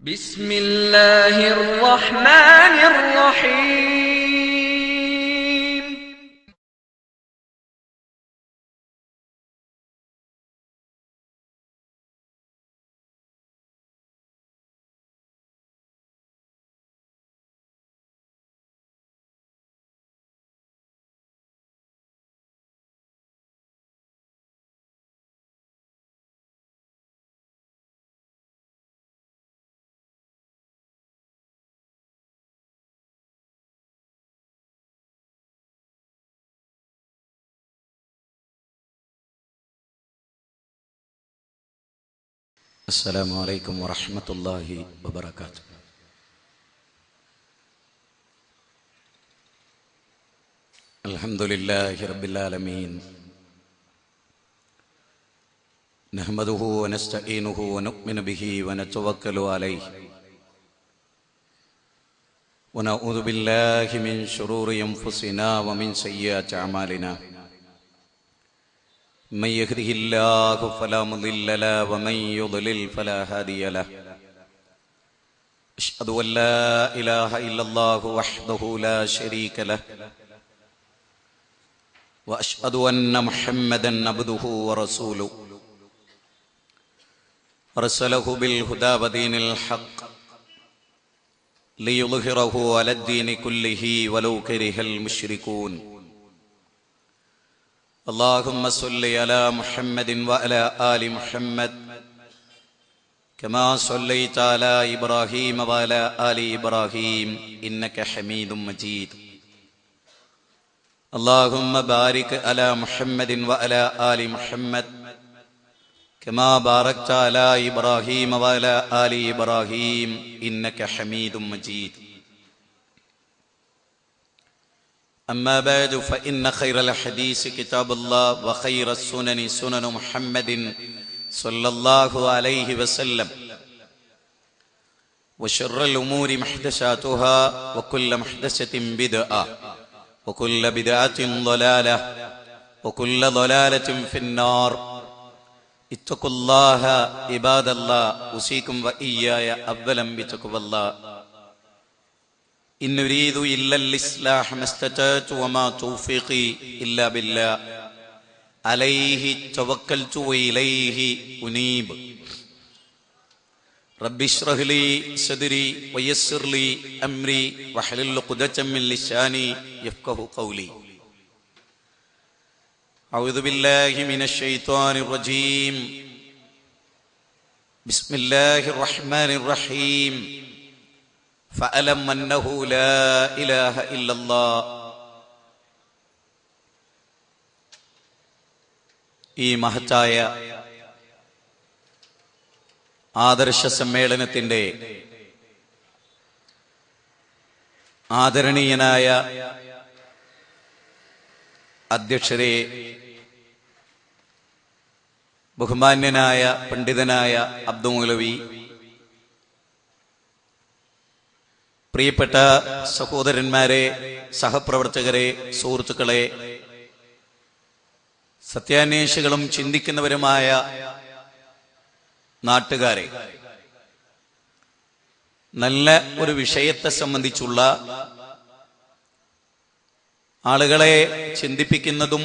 بسم الله الرحمن الرحيم السلام عليكم ورحمة الله وبركاته. الحمد لله رب العالمين، نحمده ونستعينه ونؤمن به ونتوكل عليه، ونعوذ بالله من شرور أنفسنا ومن سيئات أعمالنا. من يهده الله فلا مضل له ومن يضلل فلا هادي له. أشهد أن لا إله إلا الله وحده لا شريك له، وأشهد أن محمدا عبده ورسوله، أرسله بالهدى ودين الحق ليظهره على الدين كله ولو كره المشركون. اللهم صل على محمد وعلى آل محمد كما صليت على إبراهيم وعلى آل إبراهيم إنك حميد مجيد. اللهم بارك على محمد وعلى آل محمد كما باركت على إبراهيم وعلى آل إبراهيم إنك حميد مجيد. أما بعد، فإن خير الحديث كتاب الله، وخير السنن سنن محمد صلى الله عليه وسلم، وشر الأمور محدثاتها، وكل محدثة بدعة، وكل بدعة ضلالة، وكل ضلالة في النار. اتقوا الله عباد الله، أوصيكم وإياي أولا بتقوى الله. إن أريد إلا الإصلاح ما استطعت وما توفيقي إلا بالله، عليه توكلت وإليه أنيب. رب اشرح لي صدري ويسر لي أمري واحلل عقدة من لساني يفقهوا قولي. أعوذ بالله من الشيطان الرجيم. بسم الله الرحمن الرحيم. فألم أنه لا إله إلا الله. ഈ മഹത്തായ ആദർശ സമ്മേളനത്തിന്റെ ആദരണീയനായ അധ്യക്ഷരെ, ബഹുമാന്യനായ പണ്ഡിതനായ അബ്ദു മൗലവി, പ്രിയപ്പെട്ട സഹോദരന്മാരെ, സഹപ്രവർത്തകരെ, സുഹൃത്തുക്കളെ, സത്യാന്വേഷികളും ചിന്തിക്കുന്നവരുമായ നാട്ടുകാരെ, നല്ല ഒരു വിഷയത്തെ സംബന്ധിച്ചുള്ള ആളുകളെ ചിന്തിപ്പിക്കുന്നതും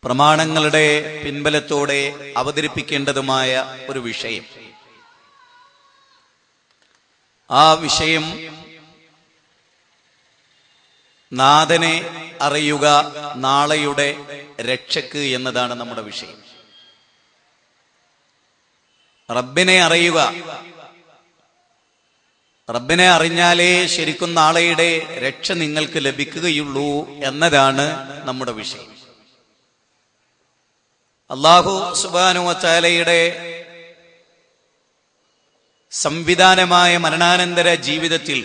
പ്രമാണങ്ങളുടെ പിൻബലത്തോടെ അവതരിപ്പിക്കേണ്ടതുമായ ഒരു വിഷയം. ആ വിഷയം നാഥനെ അറിയുക, നാളെയുടെ രക്ഷക്ക് എന്നതാണ് നമ്മുടെ വിഷയം. റബ്ബിനെ അറിയുക. റബ്ബിനെ അറിഞ്ഞാലേ ശരിക്കും നാളെയുടെ രക്ഷ നിങ്ങൾക്ക് ലഭിക്കുകയുള്ളൂ എന്നതാണ് നമ്മുടെ വിഷയം. അല്ലാഹു സുബ്ഹാനഹു വ തആലയുടെ സംവിധാനമായ മരണാനന്തര ജീവിതത്തിൽ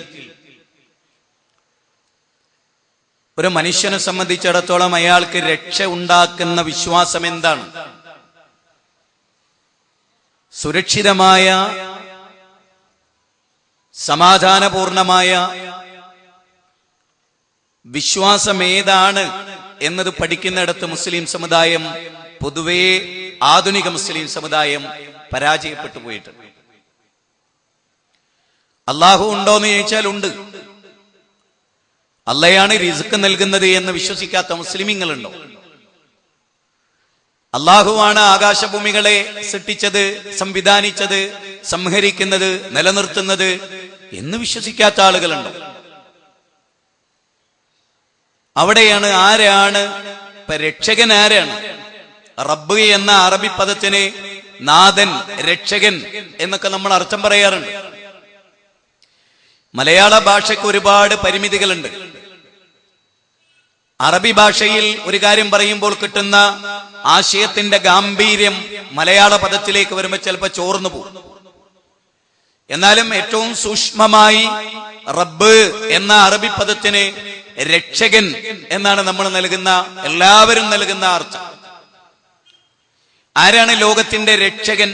ഒരു മനുഷ്യനെ സംബന്ധിച്ചിടത്തോളം അയാൾക്ക് രക്ഷ ഉണ്ടാക്കുന്ന വിശ്വാസം എന്താണ്? സുരക്ഷിതമായ, സമാധാനപൂർണമായ വിശ്വാസം ഏതാണ് എന്നത് പഠിക്കുന്നിടത്ത് മുസ്ലിം സമുദായം, പൊതുവേ ആധുനിക മുസ്ലിം സമുദായം പരാജയപ്പെട്ടു പോയിട്ടുണ്ട്. അള്ളാഹു ഉണ്ടോന്ന് ചോദിച്ചാൽ ഉണ്ട്. അള്ളയാണ് റിസ്ക് നൽകുന്നത് എന്ന് വിശ്വസിക്കാത്ത മുസ്ലിമീങ്ങളുണ്ടോ? അള്ളാഹുവാണ് ആകാശഭൂമികളെ സൃഷ്ടിച്ചത്, സംവിധാനിച്ചത്, സംഹരിക്കുന്നത്, നിലനിർത്തുന്നത് എന്ന് വിശ്വസിക്കാത്ത ആളുകളുണ്ടോ? അവിടെയാണ് ആരാണ് ഇപ്പൊ രക്ഷകൻ? ആരാണ്? റബ്ബ് എന്ന അറബി പദത്തിന് നാഥൻ, രക്ഷകൻ എന്നൊക്കെ നമ്മൾ അർത്ഥം പറയാറുണ്ട്. മലയാള ഭാഷയ്ക്ക് ഒരുപാട് പരിമിതികളുണ്ട്. അറബി ഭാഷയിൽ ഒരു കാര്യം പറയുമ്പോൾ കിട്ടുന്ന ആശയത്തിന്റെ ഗാംഭീര്യം മലയാള പദത്തിലേക്ക് വരുമ്പോൾ ചിലപ്പോൾ ചോർന്നു പോകും. എന്നാലും ഏറ്റവും സൂക്ഷ്മമായി റബ്ബ് എന്ന അറബി പദത്തിന് രക്ഷകൻ എന്നാണ് നമ്മൾ നൽകുന്ന, എല്ലാവരും നൽകുന്ന അർത്ഥം. ആരാണ് ലോകത്തിന്റെ രക്ഷകൻ?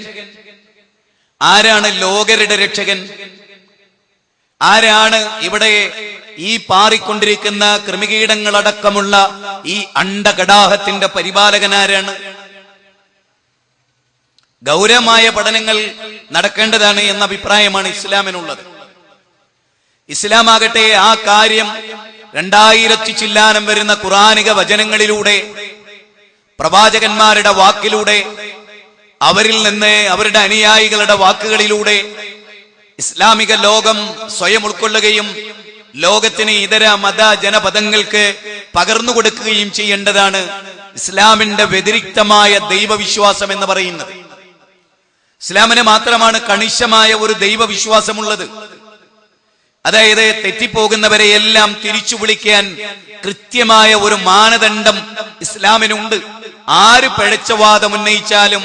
ആരാണ് ലോകരുടെ രക്ഷകൻ? ആരാണ് ഇവിടെ ഈ പാറിക്കൊണ്ടിരിക്കുന്ന കൃമികീടങ്ങളടക്കമുള്ള ഈ അണ്ഡകടാഹത്തിന്റെ പരിപാലകൻ? ആരാണ്? ഗൗരവമായ പഠനങ്ങൾ നടക്കേണ്ടതാണ് എന്ന അഭിപ്രായമാണ് ഇസ്ലാമിനുള്ളത്. ഇസ്ലാമാകട്ടെ ആ കാര്യം 2000 ചില്ലാനം വരുന്ന ഖുറാനിക വചനങ്ങളിലൂടെ, പ്രവാചകന്മാരുടെ വാക്കിലൂടെ, അവരിൽ നിന്ന് അവരുടെ അനുയായികളുടെ വാക്കുകളിലൂടെ ഇസ്ലാമിക ലോകം സ്വയം ഉൾക്കൊള്ളുകയും ലോകത്തിന് ഇതര മത ജനപദങ്ങൾക്ക് പകർന്നു കൊടുക്കുകയും ചെയ്യേണ്ടതാണ് ഇസ്ലാമിന്റെ വ്യതിരിക്തമായ ദൈവവിശ്വാസം എന്ന് പറയുന്നത്. ഇസ്ലാമിന് മാത്രമാണ് കണിശമായ ഒരു ദൈവവിശ്വാസമുള്ളത്. അതായത് തെറ്റിപ്പോകുന്നവരെയെല്ലാം തിരിച്ചു വിളിക്കാൻ കൃത്യമായ ഒരു മാനദണ്ഡം ഇസ്ലാമിനുണ്ട്. ആര് പിഴച്ച വാദം ഉന്നയിച്ചാലും,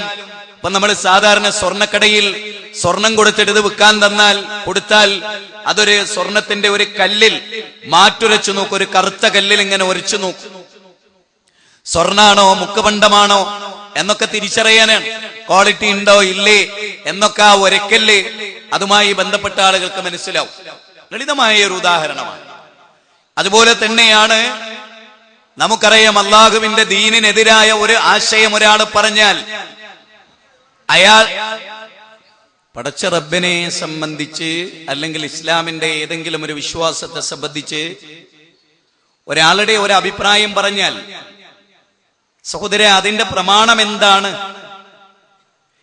ഇപ്പൊ നമ്മൾ സാധാരണ സ്വർണ്ണക്കടയിൽ സ്വർണം കൊടുത്തിട്ട് വിൽക്കാൻ കൊടുത്താൽ അതൊരു സ്വർണത്തിന്റെ ഒരു കല്ലിൽ മാറ്റുരച്ചു നോക്കും, ഒരു കറുത്ത കല്ലിൽ ഇങ്ങനെ ഉരച്ചു നോക്കും. സ്വർണ്ണാണോ മുക്കുപണ്ടമാണോ എന്നൊക്കെ തിരിച്ചറിയാനാണ്. ക്വാളിറ്റി ഉണ്ടോ ഇല്ലേ എന്നൊക്കെ ആ ഒരക്കല്ല് അതുമായി ബന്ധപ്പെട്ട ആളുകൾക്ക് മനസ്സിലാവും. ലളിതമായ ഒരു ഉദാഹരണമാണ്. അതുപോലെ തന്നെയാണ് നമുക്കറിയാം, അള്ളാഹുവിന്റെ ദീനിനെതിരായ ഒരു ആശയം ഒരാൾ പറഞ്ഞാൽ അയാൾ പടച്ച റബ്ബിനെ സംബന്ധിച്ച് അല്ലെങ്കിൽ ഇസ്ലാമിന്റെ ഏതെങ്കിലും ഒരു വിശ്വാസത്തെ സംബന്ധിച്ച് ഒരാളുടെ ഒരു അഭിപ്രായം പറഞ്ഞാൽ, സഹോദര, അതിന്റെ പ്രമാണം എന്താണ്?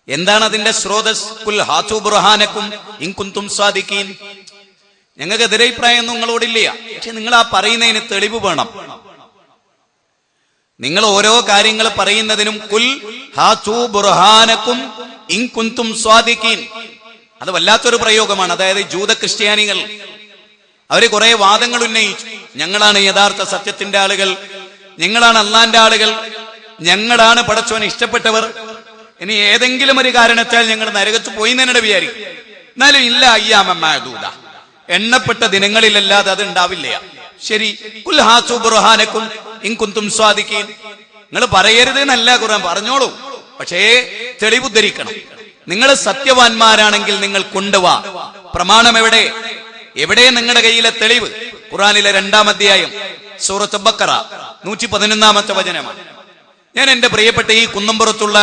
എന്താണ് അതിന്റെ സ്രോതസ്? കുൽ ഹാതു ബുർഹാനക്കും ഇൻ കുൻതും സാദിഖീൻ. ഞങ്ങൾക്ക് എതിരഭിപ്രായം നിങ്ങളോടില്ല, പക്ഷെ നിങ്ങൾ ആ പറയുന്നതിന് തെളിവ് വേണം. നിങ്ങൾ ഓരോ കാര്യങ്ങൾ പറയുന്നതിനും കുൽ ഹാതു ബുർഹാനക്കും ഇൻ കുൻതും സാദിഖീൻ, അത് വല്ലാത്തൊരു പ്രയോഗമാണ്. അതായത് ജൂത ക്രിസ്ത്യാനികൾ അവര് കുറെ വാദങ്ങൾ ഉന്നയിച്ചു. ഞങ്ങളാണ് യഥാർത്ഥ സത്യത്തിന്റെ ആളുകൾ, ഞങ്ങളാണ് അള്ളാന്റെ ആളുകൾ, ഞങ്ങളാണ് പടച്ചോനെ ഇഷ്ടപ്പെട്ടവർ, ഇനി ഏതെങ്കിലും ഒരു കാരണത്താൽ ഞങ്ങൾ നരകത്ത് പോയി തന്നെ വിചാരിക്കും. എന്നാലും ഇല്ല അയ്യാമൂത, എണ്ണപ്പെട്ട ദിനങ്ങളിലല്ലാതെ അത് ഉണ്ടാവില്ല. ശരി, കുൽ ഹാസു ബുർഹാനക്കും ഇൻ കുൻതും സ്വാദിഖീൻ, നിങ്ങൾ പറയരുത് എന്നല്ല ഖുർആൻ, പറഞ്ഞോളൂ, പക്ഷേ തെളിവുദ്ധരിക്കണം. നിങ്ങൾ സത്യവാന്മാരാണെങ്കിൽ നിങ്ങൾ കൊണ്ടുവാ. പ്രമാണം എവിടെ? എവിടെ നിങ്ങളുടെ കയ്യിലെ തെളിവ്? ഖുർആനിലെ 2-ാം അധ്യായം സൂറത്ത് ബഖറ 111-ാമത്തെ വചനമാണ്. ഞാൻ എന്റെ പ്രിയപ്പെട്ട ഈ കുന്നംപുറത്തുള്ള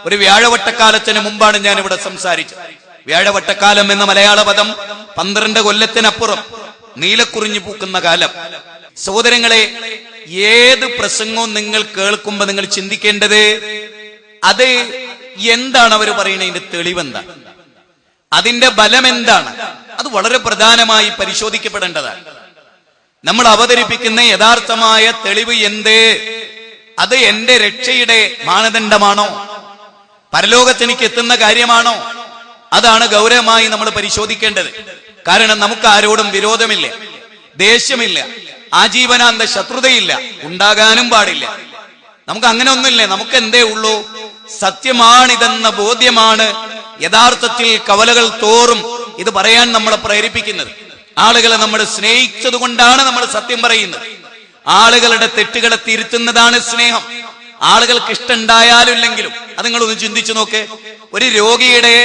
ഒരു വ്യാഴവട്ടക്കാലത്തിന് മുമ്പാണ് ഞാൻ ഇവിടെ സംസാരിച്ചത്. വ്യാഴവട്ടക്കാലം എന്ന മലയാള പദം 12 കൊല്ലത്തിനപ്പുറം നീലക്കുറിഞ്ഞു പൂക്കുന്ന കാലം. സഹോദരങ്ങളെ, ഏത് പ്രസംഗവും നിങ്ങൾ കേൾക്കുമ്പോൾ നിങ്ങൾ ചിന്തിക്കേണ്ടത് അത് എന്താണ് അവർ പറയുന്നതിന്റെ തെളിവെന്താണ്, അതിന്റെ ബലം എന്താണ്? അത് വളരെ പ്രധാനമായി പരിശോധിക്കപ്പെടേണ്ടതാണ്. നമ്മൾ അവതരിപ്പിക്കുന്ന യഥാർത്ഥമായ തെളിവ് എന്ത്? അത് എന്റെ രക്ഷയുടെ മാനദണ്ഡമാണോ? പരലോകത്തെനിക്ക് എത്തുന്ന കാര്യമാണോ? അതാണ് ഗൗരവമായി നമ്മൾ പരിശോധിക്കേണ്ടത്. കാരണം നമുക്ക് ആരോടും വിരോധമില്ല, ദേഷ്യമില്ല, ആജീവനാന്ത ശത്രുതയില്ല, ഉണ്ടാകാനും പാടില്ല. നമുക്ക് അങ്ങനെ ഒന്നുമില്ല. നമുക്ക് എന്തേ ഉള്ളൂ? സത്യമാണിതെന്ന ബോധ്യമാണ് യഥാർത്ഥത്തിൽ കവലകൾ തോറും ഇത് പറയാൻ നമ്മളെ പ്രേരിപ്പിക്കുന്നത്. ആളുകളെ നമ്മൾ സ്നേഹിച്ചത് കൊണ്ടാണ് നമ്മൾ സത്യം പറയുന്നത്. ആളുകളുടെ തെറ്റുകളെ തിരുത്തുന്നതാണ് സ്നേഹം. ആളുകൾക്ക് ഇഷ്ടമുണ്ടായാലും ഇല്ലെങ്കിലും അത് നിങ്ങളൊന്ന് ചിന്തിച്ചു നോക്ക്. ഒരു രോഗിയുടെ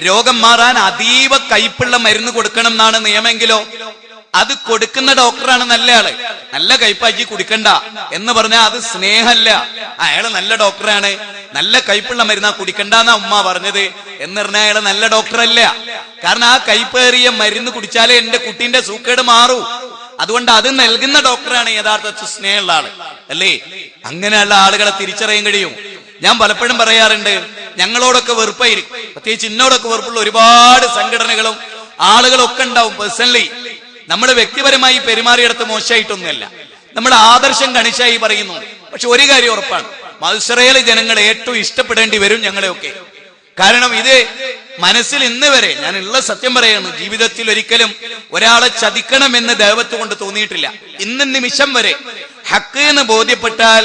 രോഗം മാറാൻ അതീവ കയ്പുള്ള മരുന്ന് കൊടുക്കണം എന്നാണ് നിയമെങ്കിലോ അത് കൊടുക്കുന്ന ഡോക്ടറാണ് നല്ല ആള്, നല്ല കയ്പാക്കി കുടിക്കണ്ട എന്ന് പറഞ്ഞാൽ അത് സ്നേഹമല്ല. അയാള് നല്ല ഡോക്ടറാണ്, നല്ല കയ്പുള്ള മരുന്നാ കുടിക്കണ്ടെന്നാ ഉമ്മ പറഞ്ഞത് എന്ന് പറഞ്ഞാൽ അയാള് നല്ല ഡോക്ടറല്ല. കാരണം ആ കൈപ്പേറിയ മരുന്ന് കുടിച്ചാലേ എന്റെ കുട്ടീന്റെ സൂക്കേട് മാറൂ. അതുകൊണ്ട് അത് നൽകുന്ന ഡോക്ടറാണ് യഥാർത്ഥ സ്നേഹമുള്ള ആള്, അല്ലേ? അങ്ങനെയുള്ള ആളുകളെ തിരിച്ചറിയാൻ കഴിയും. ഞാൻ പലപ്പോഴും പറയാറുണ്ട്, ഞങ്ങളോടൊക്കെ വെറുപ്പായിരിക്കും, പ്രത്യേകിച്ച് ഇന്നോടൊക്കെ വെറുപ്പുള്ള ഒരുപാട് സംഘടനകളും ആളുകളും ഒക്കെ ഉണ്ടാവും. പേഴ്സണലി നമ്മൾ വ്യക്തിപരമായി പെരുമാറിയെടുത്ത് മോശമായിട്ടൊന്നുമല്ല, നമ്മുടെ ആദർശം കണിശായി പറയുന്നു. പക്ഷെ ഒരു കാര്യം ഉറപ്പാണ്, മത്സരയിലെ ജനങ്ങൾ ഏറ്റവും ഇഷ്ടപ്പെടേണ്ടി വരും ഞങ്ങളെയൊക്കെ. കാരണം ഇത് മനസ്സിൽ ഇന്ന് വരെ, ഞാൻ ഉള്ള സത്യം പറയാണ്, ജീവിതത്തിൽ ഒരിക്കലും ഒരാളെ ചതിക്കണമെന്ന് ദൈവത്ത് കൊണ്ട് തോന്നിയിട്ടില്ല. ഇന്ന് നിമിഷം വരെ ഹക്ക് എന്ന് ബോധ്യപ്പെട്ടാൽ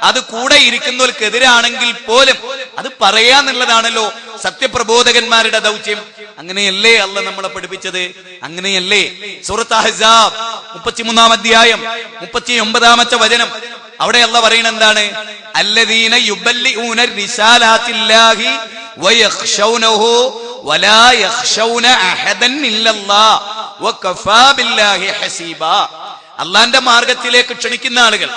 അത് കൂടെ ഇരിക്കുന്നവർക്കെതിരാണെങ്കിൽ പോലും അത് പറയാന്നുള്ളതാണല്ലോ സത്യപ്രബോധകന്മാരുടെ ദൗത്യം. അങ്ങനെയല്ലേ അള്ളാഹ് നമ്മളെ പഠിപ്പിച്ചത്? അങ്ങനെയല്ലേ? സൂറത്ത് അഹ്സാബ് 33-ാം അധ്യായം 39-ാമത്തെ വചനം, അവിടെ അള്ളാഹ് പറയുന്നത് എന്താണ്? അല്ലദീന യുബല്ലിഊന റിസാലാത്തില്ലാഹി വയഖ്ശൗനഹു വലാ യഖ്ശൗന അഹദൻ ഇല്ലല്ലാഹ് വകഫാ ബില്ലാഹി ഹസീബാ. അള്ളാന്റെ മാർഗത്തിലേക്ക് ക്ഷണിക്കുന്ന ആളുകൾ,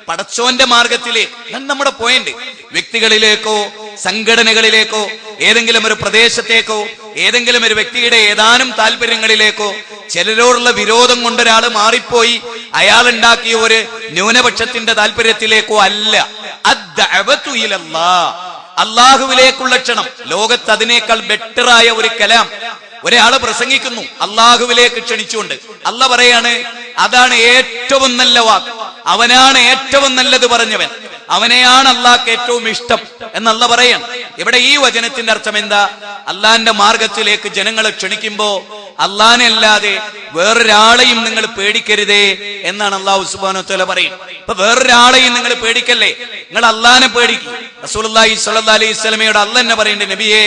പടച്ചോന്റെ മാർഗത്തിലേക്ക്. അതാണ് നമ്മുടെ പോയിന്റ്. വ്യക്തികളിലേക്കോ സംഘടനകളിലേക്കോ ഏതെങ്കിലും ഒരു പ്രദേശത്തേക്കോ ഏതെങ്കിലും ഒരു വ്യക്തിയുടെ ഏതാനും താല്പര്യങ്ങളിലേക്കോ ചിലരോടുള്ള വിരോധം കൊണ്ടൊരാൾ മാറിപ്പോയി അയാൾ ഉണ്ടാക്കിയ ഒരു ന്യൂനപക്ഷത്തിന്റെ താല്പര്യത്തിലേക്കോ അല്ല. അദ്ദഅവതു ഇലല്ലാഹ്, അള്ളാഹുവിലേക്കുള്ള ക്ഷണം. ലോകത്ത് അതിനേക്കാൾ ബെറ്ററായ ഒരു കലാം ഒരാള് പ്രസംഗിക്കുന്നു അള്ളാഹുവിലേക്ക് ക്ഷണിച്ചുകൊണ്ട്. അള്ളാഹ് പറയാണ്, അതാണ് ഏറ്റവും നല്ല വാക്ക്, അവനാണ് ഏറ്റവും നല്ലത് പറഞ്ഞവൻ, അവനെയാണ് അള്ളാഹ്ക്ക് ഏറ്റവും ഇഷ്ടം എന്നല്ല പറയാൻ. ഇവിടെ ഈ വചനത്തിന്റെ അർത്ഥം എന്താ? അള്ളാഹിന്റെ മാർഗത്തിലേക്ക് ജനങ്ങളെ ക്ഷണിക്കുമ്പോ അള്ളാഹിനെ അല്ലാതെ വേറൊരാളെയും നിങ്ങൾ പേടിക്കരുതേ എന്നാണ് അള്ളാഹു സുബ്ഹാനഹു വ തആല പറയും. ഇപ്പൊ വേറൊരാളെയും നിങ്ങൾ പേടിക്കല്ലേ, നിങ്ങൾ അള്ളാഹിനെ പേടിക്കും. റസൂലുള്ളാഹി സ്വല്ലല്ലാഹി അലൈഹി വസല്ലമയോട് അള്ളാഹ് തന്നെ പറയുന്നുണ്ട്, നബിയെ,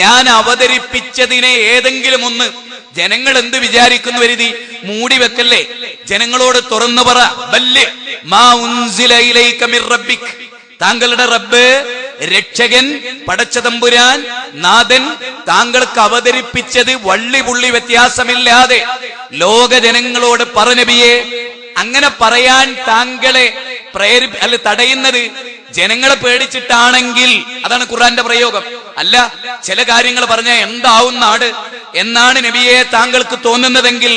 ഞാൻ അവതരിപ്പിച്ചതിനെ ഏതെങ്കിലും ഒന്ന് ജനങ്ങൾ എന്ത് വിചാരിക്കുന്നു കരുതി മൂടി വെക്കല്ലേ, ജനങ്ങളോട് തുറന്നു പറ. ബല്ല് മാ ഉൻസില ഇലൈക മിർ റബ്ബിക്, താങ്കളുടെ റബ്ബ്, രക്ഷകൻ, പടച്ച തമ്പുരാൻ, നാഥൻ താങ്കൾക്ക് അവതരിപ്പിച്ചത് വള്ളി പുള്ളി വ്യത്യാസമില്ലാതെ ലോക ജനങ്ങളോട് പറ നബിയെ. അങ്ങനെ പറയാൻ താങ്കളെ തടയുന്നത് ജനങ്ങളെ പേടിച്ചിട്ടാണെങ്കിൽ അതാണ് ഖുർആന്റെ പ്രയോഗം. അല്ല, ചില കാര്യങ്ങൾ പറഞ്ഞാൽ എന്താവും നാട് എന്നാണ് നബിയെ താങ്കൾക്ക് തോന്നുന്നതെങ്കിൽ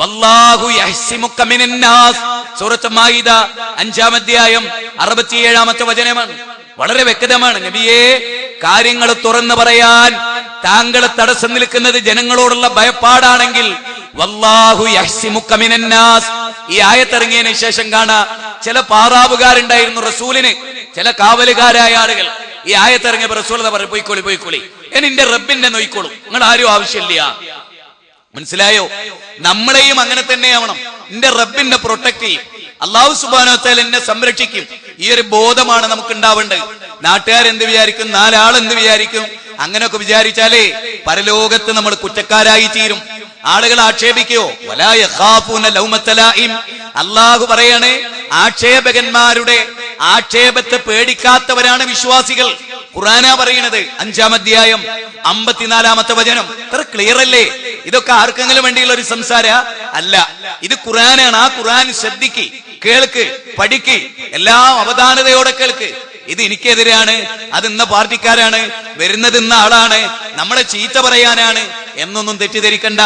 വല്ലാഹു യഹ്സിമുക മിനന്നാസ്, സൂറത്ത് മാഇദ 5-ാം അധ്യായം 67-ാമത്തെ വചനമാണ്. വളരെ വ്യക്തമാണ്. നബിയെ, കാര്യങ്ങൾ തുറന്നു പറയാൻ താങ്കളെ തടസ്സം നിൽക്കുന്നത് ജനങ്ങളോടുള്ള ഭയപ്പാടാണെങ്കിൽ വല്ലാഹു യഹ്സിമുക മിനന്നാസ്. ഈ ആയത്തിറങ്ങിയതിനു ശേഷം കാണാ ചില പാറാവുകാരുണ്ടായിരുന്നു റസൂലിന്, ചില കാവലുകാരായ ആളുകൾ. ഈ ആയത്തിറങ്ങിയപ്പോ റസൂൽ പറഞ്ഞു, പോയിക്കോളി പോയിക്കോളി, എന്റെ റബ്ബിന്റെ നോയിക്കോളും, നിങ്ങൾ ആരും ആവശ്യമില്ല. മനസ്സിലായോ? നമ്മളെയും അങ്ങനെ തന്നെയാവണം. എന്റെ റബ്ബിന്റെ പ്രൊട്ടക്ട് ചെയ്യും, അല്ലാഹു സുബ്ഹാനഹു വ തആല എന്നെ സംരക്ഷിക്കും. ഈ ഒരു ബോധമാണ് നമുക്ക് ഉണ്ടാവേണ്ടത്. നാട്ടുകാരെന്ത് വിചാരിക്കും, നാലാളെന്ത് വിചാരിക്കും, അങ്ങനെയൊക്കെ വിചാരിച്ചാലേ പരലോകത്ത് നമ്മൾ കുറ്റക്കാരായി തീരും. ആളുകൾ ആക്ഷേപിക്കോ, വലാ യഖാഫൂന ലൗമത ലായിം. അല്ലാഹു പറയാണ്, ആക്ഷേപകന്മാരുടെ ആക്ഷേപത്തെ പേടിക്കാത്തവരാണ് വിശ്വാസികൾ. ഖുർആനാ പറയണത്, 5-ാം അധ്യായം 54-ാമത്തെ വചനം. ഇത്ര ക്ലിയർ അല്ലേ? ഇതൊക്കെ ആർക്കെങ്കിലും വേണ്ടിയുള്ള ഒരു സംസാര അല്ല, ഇത് ഖുർആനാണ്. ആ ഖുർആൻ ശ്രദ്ധിക്ക്, കേൾക്ക്, പഠിക്ക്, എല്ലാം അവധാനതയോടെ കേൾക്ക്. ഇത് എനിക്കെതിരാണ്, അത് ഇന്ന പാർട്ടിക്കാരാണ്, വരുന്നത് ഇന്ന ആളാണ്, നമ്മളെ ചീത്ത പറയാനാണ് എന്നൊന്നും തെറ്റിദ്ധരിക്കണ്ട.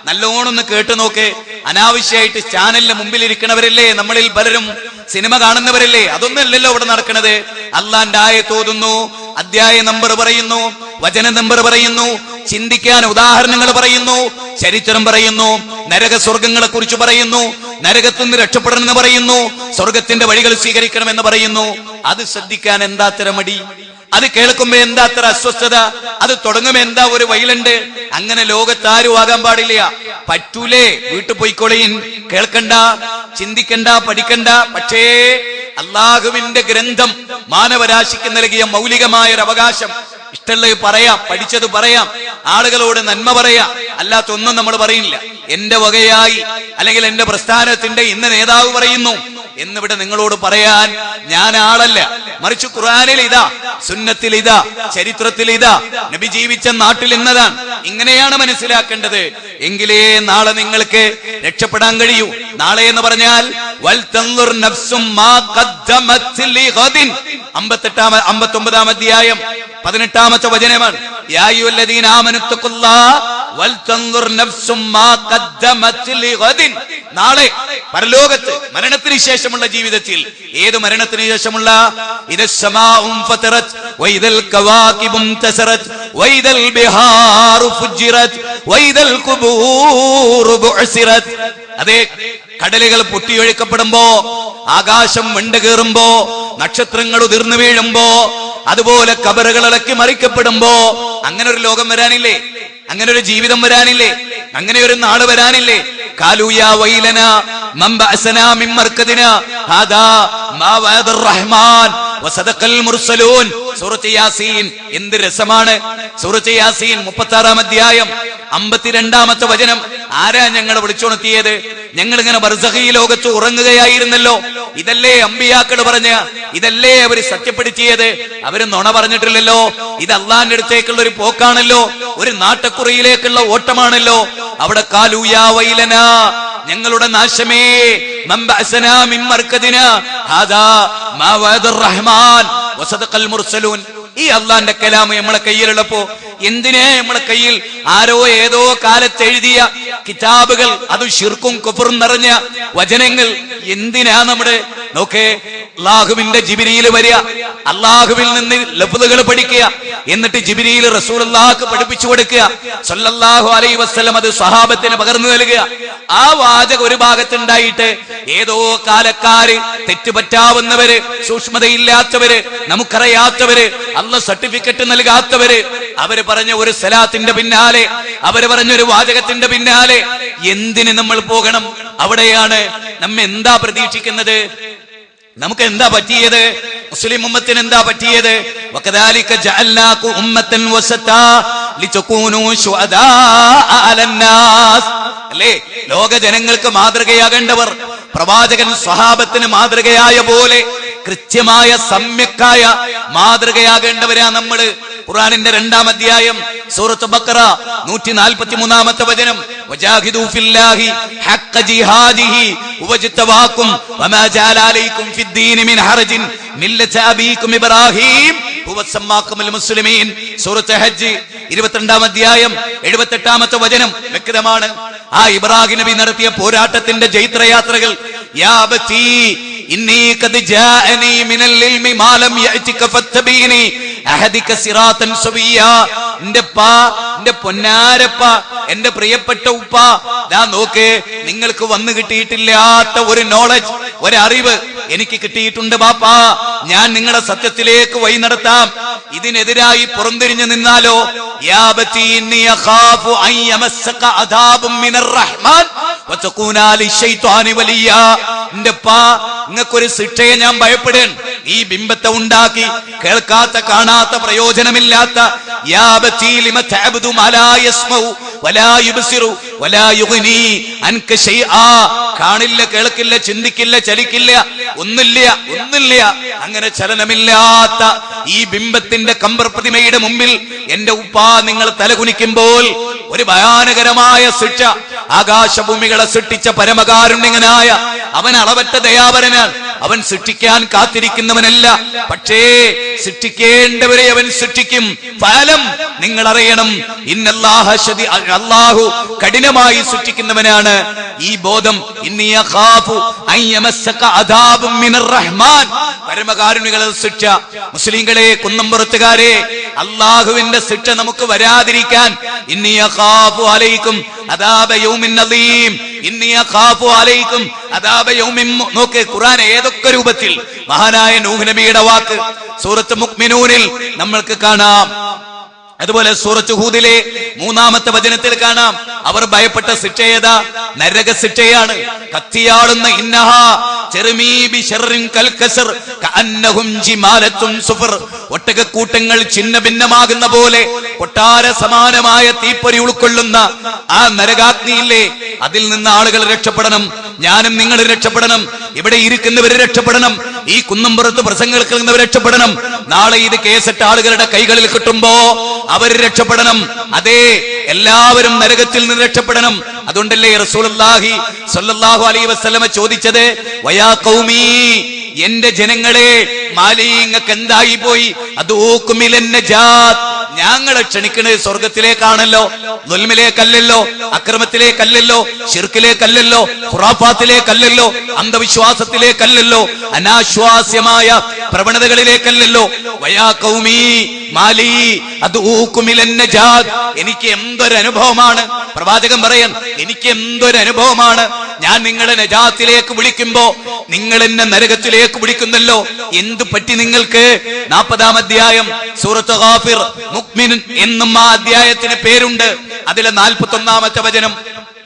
നല്ലോണം ഒന്ന് കേട്ടു നോക്ക്. അനാവശ്യമായിട്ട് ചാനലിന് മുമ്പിൽ ഇരിക്കണവരല്ലേ നമ്മളിൽ പലരും, സിനിമ കാണുന്നവരല്ലേ, അതൊന്നും അല്ലല്ലോ ഇവിടെ നടക്കുന്നത്. അള്ളാന്റെ ആയത്ത് ഓതുന്നു, അധ്യായ നമ്പർ പറയുന്നു, വചന നമ്പർ പറയുന്നു, ചിന്തിക്കാൻ ഉദാഹരണങ്ങൾ പറയുന്നു, ചരിത്രം പറയുന്നു, നരക സ്വർഗങ്ങളെ കുറിച്ച് പറയുന്നു, നരകത്തിൽ നിന്ന് രക്ഷപ്പെടണമെന്ന് പറയുന്നു, സ്വർഗത്തിന്റെ വഴികൾ സ്വീകരിക്കണമെന്ന് പറയുന്നു. അത് ശ്രദ്ധിക്കാൻ എന്താ അത്ര മടി? അത് കേൾക്കുമ്പോ എന്താ അത്ര അസ്വസ്ഥത? അത് തുടങ്ങുമ്പോ എന്താ ഒരു വൈലന്റ്? അങ്ങനെ ലോകത്താരും ആകാൻ പാടില്ല. പറ്റൂലേ? വീട്ടിൽ പോയിക്കോളീൻ, കേൾക്കണ്ട, ചിന്തിക്കണ്ട, പഠിക്കണ്ട. പക്ഷേ അള്ളാഹുവിന്റെ ഗ്രന്ഥം മാനവരാശിക്ക് നൽകിയ മൗലികമായ ഒരു അവകാശം. ഇഷ്ടമുള്ളത് പറയാം, പഠിച്ചത് പറയാം, ആളുകളോട് നന്മ പറയാം, അല്ലാത്തൊന്നും നമ്മൾ പറയില്ല. എന്റെ വകയായി അല്ലെങ്കിൽ എന്റെ പ്രസ്ഥാനത്തിന്റെ ഇന്ന നേതാവ് പറയുന്നു എന്നിവിടെ നിങ്ങളോട് പറയാൻ ഞാൻ ആളല്ല. മറിച്ച് ഖുർആനിൽ ഇതാ, സുന്നത്തിൽ ഇതാ, ചരിത്രത്തിൽ ഇതാ, നബി ജീവിച്ച നാട്ടിൽ ഇന്നതാണ്. ഇങ്ങനെയാണ് മനസ്സിലാക്കേണ്ടത്. എങ്കിലേ നാളെ നിങ്ങൾക്ക് രക്ഷപ്പെടാൻ കഴിയൂ. നാളെ എന്ന് പറഞ്ഞാൽ 59-ാം അധ്യായം 18-ാമത്തെ വചനമാണ്. യാ അയ്യുഹല്ലദീന ആമനു തഖുല്ലാഹ വൽതൻദുർ നഫ്സും മാ ഖദ്ദമത് ലിഗദിൻ. നാളെ പരലോകത്ത് മരണത്തിന് ശേഷമുള്ള ജീവിതത്തിൽ, ഏത് മരണത്തിന് ശേഷമുള്ള? ഇദസ്സമാഉ ഫതറത് വഇദൽ കവാകിബും തസറത് വഇദൽ ബിഹാറു ഫുജ്ജിറത് വഇദൽ ഖുബൂറു ബുഅസിറത്. അതെ, കടലുകൾ പൊട്ടിയൊഴുക്കപ്പെടുമ്പോ, ആകാശം വെണ്ടുകേറുമ്പോ, നക്ഷത്രങ്ങൾ ഉതിർന്നു വീഴുമ്പോ, അതുപോലെ കബറുകൾ ഇളക്കി മറിക്കപ്പെടുമ്പോ, അങ്ങനെ ഒരു ലോകം വരാനില്ലേ? അങ്ങനെ ഒരു ജീവിതം വരാനില്ലേ? അങ്ങനെ ഒരു നാട് വരാനില്ലേ? ഖാലൂ യാ വൈലനാ മൻ ബഅസനാ മിൻ മർകദിനാ ഹാദാ മാ വഅദർ റഹ്മാൻ വസദഖൽ മുർസലൂൻ. സൂറത്ത് യാസീൻ എന്ത് രസമാണ്! സൂറത്ത് യാസീൻ 36-ാം അധ്യായം 52-ാമത്തെ വചനം. ആരാ ഞങ്ങളെ വിളിച്ചുണർത്തിയത്? ഞങ്ങൾ ഇങ്ങനെ ബർസഖി ലോകത്ത് ഉറങ്ങുകയായിരുന്നല്ലോ. ഇതല്ലേ അമ്പിയാക്കൾ പറഞ്ഞ, ഇതല്ലേ അവര് സത്യപ്പെടുത്തിയത്? അവര് നുണ പറഞ്ഞിട്ടില്ലല്ലോ. ഇത് അള്ളാന്റെ അടുത്തേക്കുള്ള ഒരു പോക്കാണല്ലോ, ഒരു നാട്ടക്കുറയിലേക്കുള്ള ഓട്ടമാണല്ലോ. അവിടെ ഖാലൂ യാ വൈലനാ, ഞങ്ങളുടെ നാശമേ, മൻ ബഅസനാ മിൻ മർകദിനാ ഹാദാ മാ വഅദർ റഹ്മാൻ വസദഖൽ മുർസലൂൻ. ഈ അള്ളാന്റെ കലാം നമ്മളെ കയ്യിലുള്ളപ്പോ എന്തിനാ നമ്മളെ കയ്യിൽ ആരോ ഏതോ കാലത്ത് എഴുതിയ കിതാബുകൾ, അത് ശിർക്കും കുഫറും നിറഞ്ഞ വചനങ്ങൾ എന്തിനാ നമ്മുടെ? നോക്കേ, അല്ലാഹുവിന്റെ ജിബ്രീൽ വരിക, അല്ലാഹുവിൽ നിന്ന് ലഫ്ളുകൾ പഠിക്കുക, എന്നിട്ട് ജിബ്രീൽ റസൂലുള്ളാഹിക്ക് പഠിപ്പിച്ചു കൊടുക്കുക, സല്ലല്ലാഹു അലൈഹി വസല്ലം അത് സ്വഹാബത്തിന് പകർന്നു നൽകുക. ആ വാചകം ഒരു ഭാഗത്തുണ്ടായിട്ട് ഏതോ കാലക്കാര്, തെറ്റുപറ്റാവുന്നവര്, സൂക്ഷ്മതയില്ലാത്തവര്, നമുക്കറിയാത്തവര്, അല്ലാഹ് സർട്ടിഫിക്കറ്റ് നൽകാത്തവര്, അവര് പറഞ്ഞ ഒരു സലാത്തിന്റെ പിന്നാലെ, അവര് പറഞ്ഞ ഒരു വാചകത്തിന്റെ പിന്നാലെ എന്തിന് നമ്മൾ പോകണം? അവിടെയാണ് നമ്മെ എന്താ പ്രതീക്ഷിക്കുന്നത്? നമുക്ക് എന്താ പറ്റിയത്? മുസ്ലിം ഉമ്മത്തിന് എന്താ പറ്റിയത്? വകദാലിക ജഅൽനാകും ഉമ്മത്തൻ വസതാ ലിതകൂനൂ ശുഹദാഅ അലന്നാസ്. അല്ലേ, ലോക ജനങ്ങൾക്ക് മാതൃകയാകേണ്ടവർ, പ്രവാചകൻ സ്വഹാബത്തിന് മാതൃകയായ പോലെ കൃത്യമായ സമ്യക്കായ മാതൃകയാകേണ്ടവരാ നമ്മള്. ഖുർആനിന്റെ 2-ാം അധ്യായം സൂറത്ത് ബഖറ 143-ാമത്തെ വചനം. വജാഹിദൂ ഫില്ലാഹി ഹഖ്ക ജിഹാദിഹി വജ്തബാകും വമാ ജഅല അലൈക്കും ഫിദ്ദീനി മിൻ ഹറജിൻ മില്ലത അബീകും ഇബ്രാഹിം ഹുവ സമ്മാകുൽ മുസ്ലിമീൻ. സൂറത്ത് ഹജ്ജ് 22-ാം അധ്യായം 78-ാമത്തെ വചനം വ്യക്തമാണ്. ആ ഇബ്രാഹിം നബി നടത്തിയ പോരാട്ടത്തിന്റെ ജൈത്രയാത്രകൾ. യാ ബത്തി ഇന്നി ഖദ് ജാഅനി മിനൽ ഇൽമി മാ ലം യഅതിക ഫത്തബീനി അഹദിക സിറാത്തൻ സവിയ. എന്റെ പൊന്നാരപ്പ, എന്റെ പ്രിയപ്പെട്ട ഉപ്പ, ദാ നോക്ക്, നിങ്ങൾക്ക് വന്നു കിട്ടിയിട്ടില്ലാത്ത ഒരു നോളജ്, ഒരറിവ് എനിക്ക് കിട്ടിയിട്ടുണ്ട് ബാപ്പാ. ഞാൻ നിങ്ങളെ സത്യത്തിലേക്ക് വഴി നടത്താം. ഇതിനെതിരായി പുറംതിരിഞ്ഞു നിന്നാലോ? യാ ബത്തി ഇന്നി അഖാഫു അൻ യമസ്സക അദാബും മിനർ റഹ്മാൻ വതകൂന ലിശൈത്വാനി വലിയ. എന്റെപ്പാ, നിങ്ങൾക്കൊരു ശിക്ഷയെ ഞാൻ ഭയപ്പെടേൻ. ഈ ബിംബത്തെ ഉണ്ടാക്കി കേൾക്കാത്ത, കാണാത്ത, പ്രയോജനമില്ലാത്ത യാ ബത്തി ലിമ തഅബ്ദു മാ ലാ യസ്മഉ വലാ യുബ്സിറു വലാ യുഗ്നി അൻക ശൈആ. കാണില്ല, കേൾക്കില്ല, ചിന്തിക്കില്ല, ചലിക്കില്ല, ഒന്നില്ല. അങ്ങനെ ചലനമില്ലാത്ത ഈ ബിംബത്തിന്റെ കമ്പർ പ്രതിമയുടെ മുമ്പിൽ എന്റെ ഉപ്പാ നിങ്ങൾ തലകുനിക്കുമ്പോൾ ഒരു ഭയാനകരമായ ശിക്ഷ. ആകാശഭൂമികളെ സൃഷ്ടിച്ച പരമകാരുണ്യനായ അവൻ അളവറ്റ ദയാപരനാണ്. അവൻ സൃഷ്ടിക്കാൻ കാത്തിരിക്കുന്നവനല്ല, പക്ഷേ സൃഷ്ടിക്കേണ്ടവരെ അവൻ സൃഷ്ടിക്കും. ഫലം നിങ്ങൾ അറിയണം, അല്ലാഹു കഠിനമായി സൃഷ്ടിക്കുന്നവനാണ്. ഈ ബോധം, ഇന്നി അഖാഫു അൻ യമസ്സക അദാബും മിനർ റഹ്മാൻ, പരമകാരുണ്യകളുടെ ശിക്ഷ. മുസ്ലിങ്ങളെ, കുന്നംപുറത്തുകാരെ, അല്ലാഹുവിന്റെ ശിക്ഷ നമുക്ക് വരാതിരിക്കാൻ ഇന്നി അഖാഫു അലൈക്കും അദാബ യൗമിൻ അദീം, ഇന്നി അഖാഫു അലൈക്കും അദാബ യൗമിൻ. നോക്ക്, ഖുർആൻ ഏതൊക്കെ രൂപത്തിൽ മഹാനായ നൂഹ് നബിയുടെ വാക്ക് സൂറത്ത് മുഅ്മിനൂനിൽ നമ്മൾക്ക് കാണാം. അതുപോലെ സൂറത്ത് ഹൂദിലെ 3-ാമത്തെ വചനത്തിൽ കാണാം. അവർ ഭയപ്പെട്ട ശിക്ഷ ഏതാ? നരക ശിക്ഷയാണ്. കത്തിയാളുന്ന ഇന്നഹാ ചെറുമീ ബിശർറിൻ കൽകസർ കഅന്നഹും ജിമാലത്തുൻ സുഫർ. ഒട്ടകക്കൂട്ടങ്ങൾ ഛിന്ന ഭിന്നമാകുന്ന പോലെ കൊട്ടാര സമാനമായ തീപ്പൊരി ഉൾക്കൊള്ളുന്ന ആ നരകാഗ്നിയില്ലേ, അതിൽ നിന്ന് ആളുകൾ രക്ഷപ്പെടണം. ഞാനും നിങ്ങൾ രക്ഷപ്പെടണം. ഇവിടെ ഇരിക്കുന്നവർ രക്ഷപ്പെടണം. ഈ കുന്നംപുറത്ത് പ്രസംഗങ്ങൾ കേൾക്കുന്നവർ രക്ഷപ്പെടണം. നാളെ ഇത് കേസിട്ട ആളുകളുടെ കൈകളിൽ കിട്ടുമ്പോ അവർ രക്ഷപ്പെടണം. അതേ, എല്ലാവരും നരകത്തിൽ നിന്ന് രക്ഷപ്പെടണം. അതുകൊണ്ടല്ലേ റസൂലുള്ളാഹി സ്വല്ലല്ലാഹു അലൈഹി വസല്ലമ ചോദിച്ചത്, വയാ ഖൗമി, എന്റെ ജനങ്ങളെ, മാലിങ്ങൾക്ക് എന്തായി പോയി? അതൂക്കുമിലൻ നജാത്ത്, ഞങ്ങളെ ക്ഷണിക്കുന്നത് സ്വർഗത്തിലേക്കാണല്ലോ, ദുൽമിലേക്കല്ലല്ലോ, അക്രമത്തിലേക്കല്ലല്ലോ, ശിർക്കിലേക്കല്ലല്ലോ, ഖുറാഫാത്തിലേക്കല്ലല്ലോ, അന്ധവിശ്വാസത്തിലേക്കല്ലല്ലോ, അനാശ്വാസ്യമായ പ്രവണതകളിലേക്കല്ലല്ലോ. വയാ ഖൗമി മാലി അദ്ഊകും ഇലൻ നജാത്ത്. എനിക്ക് എന്തൊരു അനുഭവമാണ്, പ്രവാചകൻ പറയാൻ, എനിക്ക് എന്തൊരു അനുഭവമാണ്. ഞാൻ നിങ്ങളെ നജാത്തിലേക്ക് വിളിക്കുമ്പോ നിങ്ങൾ എന്നെ നരകത്തിലേക്ക് വിളിക്കുന്നല്ലോ. എന്തു പറ്റി നിങ്ങൾക്ക്? 40-ാം അധ്യായം സൂറത്ത് ഗാഫിർ, മുഅ്മിൻ എന്നും ആ അധ്യായത്തിന് പേരുണ്ട്. അതിലെ 41-ാമത്തെ വചനം.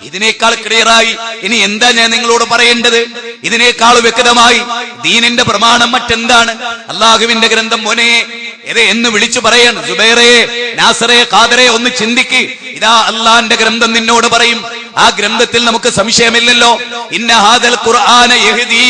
ഇതിനേക്കാൾ ക്ലിയറായി ഇനി എന്താ ഞാൻ നിങ്ങളോട് പറയേണ്ടത്? ഇതിനേക്കാൾ വ്യക്തമായി ദീനിന്റെ പ്രമാണം മറ്റെന്താണ്? അള്ളാഹുവിന്റെ ഗ്രന്ഥം മോനെ എന്ന് വിളിച്ചു പറയാൻ, സുബൈറേ, നാസറേ, ഖാദറേ, ഒന്ന് ചിന്തിക്ക്. ഇതാ അള്ളാന്റെ ഗ്രന്ഥം നിന്നോട് പറയും. ആ ഗ്രന്ഥത്തിൽ നമുക്ക് സംശയമില്ലല്ലോ. ഇന്ന ഹാദൽ ഖുർആന യഹ്ദീ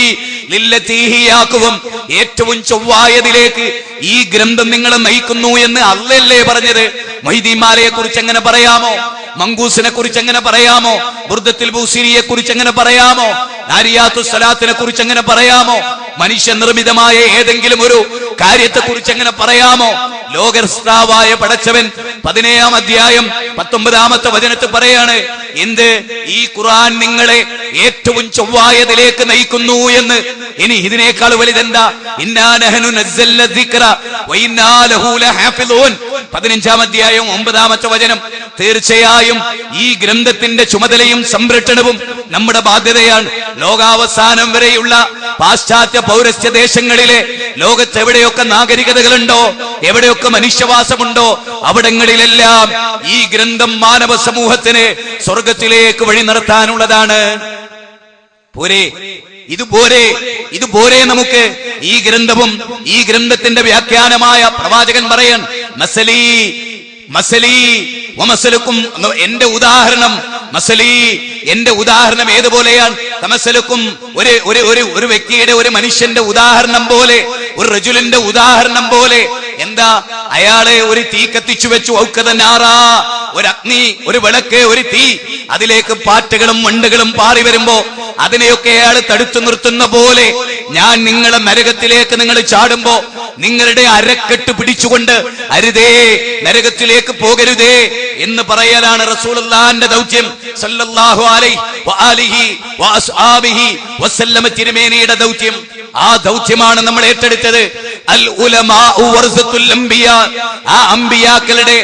ലില്ലതീ ഹിയ അഖ്വം. ഏറ്റവും ചൊവ്വായതിലേക്ക് ഈ ഗ്രന്ഥം നിങ്ങളെ നയിക്കുന്നു എന്ന് അല്ലല്ലേ പറഞ്ഞത്? മൊഹീദ്ദീൻ മാലയെ കുറിച്ച് എങ്ങനെ പറയാമോ? മങ്കൂസിനെ കുറിച്ച് എങ്ങനെ പറയാമോ? ബുർദത്തുൽ ബൂസിരിയെ കുറിച്ച് എങ്ങനെ പറയാമോ? നാരിയാത്തു സ്വലാത്തിനെ കുറിച്ച് എങ്ങനെ പറയാമോ? മനുഷ്യ നിർമ്മിതമായ ഏതെങ്കിലും ഒരു കാര്യത്തെ കുറിച്ച് എങ്ങനെ പറയാമോ? ലോകസ്രാവായ പടച്ചവൻ 17-ാം അധ്യായം 19-ാമത്തെ വചനത്തിൽ പറയാണ്, എന്ത്? ഈ ഖുർആൻ നിങ്ങളെ ഏറ്റവും ചൊവ്വായതിലേക്ക് നയിക്കുന്നു എന്ന്. ഇനി ഇതിനേക്കാൾ വലുതെന്താ? ഇന്നാ നഹ്നു നസ്സൽന ദിക്റ വ ഇന്നാ ലഹു ലഹാഫിളൂൻ. 15-ാം അധ്യായം 9-ാമത്തെ വചനം. തീർച്ചയായും ഈ ഗ്രന്ഥത്തിന്റെ ചുമതലയും സംരക്ഷണവും നമ്മുടെ ബാധ്യതയാണ്. ലോകാവസാനം വരെയുള്ള പാശ്ചാത്യ പൗരസ്ത്യ ദേശങ്ങളിലെ ലോകത്ത് എവിടെയൊക്കെ നാഗരികതകളുണ്ടോ, എവിടെയൊക്കെ മനുഷ്യവാസമുണ്ടോ, അവിടങ്ങളിലെല്ലാം ഈ ഗ്രന്ഥം മാനവ സമൂഹത്തിന് സ്വർഗത്തിലേക്ക് വഴി നടത്താനുള്ളതാണ്. പോരെ? ഇതുപോരെ നമുക്ക് ഈ ഗ്രന്ഥവും ഈ ഗ്രന്ഥത്തിന്റെ വ്യാഖ്യാനമായ പ്രവാചകൻ പറയാൻ, മസലി വമസലുക്കും, എന്റെ ഉദാഹരണം, എന്റെ ഉദാഹരണം ഏതുപോലെയാണ്? തമസലുക്കും, ഒരു വ്യക്തിയുടെ, ഒരു മനുഷ്യന്റെ ഉദാഹരണം പോലെ, ഒരു റജുലിന്റെ ഉദാഹരണം പോലെ. എന്താ? അയാളെ ഒരു തീ കത്തിച്ചു വെച്ചു, ഔക്കതനാറാ, ഒരു അഗ്നി, ഒരു വിളക്ക്, ഒരു തീ, അതിലേക്ക് പാറ്റകളും വണ്ടുകളും പാറി വരുമ്പോ അതിനെയൊക്കെ അയാൾ തടുത്തു നിർത്തുന്ന പോലെ ഞാൻ നിങ്ങളെ നരകത്തിലേക്ക് നിങ്ങൾ ചാടുമ്പോ നിങ്ങളുടെ അരക്കെട്ട് പിടിച്ചുകൊണ്ട് അരുതേ, നരകത്തിലേക്ക് പോകരുതേ എന്ന് പറയാനാണ് റസൂലുള്ളാഹിന്റെ ദൗത്യം സല്ലല്ലാഹു അലൈഹി വആലിഹി വഅസ്ഹാബിഹി വസല്ലമ തിരുമേനിയുടെ ദൗത്യം. ആ ദൗത്യമാണ് നമ്മൾ ഏറ്റെടുത്തത്. അൽ ഉലമാഉ വറസത്തുൽ അംബിയാ. ആ അംബിയാക്കളുടെ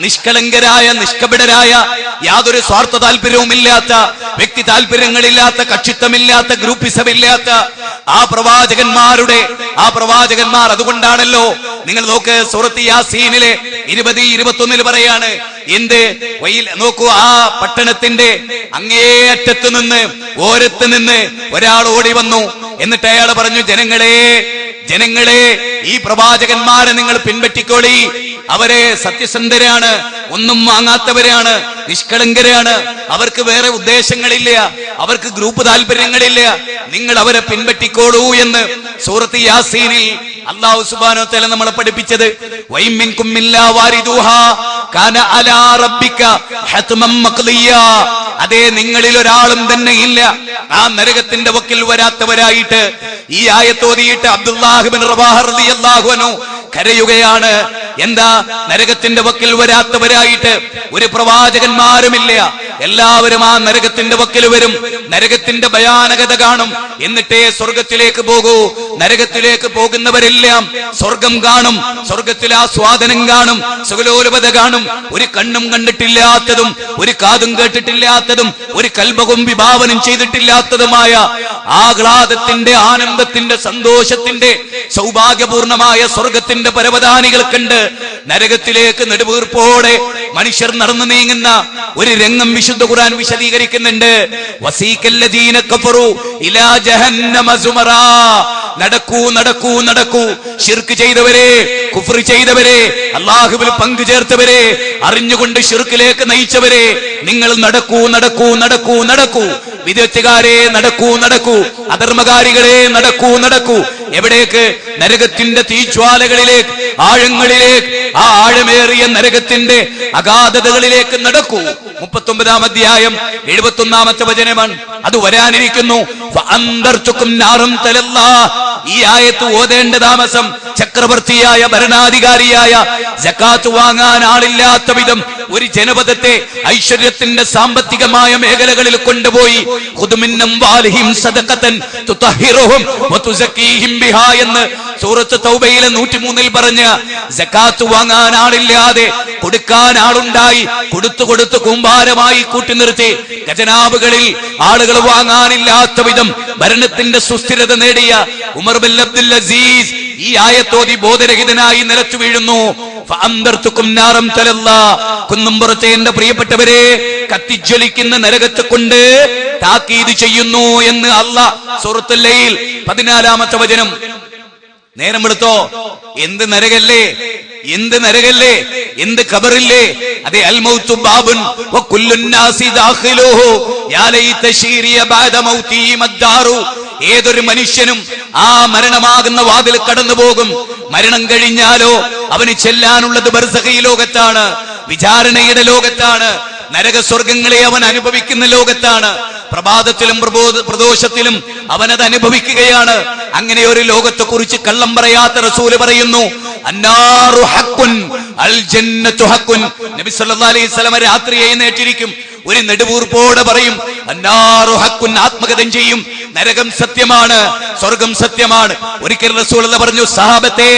നിഷ്കളങ്കരായ, നിഷ്കപടരായ, യാതൊരു സ്വാർത്ഥ താല്പര്യവുമില്ലാത്ത, വ്യക്തി താല്പര്യങ്ങളില്ലാത്ത, കക്ഷിത്വമില്ലാത്ത, ഗ്രൂപ്പിസമില്ലാത്ത ആ പ്രവാചകന്മാർ അതുകൊണ്ടാണല്ലോ നിങ്ങൾ നോക്ക്, സൂറത്ത് യാസീനിലെ 20-21 പറയാണ്, എന്ത്? നോക്കൂ, ആ പട്ടണത്തിന്റെ അങ്ങേയറ്റത്ത് നിന്ന്, ഓരത്ത് നിന്ന് ഒരാൾ ഓടി വന്നു. എന്നിട്ട് അയാൾ പറഞ്ഞു, ജനങ്ങളെ ഈ പ്രവാചകന്മാരെ നിങ്ങൾ പിൻപറ്റിക്കോളി. അവരെ സത്യസന്ധരാണ്, ഒന്നും വാങ്ങാത്തവരാണ്, നിഷ്കളങ്കരാണ്, അവർക്ക് വേറെ ഉദ്ദേശങ്ങളില്ല, അവർക്ക് ഗ്രൂപ്പ് താല്പര്യങ്ങളില്ല, നിങ്ങൾ അവരെ പിൻപറ്റിക്കോളൂ എന്ന് സൂറത്ത് യാസീനിൽ അല്ലാഹു സുബ്ഹാനഹു വ തആല നമ്മളെ പഠിപ്പിച്ചത്. വൈമിൻകും മില്ലാ വാരിദൂഹാ കാന അലാ റബ്ബിക ഹത്മം മഖ്ദിയാ. അതേ, നിങ്ങളിൽ ഒരാളും തന്നെ ഇല്ല ആ നരകത്തിന്റെ വക്കിൽ വരാത്തവരായിട്ട്. ഈ ആയത്തോതിയിട്ട് അബ്ദുല്ലാഹ് ഇബ്നു റവാഹ റളിയല്ലാഹു അൻഹു കരയുകയാണ്. എന്താ? നരകത്തിന്റെ വക്കിൽ വരാത്തവരായിട്ട് ഒരു പ്രവാചകന്മാരുമില്ല. എല്ലാവരും ആ നരകത്തിന്റെ വക്കിൽ വരും, നരകത്തിന്റെ ഭയാനകത കാണും, എന്നിട്ടേ സ്വർഗത്തിലേക്ക് പോകൂ. നരകത്തിലേക്ക് പോകുന്നവരെല്ലാം സ്വർഗം കാണും, സ്വർഗത്തിൽ ആസ്വാദനം കാണും, സുഖലോലുപത കാണും. ഒരു കണ്ണും കണ്ടിട്ടില്ലാത്തതും, ഒരു കാതും കേട്ടിട്ടില്ലാത്തതും, ഒരു കൽബവും വിഭാവനം ചെയ്തിട്ടില്ലാത്തതുമായ ആഹ്ലാദത്തിന്റെ, ആനന്ദത്തിന്റെ, സന്തോഷത്തിന്റെ, സൗഭാഗ്യപൂർണമായ സ്വർഗത്തിന്റെ പരവതാനികൾ കണ്ട് നരകത്തിലേക്ക് നെടുവീർപ്പോടെ മനുഷ്യർ നടന്നു നീങ്ങുന്ന ഒരു രംഗം വിശുദ്ധ ഖുർആൻ വിശദീകരിക്കുന്നുണ്ട്. വസീകല്ലദീന കഫറു ഇലാ ജഹന്നമ സുമറാ. നടക്കൂ, നടക്കൂ, നടക്കൂ. ശിർക്ക് ചെയ്തവരെ, കുഫ്ർ ചെയ്തവരെ, അല്ലാഹുവിൽ പങ്കു ചേർത്തവരെ, അറിഞ്ഞുകൊണ്ട് ശിർക്കിലേക്ക് നയിച്ചവരെ, നിങ്ങൾ നടക്കൂ, നടക്കൂ, നടക്കൂ, നടക്കൂ. വിദഗ്ധകാരെ നടക്കൂ, നടക്കൂ. അധർമ്മകാരികളെ നടക്കൂ, നടക്കൂ. എവിടേക്ക്? നരകത്തിന്റെ തീജ്വാലകളിലേക്ക്, ആഴങ്ങളിലേക്ക്, ആ ആഴമേറിയ നരകത്തിന്റെ അഗാധതകളിലേക്ക് നടക്കൂ. 39-ാം അധ്യായം 71-ാമത്തെ വചനമാണ്. അത് വരാനിരിക്കുന്നു. ഈ ആയത്ത് ഓതേണ്ട താമസം ചക്രവർത്തിയായ ഭരണാധികാരിയായ സകാത്ത് വാങ്ങാൻ ആളില്ലാത്ത വിധം ഒരു ജനപദത്തെ ഐശ്വര്യത്തിന്റെ സാമ്പത്തികമായ മേഖലകളിൽ കൊണ്ടുപോയി എന്ന് സൂറത്ത് തൗബയിലെ 103 പറഞ്ഞ സകാത്ത് വാങ്ങാൻ ആളില്ലാതെ കൊടുക്കാൻ ആളുണ്ടായി, കൊടുത്തു കൂമ്പാരമായി കൂട്ടി നിർത്തി ഖജനാവുകളിൽ ആളുകൾ വാങ്ങാനില്ലാത്ത വിധം ഭരണത്തിന്റെ സുസ്ഥിരത നേടിയ ഉമർ ബിൻ അബ്ദുൽ അസീസ് ഈ ആയത്തോതി ബോധരഹിതനായി നിലത്തു വീഴുന്നു. കുന്നുംപുറത്തെ എന്റെ പ്രിയപ്പെട്ടവരെ, കത്തിജ്വലിക്കുന്ന നരകത്തെ കൊണ്ട് താക്കീത് ചെയ്യുന്നു എന്ന് അല്ലാഹ് സൂറത്തുൽ ലൈൽ 14-ാമത്തെ വചനം. നേരം എടുത്തോ, എന്ത് നരകല്ലേ, എന്ത് ഖബറില്ലേ. അതെ, അൽ മൗതു ബാബുൻ വകുല്ലുൻ നാസി ദാഖിലുഹു യാ ലൈത ശീരിയ ബഅദ മൗതി മദ്ദാറു. ഏതൊരു മനുഷ്യനും ആ മരണമാകുന്ന വാതിൽ കടന്നു പോകും. മരണം കഴിഞ്ഞാലോ അവന് ചെല്ലാനുള്ളത് ബർസഖി ലോകത്താണ്, വിചാരണയുടെ ലോകത്താണ്, നരകസ്വർഗങ്ങളെ അവൻ അനുഭവിക്കുന്ന ലോകത്താണ്. പ്രഭാതത്തിലും പ്രദോഷത്തിലും അവനത് അനുഭവിക്കുകയാണ്. അങ്ങനെ ഒരു ലോകത്തെ കുറിച്ച് കള്ളം പറയാത്ത റസൂല് പറയുന്നു, അന്നാറു ഹഖ്കുൻ അൽ ജന്നത്തു ഹഖ്കുൻ. നബി സല്ലല്ലാഹു അലൈഹി വസല്ലം രാത്രി എഴുന്നേറ്റിരിക്കും, ഒരു നെടുവീർപ്പോടെ പറയും, അന്നാറു ഹഖ്കുൻ, ആത്മഗതം ചെയ്യും, നരകം സത്യമാണ്, സ്വർഗം സത്യമാണ്. ഒരിക്കൽ റസൂലുള്ളാഹി പറഞ്ഞു, സഹാബത്തെ,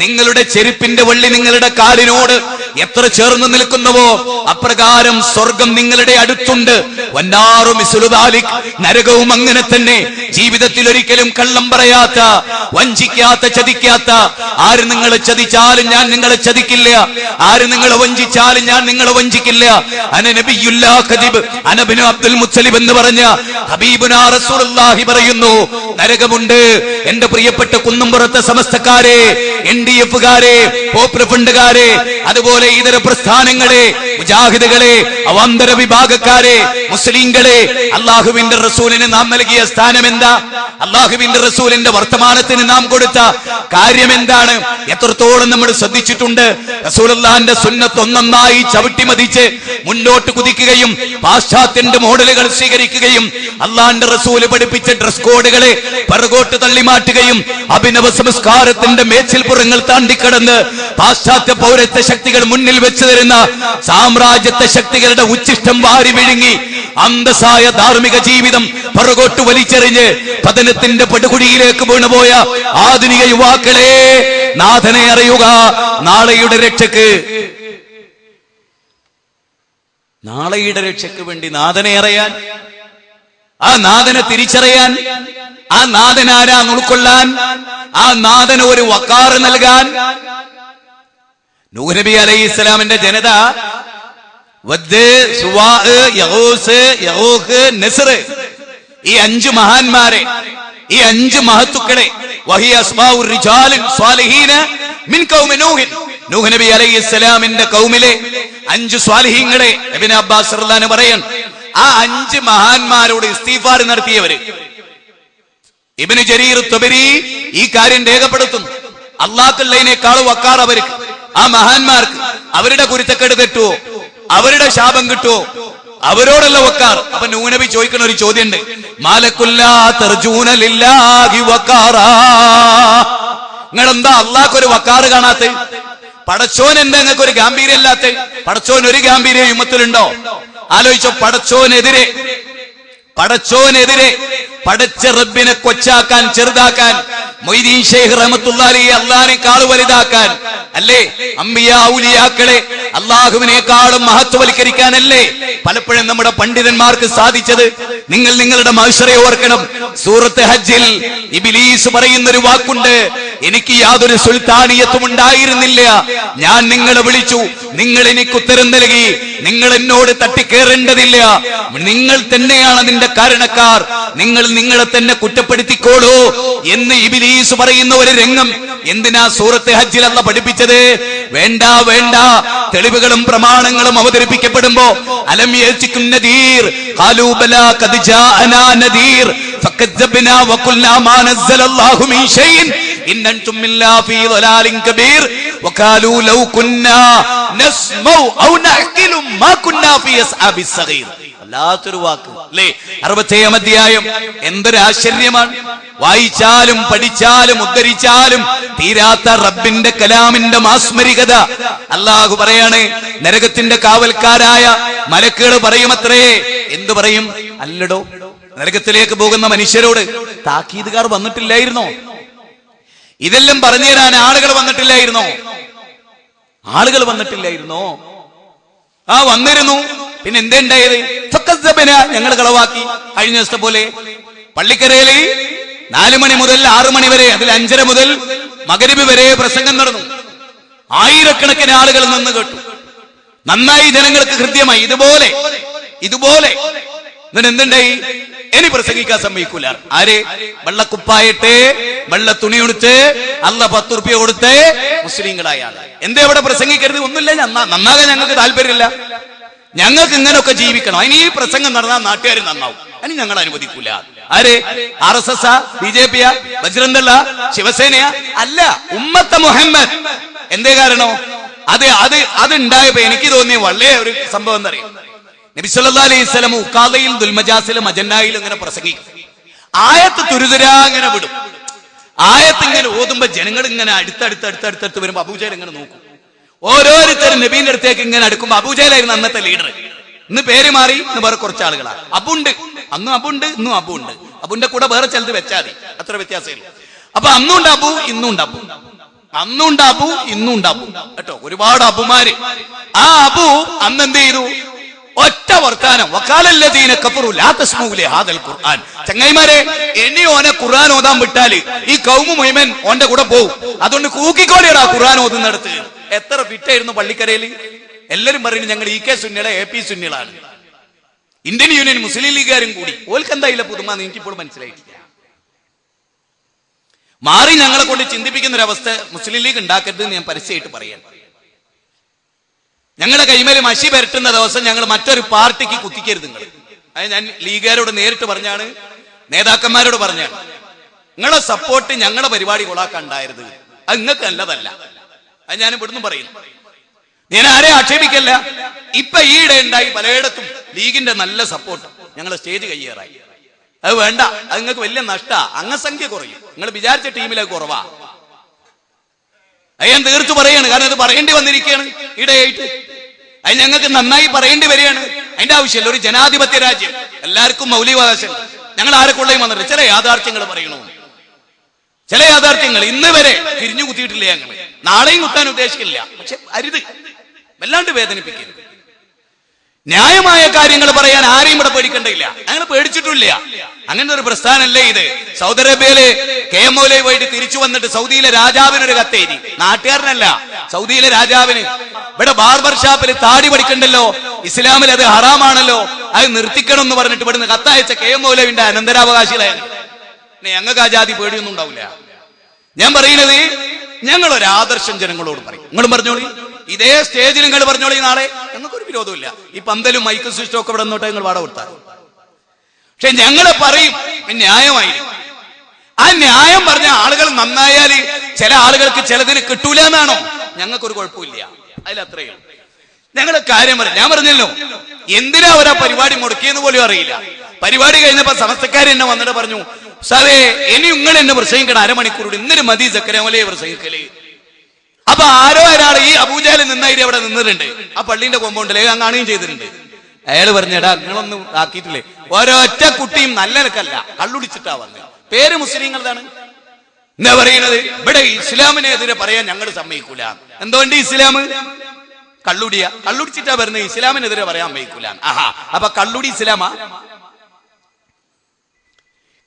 നിങ്ങളുടെ ചെരുപ്പിന്റെ വള്ളി നിങ്ങളുടെ കാലിനോട് എത്ര ചേർന്ന് നിൽക്കുന്നുവോ അപ്രകാരം സ്വർഗം നിങ്ങളുടെ അടുത്തുണ്ട്. വന്നാറു മിസ്ലു ദാലിക്, നരകവും അങ്ങനെ തന്നെ. ജീവിതത്തിൽ ഒരിക്കലും കള്ളം പറയാത്ത, വഞ്ചിക്കാത്ത, ചതിക്കാത്ത, ആര് നിങ്ങളെ ചതിച്ചാലും ഞാൻ നിങ്ങളെ ചതിക്കില്ല, ആര് നിങ്ങളെ വഞ്ചിച്ചാലും ഞാൻ നിങ്ങളെ വഞ്ചിക്കില്ല. അന നബിയുല്ലാ കദിബ് അന ഇബ്നു അബ്ദുൽ മുത്തലിബ് എന്ന് പറഞ്ഞ ഹബീബുനാ റസൂലുള്ളാഹി പറയുന്നു, നരകമുണ്ട്. എന്റെ പ്രിയപ്പെട്ട കുന്നുംപുറത്തെ സമസ്തക്കാരെ, NDF-കാരെ, പോപ്പുലർ ഫണ്ടുകാരെ, അതുപോലെ ഇതര പ്രസ്ഥാനങ്ങളെ, മുജാഹിദുകളെ, അവാന്തര വിഭാഗക്കാരെ, മുസ്ലിങ്ങളെ, അള്ളാഹുവിന്റെ റസൂലിന് നാം നൽകിയ സ്ഥാനം എന്താ? അള്ളാഹുവിന്റെ റസൂലിന്റെ വർത്തമാനത്തിന് നാം കൊടുത്ത കാര്യം എന്താണ്? എത്രത്തോളം നമ്മൾ ശ്രദ്ധിച്ചിട്ടുണ്ട്? റസൂലുള്ളാഹിന്റെ സുന്നത്ത് ഒന്നൊന്നായി ചവിട്ടിമതിച്ച് മുന്നോട്ട് കുതിക്കുകയും പാശ്ചാത്യന്റെ മോഡലുകൾ സ്വീകരിക്കുകയും അള്ളാഹിന്റെ റസൂല് പഠിപ്പിച്ച ഡ്രസ് കോഡുകളെ പിറകോട്ട് തള്ളിമാറ്റുകയും അഭിനവ സംസ്കാരത്തിന്റെ മേച്ചിൽപ്പുറങ്ങൾ താണ്ടിക്കടന്ന് പാശ്ചാത്യ പൗരത്വ ശക്തികൾ മുന്നിൽ വെച്ചു തരുന്ന സാമ്രാജ്യത്വ ശക്തികളുടെ ഉച്ഛിഷ്ടം വാരി വിഴുങ്ങി അന്തസ്സായ ധാർമ്മിക ജീവിതം പുറകോട്ട് വലിച്ചെറിഞ്ഞ് പതനത്തിന്റെ പടുകുഴിയിലേക്ക് വീണുപോയ ആധുനിക യുവാക്കളെ, നാഥനെ അറിയുക. നാളെയുടെ രക്ഷയ്ക്ക് വേണ്ടി നാഥനെ അറിയാൻ, ആ നാഥനെ തിരിച്ചറിയാൻ, ആ നാഥൻ ആരാന്ന് ഉൾക്കൊള്ളാൻ, ആ നാഥന് ഒരു വക്കാറ് നൽകാൻ നൂഹ് നബി അലൈഹിസ്സലാമിന്റെ ജനത വദ്, സുവാ, യഗൂസ്, യഗൂഖ്, നസ്ർ, ഈ 5 മഹാന്മാരെ, ഈ 5 മഹത്തുക്കളെ, വഹി അസ്മാഉർ റിജാലിൻ സ്വാലിഹീന മിൻ ഖൗമി നൂഹ്, നൂഹ് നബി അലൈഹിസ്സലാമിന്റെ ഖൗമിലെ 5 സ്വാലിഹീങ്ങളെ ഇബ്നു അബ്ബാസ് റളിയല്ലാഹു അൻഹു പറയാണ്, ആ 5 മഹാന്മാരോട് ഇസ്തിഗ്ഫാർ നടത്തിയവര്. ഇബ്നു ജരീർ തബരി ഈ കാര്യം രേഖപ്പെടുത്തുന്നു. അല്ലാഹുവിനേക്കാൾ വക്കാർ അവർക്ക്, ആ മഹാന്മാർക്ക്. അവരുടെ കുരുത്തക്കേട് തെറ്റുവോ? അവരുടെ ശാപം കിട്ടുവോ? അവരോടുള്ള വക്കാർ. അപ്പൊ നൂഹ് നബി ചോദിക്കുന്ന ഒരു ചോദ്യമുണ്ട്, മാലക്കുല്ലാ തർജൂന ലില്ലാഹി വക്കാറാ. നിങ്ങളെന്താ അള്ളാഹ്ക്ക് ഒരു വക്കാറ് കാണാത്ത? പടച്ചോൻ എന്താ നിങ്ങൾക്ക് ഒരു ഗാംഭീര്യം ഇല്ലാത്ത? പടച്ചോൻ ഒരു ഗാംഭീര്യം ഉമ്മത്തിലുണ്ടോ? ആലോചിച്ചോ. പടച്ചോനെതിരെ പടച്ച റബ്ബിനെ കൊച്ചാക്കാൻ, ചെറുതാക്കാൻ, മൊയ്തീൻ ശൈഖ് റഹ്മത്തുള്ളാഹി അലൈഹി അല്ലാഹുവിനേക്കാൾ വലുതാക്കാൻ അല്ലേ? അമ്പിയാ ഔലിയാക്കളെ അല്ലാഹുവിനേക്കാളും മഹത്വവൽക്കരിക്കാനല്ലേ പലപ്പോഴും നമ്മുടെ പണ്ഡിതന്മാർക്ക് സാധിച്ചത്? നിങ്ങൾ നിങ്ങളുടെ മഹ്ശറെ ഓർക്കണം. സൂറത്ത് ഹജ്ജിൽ ഇബ്ലീസ് പറയുന്ന ഒരു വാക്കുണ്ട്, എനിക്ക് യാതൊരു സുൽത്താനിയത്തും ഉണ്ടായിരുന്നില്ല, ഞാൻ നിങ്ങളെ വിളിച്ചു, നിങ്ങൾ എനിക്ക് ഉത്തരം നൽകി, നിങ്ങൾ എന്നോട് തട്ടിക്കേറേണ്ടതില്ല, നിങ്ങൾ തന്നെയാണ് അതിന്റെ കാരണക്കാർ, നിങ്ങൾ നിങ്ങളെ തന്നെ കുറ്റപ്പെടുത്തിക്കോളൂ എന്ന് ഇബ്ലീസ് പറയുന്ന ഒരു രംഗം എന്തിനാ സൂറത്ത് ഹജ്ജിൽ അല്ലാഹു പഠിപ്പിച്ചത്? വേണ്ട, തെളിവുകളും പ്രമാണങ്ങളും അവതരിപ്പിക്കപ്പെടുമ്പോ അലം യഅതികും നദീർ ഖാലൂ ബലാ ഖദ് ജാഅനാ നദീർ ഫകദ്ദബ്നാ വഖുൽനാ മാ നസ്സലല്ലാഹു മിൻ ഷൈഇൻ ഇൻ അൻതും ഇല്ലാ ഫീ ളലാലിൻ കബീർ വഖാലൂ ലൗ കുന്നാ നസ്മഉ ഔ നഅഖിലു മാ കുന്നാ ഫീ അസ്ഹാബിസ് സഗീർ. വല്ലാത്തൊരു വാക്ക് അല്ലേ? 60-ാം അധ്യായം. എന്തൊരു ആശ്ചര്യമാണ്! വായിച്ചാലും പഠിച്ചാലും ഉദ്ധരിച്ചാലും തീരാത്ത റബ്ബിന്റെ കലാമിന്റെ മാസ്മരികത. അല്ലാഹു പറയാണ്, നരകത്തിന്റെ കാവൽക്കാരായ മലക്കുകൾ പറയുമത്രേ. എന്തു പറയും? അല്ലടോ, നരകത്തിലേക്ക് പോകുന്ന മനുഷ്യരോട് താക്കീതുകാർ വന്നിട്ടില്ലായിരുന്നോ? ഇതെല്ലാം പറഞ്ഞു തരാൻ ആളുകൾ വന്നിട്ടില്ലായിരുന്നോ? ആളുകൾ വന്നിട്ടില്ലായിരുന്നോ? ആ വന്നിരുന്നു. പിന്നെ എന്തുണ്ടായത്? ഞങ്ങൾ കളവാക്കി. കഴിഞ്ഞ ദിവസത്തെ പോലെ പള്ളിക്കരയില് 4 മണി മുതൽ 6 മണി വരെ, അതിൽ 5:30 മുതൽ മഗ്‌രിബ് വരെ പ്രസംഗം നടന്നു. ആയിരക്കണക്കിന് ആളുകൾ നിന്ന് കേട്ടു. നന്നായി ജനങ്ങൾക്ക് ഹൃദ്യമായി. ഇതുപോലെ എന്നിട്ട് എന്തുണ്ടായി? ഇനി പ്രസംഗിക്കാൻ സമ്മതിക്കൂല. ആര്? വെള്ളക്കുപ്പായിട്ട് വെള്ള തുണി കൊടുത്ത് അല്ല 10 ഉറുപ്പിക കൊടുത്ത് മുസ്ലിങ്ങളായ ആള്. എന്തേ അവിടെ പ്രസംഗിക്കരുത്? ഒന്നുമില്ല, നന്നാകാൻ ഞങ്ങൾക്ക് താല്പര്യമില്ല, ഞങ്ങൾക്ക് ഇങ്ങനെയൊക്കെ ജീവിക്കണം, അതിന് ഈ പ്രസംഗം നടന്നാൽ നാട്ടുകാർ നന്നാവും, അതിന് ഞങ്ങൾ അനുവദിക്കൂല. ആര്? RSS, BJP, Bajrang, ശിവസേനയാ? അല്ല, ഉമ്മത്ത മുഹമ്മദ്. എന്തേ കാരണം? അത് ഉണ്ടായപ്പോ എനിക്ക് തോന്നിയ വളരെ ഒരു സംഭവം എന്താ അറിയാം? നബി സല്ലല്ലാഹു അലൈഹി വസല്ലം ഉഖാദയിൽ ദുൽമജാസിലും മജന്നായിൽ ഇങ്ങനെ പ്രസംഗിക്കും. ആയത്ത് തുരുതുരാ ഇങ്ങനെ വിടും. ആയത്ത് ഇങ്ങനെ ഓതുമ്പോ ജനങ്ങൾ ഇങ്ങനെ അടുത്തടുത്ത് വരുമ്പോ അബൂജഹൽ ഇങ്ങനെ നോക്കും. ഓരോരുത്തരും നബീന്റെ അടുത്തേക്ക് ഇങ്ങനെ അടുക്കുമ്പോ അബൂജഹലായിരുന്നു അന്നത്തെ ലീഡർ. ഇന്ന് പേര് മാറി, ഇന്ന് വേറെ കുറച്ച് ആളുകളാണ്. അബുണ്ട്, അന്നും അബുണ്ട്, ഇന്നും അബുണ്ട്. അബുന്റെ കൂടെ വേറെ ചിലത് വെച്ചാൽ മതി, അത്ര വ്യത്യാസമില്ല. അപ്പൊ അന്നുണ്ട് അബു, ഇന്നുണ്ട് അബു. അന്നുണ്ട് അബു, ഇന്നുണ്ട് അബു കേട്ടോ, ഒരുപാട് അബുമാര്. ആ അബു അന്ന് എന്ത് ചെയ്തു? ഒറ്റ വർത്താനം. വഖാലല്ലദീന കഫറു ലാ തസ്മഉ ലിഹാദൽ ഖുർആൻ. ചങ്ങായിമാരെ, ഇനി ഓനെ ഖുർആൻ ഓതാൻ വിട്ടാല് ഈ കൗമു മുഴുവൻ ഓന്റെ കൂടെ പോകും. അതുകൊണ്ട് കൂക്കിക്കോളിയടാ ഖുർആൻ ഓതുന്നിടത്ത്. എത്ര ഫിറ്റായിരുന്നു പള്ളിക്കരയില്. എല്ലാരും പറയുന്നത് ഞങ്ങൾ EK സുന്നികളെ AP സുന്നികളാണ്. ഇന്ത്യൻ യൂണിയൻ മുസ്ലിം ലീഗുകാരും കൂടി. ഓൽക്ക് എന്തായില്ല പുതുമ എനിക്കിപ്പോഴും മനസ്സിലായിട്ടില്ല. മാറി ഞങ്ങളെ കൊണ്ട് ചിന്തിപ്പിക്കുന്ന ഒരവസ്ഥ മുസ്ലിം ലീഗ് ഉണ്ടാക്കരുത് എന്ന് ഞാൻ പരസ്യമായിട്ട് പറയാൻ. ഞങ്ങളുടെ കൈമേൽ മഷി പരട്ടുന്ന ദിവസം ഞങ്ങൾ മറ്റൊരു പാർട്ടിക്ക് കുത്തിക്കരുത് നിങ്ങൾ. അത് ഞാൻ ലീഗുകാരോട് നേരിട്ട് പറഞ്ഞാണ്, നേതാക്കന്മാരോട് പറഞ്ഞാണ്. നിങ്ങളെ സപ്പോർട്ട് ഞങ്ങളുടെ പരിപാടി കൊളാക്കാൻ ഉണ്ടായത്. അത് നിങ്ങൾക്ക് നല്ലതല്ല. അത് ഞാൻ ഇവിടുന്ന് പറയുന്നു. ഞാൻ ആരെ ആക്ഷേപിക്കല്ല. ഇപ്പൊ ഈയിടെ ഉണ്ടായി പലയിടത്തും ലീഗിന്റെ നല്ല സപ്പോർട്ട്. ഞങ്ങൾ സ്റ്റേജ് കയ്യേറായി. അത് വേണ്ട, അത് നിങ്ങൾക്ക് വലിയ നഷ്ടാ. അംഗസംഖ്യ കുറയും. നിങ്ങൾ വിചാരിച്ച ടീമിലേക്ക് കുറവാ. അത് ഞാൻ തീർത്തു പറയാണ്. കാരണം അത് പറയേണ്ടി വന്നിരിക്കുകയാണ് ഈടെയായിട്ട്. അത് ഞങ്ങൾക്ക് നന്നായി പറയേണ്ടി വരികയാണ്. അതിന്റെ ആവശ്യമില്ല. ഒരു ജനാധിപത്യ രാജ്യം, എല്ലാവർക്കും മൗലികാവകാശം. ഞങ്ങൾ ആരെക്കൊള്ളയും വന്നിട്ട് ചില യാഥാർത്ഥ്യങ്ങൾ പറയണു. ചില യാഥാർത്ഥ്യങ്ങൾ ഇന്ന് വരെ തിരിഞ്ഞു കുത്തിയിട്ടില്ല. ഞങ്ങൾ നാളെയും കുത്താൻ ഉദ്ദേശിക്കില്ല. പക്ഷെ അരുത്, വല്ലാണ്ട് വേദനിപ്പിക്കരുത്. ന്യായമായ കാര്യങ്ങൾ പറയാൻ ആരെയും ഇവിടെ പേടിക്കണ്ടില്ല. ഞങ്ങൾ പേടിച്ചിട്ടില്ല. അങ്ങനത്തെ ഒരു പ്രസ്ഥാനല്ലേ ഇത്. സൗദി അറേബ്യയിലെ KM മൗലവി പോയിട്ട് തിരിച്ചു വന്നിട്ട് സൗദിയിലെ രാജാവിനൊരു കത്തെഴുതി. നാട്ടുകാരനല്ല, സൗദിയിലെ രാജാവിന്. ഇവിടെ ബാർബർ ഷാപ്പിൽ താടി പഠിക്കണ്ടല്ലോ, ഇസ്ലാമിൽ അത് ഹറാമാണല്ലോ, അത് നിർത്തിക്കണം എന്ന് പറഞ്ഞിട്ട് ഇവിടുന്ന് കത്തയച്ച KM മൗലവിന്റെ അനന്തരാവകാശികളാണ്. ഞങ്ങൾക്ക് ആ ജാതി പേടിയൊന്നും ഉണ്ടാവില്ല. ഞാൻ പറയുന്നത്, ഞങ്ങളൊരു ആദർശം ജനങ്ങളോട് പറയും. നിങ്ങളും പറഞ്ഞോളി, ഇതേ സ്റ്റേജിൽ നിങ്ങൾ പറഞ്ഞോളി. നാളെ ഞങ്ങൾക്കൊരു വിരോധമില്ല. ഈ പന്തലും മൈക്ക് സ്വിച്ചും ഒക്കെ ഇവിടെ നിന്നോട്ടെ, നിങ്ങൾ വാട കൊടുത്താൽ. പക്ഷെ ഞങ്ങളെ പറയും ന്യായമായിരിക്കും. ആ ന്യായം പറഞ്ഞ ആളുകൾ നന്നായാല് ചില ആളുകൾക്ക് ചിലതിന് കിട്ടൂല എന്നാണോ? ഞങ്ങൾക്കൊരു കുഴപ്പമില്ല. അതിലത്രയും ഞങ്ങളെ കാര്യം പറയും. ഞാൻ പറഞ്ഞല്ലോ, എന്തിനാ അവരാ പരിപാടി മുടക്കിയെന്ന് പോലും അറിയില്ല. പരിപാടി കഴിഞ്ഞപ്പോ സമസ്തക്കാർ എന്നെ വന്നിട്ട് പറഞ്ഞു, സാറേ ഇനി നിങ്ങൾ എന്നെ പ്രസംഗിക്കണം അരമണിക്കൂർ, ഇന്നൊരു മതി സക്കര മലയെ പ്രസംഗിക്കല്. അപ്പൊ ആരോ ഒരാൾ ഈ അബൂജഹൽ നിന്നായി അവിടെ നിന്നിട്ടുണ്ട്. ആ പള്ളിന്റെ കോമ്പൗണ്ടിൽ ഞാൻ കാണുകയും ചെയ്തിട്ടുണ്ട്. അയാൾ പറഞ്ഞടാ, നിങ്ങളൊന്നും ആക്കിയിട്ടില്ലേ? ഒരൊറ്റ കുട്ടിയും നല്ല നിലക്കല്ല, കള്ളുടിച്ചിട്ടാ വന്നത്. പേര് മുസ്ലിങ്ങളതാണ്. എന്താ പറയുന്നത്? ഇവിടെ ഇസ്ലാമിനെതിരെ പറയാൻ ഞങ്ങൾ സമ്മതിക്കൂല. എന്തുകൊണ്ട്? ഇസ്ലാം കള്ളുടിച്ചിട്ടാ വരുന്നത്. ഇസ്ലാമിനെതിരെ പറയാൻ സമ്മതിക്കൂല. ആഹാ, അപ്പൊ കള്ളുടി ഇസ്ലാമാ?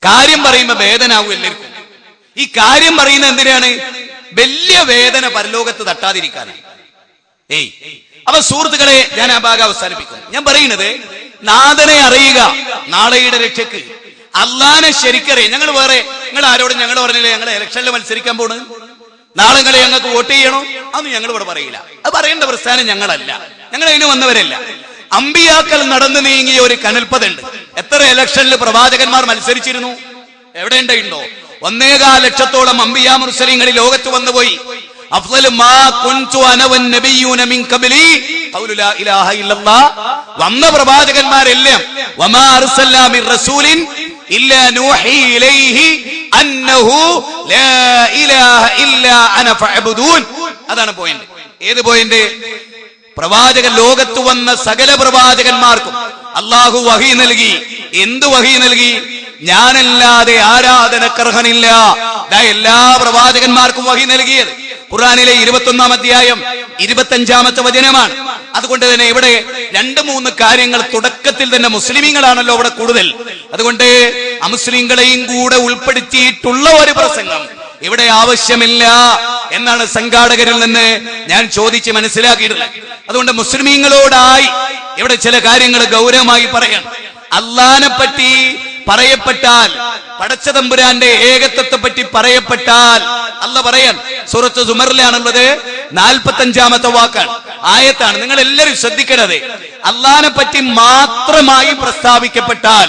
കാര്യം പറയുമ്പോ വേദനാവും എല്ലാവർക്കും. ഈ കാര്യം പറയുന്ന എന്തിനാണ്? വലിയ വേദന പരലോകത്ത് തട്ടാതിരിക്കാനാണ്. അപ്പൊ സുഹൃത്തുക്കളെ, ഞാൻ ആ ഭാഗം അവസാനിപ്പിക്കുന്നു. ഞാൻ പറയുന്നത്, നാഥനെ അറിയുക, നാളെയുടെ രക്ഷക്ക് അള്ളാനെ ശരിക്കറിയാം. നിങ്ങൾ വേറെ, നിങ്ങൾ ആരോടും ഞങ്ങൾ പറഞ്ഞില്ലേ ഞങ്ങൾ ഇലക്ഷനിൽ മത്സരിക്കാൻ പോണ്, നാളെ നിങ്ങളെ ഞങ്ങൾക്ക് വോട്ട് ചെയ്യണോ? അതൊന്നും ഞങ്ങൾ ഇവിടെ പറയില്ല. അത് പറയേണ്ട പ്രസ്ഥാനം ഞങ്ങളല്ല, ഞങ്ങൾ അതിന് വന്നവരല്ല. അമ്പിയാക്കൾ നടന്നു നീങ്ങിയ ഒരു കനൽപ്പതുണ്ട്. എത്ര ഇലക്ഷനിൽ പ്രവാചകന്മാർ മത്സരിച്ചിരുന്നു? എവിടെ ഉണ്ടായിട്ടുണ്ടോ? 1.25 ലക്ഷത്തോളം അമ്പിയാ മുർസലീങ്ങൾ ലോകത്ത് വന്നുപോയി. അഫ്ളലു മാ കുൻതു അന വന്നബിയ്യൂന മിൻ ഖബ്ലി ഖൗലു ലാ ഇലാഹ ഇല്ലല്ലാഹ്. വന്ന പ്രവാചകന്മാരെല്ലാം വമാ അർസൽനാ മിർ റസൂലിൻ ഇല്ലാ നൂഹി ഇലൈഹി അന്നഹു ലാ ഇലാഹ ഇല്ലാ അന ഫഅബ്ദൂൻ. അതാണ് പോയിന്റ്. ഏത് പോയിന്റ്? പ്രവാചകൻ ലോകത്ത് വന്ന സകല പ്രവാചകന്മാർക്കും അള്ളാഹു വഹി നൽകി. എന്ത് വഹി നൽകി? ഞാനല്ലാതെ ആരാധനക്കർഹനില്ല. എല്ലാ പ്രവാചകന്മാർക്കും വഹി നൽകിയത് ഖുർആനിലെ 21-ാം അധ്യായം 25-ാമത്തെ വചനമാണ്. അതുകൊണ്ട് തന്നെ ഇവിടെ 2-3 കാര്യങ്ങൾ തുടക്കത്തിൽ തന്നെ മുസ്ലിമീങ്ങളാണല്ലോ ഇവിടെ കൂടുതൽ. അതുകൊണ്ട് അമുസ്ലിങ്ങളെയും കൂടെ ഉൾപ്പെടുത്തിയിട്ടുള്ള ഒരു പ്രസംഗം ഇവിടെ ആവശ്യമില്ല എന്നാണ് സംഘാടകരിൽ നിന്ന് ഞാൻ ചോദിച്ച് മനസ്സിലാക്കിയിട്ടുള്ളത്. അതുകൊണ്ട് മുസ്ലിമീങ്ങളോടായി ഇവിടെ ചില കാര്യങ്ങൾ ഗൗരവമായി പറയണം. അള്ളാനെ പറ്റി പറയപ്പെട്ടാൽ, പടച്ചതമ്പുരാന്റെ ഏകത്വത്തെ പറ്റി പറയപ്പെട്ടാൽ അല്ല പറയാൻ സൂറത്ത് സുമറിലാണുള്ളത്. 45-ാമത്തെ വാക്കാണ്, ആയത്താണ്. നിങ്ങൾ എല്ലാവരും ശ്രദ്ധിക്കണത്. അള്ളാനെ പറ്റി മാത്രമായി പ്രസ്താവിക്കപ്പെട്ടാൽ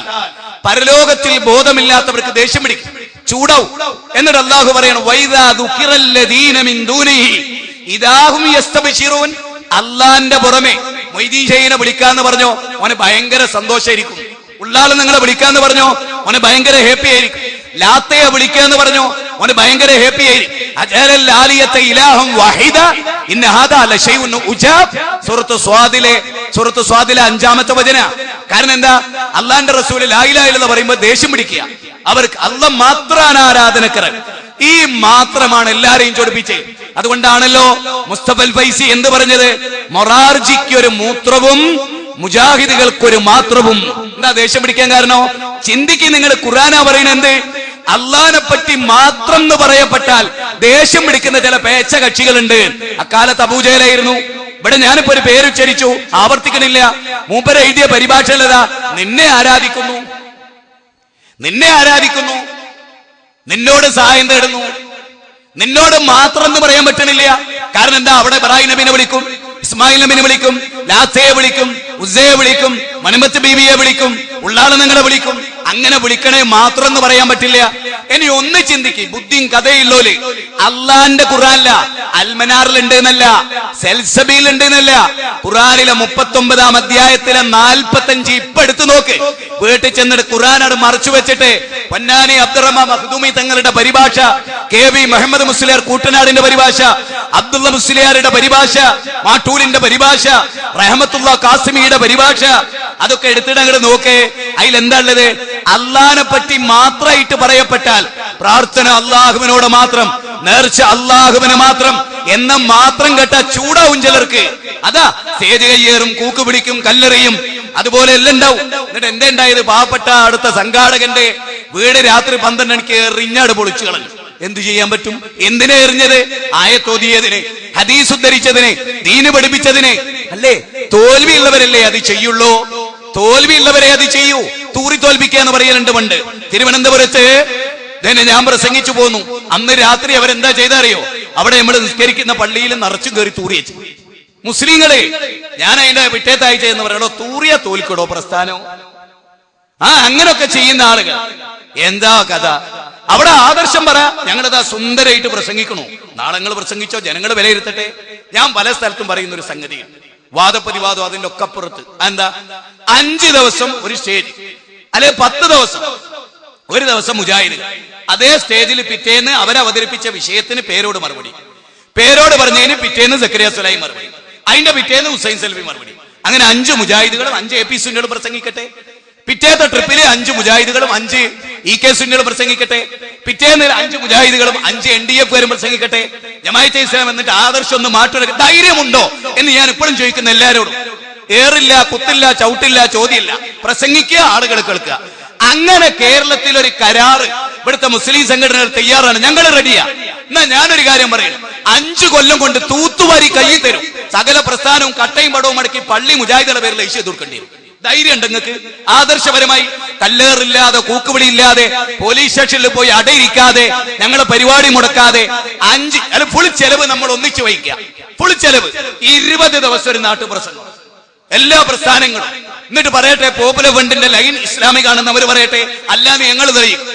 പരലോകത്തിൽ ബോധമില്ലാത്തവർക്ക് ദേഷ്യം പിടിക്കും, ചൂടാവും. എന്നിട്ട് അള്ളാഹു പറയണം, വൈദാ ദുഖിറല്ലദീന മിൻ ദൂനിഹി ഇദാഹും യസ്തബ്ശിറൂൻ. അള്ളാന്റെ പുറമെ മൊയ്തീൻ ഷെയ്ഖിനെ വിളിക്കാന്ന് പറഞ്ഞോ, അവന് ഭയങ്കര സന്തോഷമായിരിക്കും. ഉള്ളാള് നിങ്ങളെ വിളിക്കാന്ന് പറഞ്ഞോ, അവന് ഭയങ്കര ഹാപ്പി ആയിരിക്കും. ലാത്തയെ വിളിക്കാന്ന് പറഞ്ഞോ, അവന് ഭയങ്കര ഹാപ്പി ആയിരിക്കും. അജഅലൽ ആലിയത ഇലാഹം വഹിദ ഇന്ന ഹാദാ ലശൈഉൻ ഉജാബ്. സൂറത്ത് സ്വാദിലെ 5-ാമത്തെ വചന. കാരണം എന്താ? അള്ളാന്റെ റസൂൽ ലാ ഇലാഹ ഇല്ലല്ലാഹ് പറയുമ്പോൾ ദേഷ്യം പിടിക്കുക. അവർക്ക് അല്ലാഹ് മാത്രമാണ് ആരാധനക്കരൻ. ഈ മാത്രമാണ് എല്ലാരെയും ചൊടിപ്പിച്ചത്. അതുകൊണ്ടാണല്ലോ മുസ്തഫൽ ഫൈസി എന്ത് പറഞ്ഞത്? മൊറാർജിക്കൊരു മൂത്രവും മുജാഹിദുകൾക്കൊരു മാത്രവും. എന്താ ദേഷ്യം പിടിക്കാൻ കാരണം? ചിന്തിക്ക് നിങ്ങൾ. ഖുർആനാ പറയുന്നത് എന്ത്? അള്ളാനെ പറ്റി മാത്രം എന്ന് പറയപ്പെട്ടാൽ ദേഷ്യം പിടിക്കുന്ന ചില പേച്ച കക്ഷികളുണ്ട്. അക്കാലത്ത് അബൂജഹലായിരുന്നു. ഇവിടെ ഞാനിപ്പോ ഒരു പേരുച്ചരിച്ചു, ആവർത്തിക്കണില്ല. മൂപ്പര് എഴുതിയ പരിഭാഷയിലതാ, നിന്നെ ആരാധിക്കുന്നു, നിന്നോട് സഹായം തേടുന്നു. നിന്നോട് മാത്രം എന്ന് പറയാൻ പറ്റണില്ല. കാരണം എന്താ? അവിടെ ഇബ്രാഹിം നബിനെ വിളിക്കും, ഇസ്മായിൽ നബിനെ വിളിക്കും, ലാത്തയെ വിളിക്കും, ഉസ്സയെ വിളിക്കും, മനുമത്ത് ബീവിയെ വിളിക്കും, ഉള്ളാളെ നിങ്ങളെ വിളിക്കും. അങ്ങനെ വിളിക്കണേ മാത്രം എന്ന് പറയാൻ പറ്റില്ല. ഇനി ഒന്ന് ചിന്തിക്ക്, ബുദ്ധിയും കഥയില്ലോല്. അള്ളാന്റെ ഖുർആനില അൽമനാറിൽ ഉണ്ട് എന്നല്ല, സെൽസബിയിൽ ഉണ്ട് എന്നല്ല, ഖുർആനിലെ 39-ാം അധ്യായത്തിലെ 45 ഇപ്പൊ എടുത്തു നോക്ക്. വീട്ടിൽ ചെന്നിട്ട് ഖുർആനോട് മറച്ചു വെച്ചിട്ട് പൊന്നാനി അബ്ദുറഹ്മാൻ മഖ്ദൂമി തങ്ങളുടെ പരിഭാഷ, KV മുഹമ്മദ് മുസ്ലിയാർ കൂട്ടനാടിന്റെ പരിഭാഷ, അബ്ദുള്ള മുസ്ലിയാരുടെ പരിഭാഷ, മാട്ടൂലിന്റെ പരിഭാഷ, റഹ്മത്തുള്ള കാസിമിയുടെ പരിഭാഷ, അതൊക്കെ എടുത്തിട്ട് അങ്ങോട്ട് നോക്കേ. അതിലെന്താ ഉള്ളത്? അള്ളാനെ പറ്റി മാത്രമായിട്ട് പറയപ്പെട്ടാൽ പ്രാർത്ഥന അള്ളാഹുവിനോട് മാത്രം, നേർച്ച അള്ളാഹുവിന് മാത്രം എന്ന മാത്രം കേട്ട ചൂടാവും ചിലർക്ക്. അതാ സ്റ്റേജ് കയ്യേറും, കൂക്ക് പിടിക്കും, കല്ലെറിയും, അതുപോലെ എല്ലാം ഉണ്ടാവും. എന്നിട്ട് എന്താ ഉണ്ടായത്? പാവപ്പെട്ട അടുത്ത സംഘാടകന്റെ വീട് രാത്രി 12 മണിക്ക് എറിഞ്ഞാട് പൊളിച്ചു കളഞ്ഞു. എന്തു ചെയ്യാൻ പറ്റും? എന്തിനെ എറിഞ്ഞത്? ആയത്തോതിയതിന്, ഹദീസ് ഉദ്ധരിച്ചതിന്, ദീന് പഠിപ്പിച്ചതിന് അല്ലേ? തോൽവിയുള്ളവരല്ലേ അത് ചെയ്യുള്ളൂ. തോൽവിയുള്ളവരെ അത് ചെയ്യൂ. തൂറി തോൽപ്പിക്കുക എന്ന് പറയലുണ്ട് പണ്ട്. തിരുവനന്തപുരത്ത് തന്നെ ഞാൻ പ്രസംഗിച്ചു പോന്നു. അന്ന് രാത്രി അവരെന്താ ചെയ്തറിയോ? അവിടെ നമ്മൾ നിസ്കരിക്കുന്ന പള്ളിയിൽ നിറച്ചും കയറി തൂറി വെച്ചു. മുസ്ലിങ്ങളെ ഞാൻ അതിന്റെ വിട്ടേത്താഴ്ച എന്ന് പറയണോ, തൂറിയ തോൽക്കടോ പ്രസ്ഥാനോ? അങ്ങനൊക്കെ ചെയ്യുന്ന ആളുകൾ. എന്താ കഥ? അവിടെ ആദർശം പറ. ഞങ്ങളിതാ സുന്ദരമായിട്ട് പ്രസംഗിക്കണു. നാളെ നിങ്ങൾ പ്രസംഗിച്ചോ, ജനങ്ങൾ വിലയിരുത്തട്ടെ. ഞാൻ പല സ്ഥലത്തും പറയുന്ന ഒരു സംഗതിയാണ്, വാദപ്രതിവാദം അതിന്റെ ഒക്കെ അപ്പുറത്ത്. എന്താ? 5 ദിവസം ഒരു സ്റ്റേജ്, അല്ലെ 10 ദിവസം ഒരു ദിവസം മുജാഹിദ്. അതേ സ്റ്റേജിൽ പിറ്റേന്ന് അവരവതരിപ്പിച്ച വിഷയത്തിന് പേരോട് മറുപടി, പേരോട് പറഞ്ഞതിന് പിറ്റേന്ന് സക്കരിയ സുലൈം മറുപടി, അതിന്റെ പിറ്റേന്ന് ഹുസൈൻ സൽവി മറുപടി. അങ്ങനെ 5 മുജാഹിദുകളും 5 AP സുന്നികളും പ്രസംഗിക്കട്ടെ. പിറ്റേത്തെ ട്രിപ്പില് 5 മുജാഹിദുകളും 5 EK സുന്നികളും പ്രസംഗിക്കട്ടെ. പിറ്റേന്ന് 5 മുജാഹിദുകളും 5 NDF പ്രസംഗിക്കട്ടെ. ജമാഅത്തെ ഇസ്ലാം എന്നിട്ട് ആദർശം ഒന്ന് മാറ്റുക. ധൈര്യമുണ്ടോ എന്ന് ഞാൻ ഇപ്പോഴും ചോദിക്കുന്ന എല്ലാവരോടും. ഏറില്ല, കുത്തില്ല, ചവിട്ടില്ല, ചോദ്യമില്ല, പ്രസംഗിക്കുക, ആളുകൾ കേൾക്കുക. അങ്ങനെ കേരളത്തിൽ ഒരു കരാറ് ഇവിടുത്തെ മുസ്ലിം സംഘടനകൾ തയ്യാറാണ്. ഞങ്ങൾ റെഡിയാ. എന്നാ ഞാനൊരു കാര്യം പറയുന്നു, 5 കൊല്ലം കൊണ്ട് തൂത്തുവാരി കയ്യിൽ തരും. സകല പ്രസ്ഥാനവും കട്ടയും പടവും അടക്കി പള്ളി മുജാഹിദുകളുടെ പേരിൽ ഇഷ്യൂ തീർക്കേണ്ടി വരും. ധൈര്യം ഉണ്ട് നിങ്ങൾക്ക്? ആദർശപരമായി കല്ലേറില്ലാതെ, കൂക്കുവിളിയില്ലാതെ, പോലീസ് സ്റ്റേഷനിൽ പോയി അടയിരിക്കാതെ, ഞങ്ങളെ പരിപാടി മുടക്കാതെ 5 ഫുൾ ചെലവ് നമ്മൾ ഒന്നിച്ചു വഹിക്കുക. ഫുൾ ചെലവ് 20 ദിവസം ഒരു നാട്ടുപ്രസംഗം, എല്ലാ പ്രസ്ഥാനങ്ങളും. എന്നിട്ട് പറയട്ടെ, പോപ്പുലർ ഫണ്ടിന്റെ ലൈൻ ഇസ്ലാമികാണെന്ന് അവർ പറയട്ടെ. അല്ലാതെ ഞങ്ങൾ തെളിയിക്കും,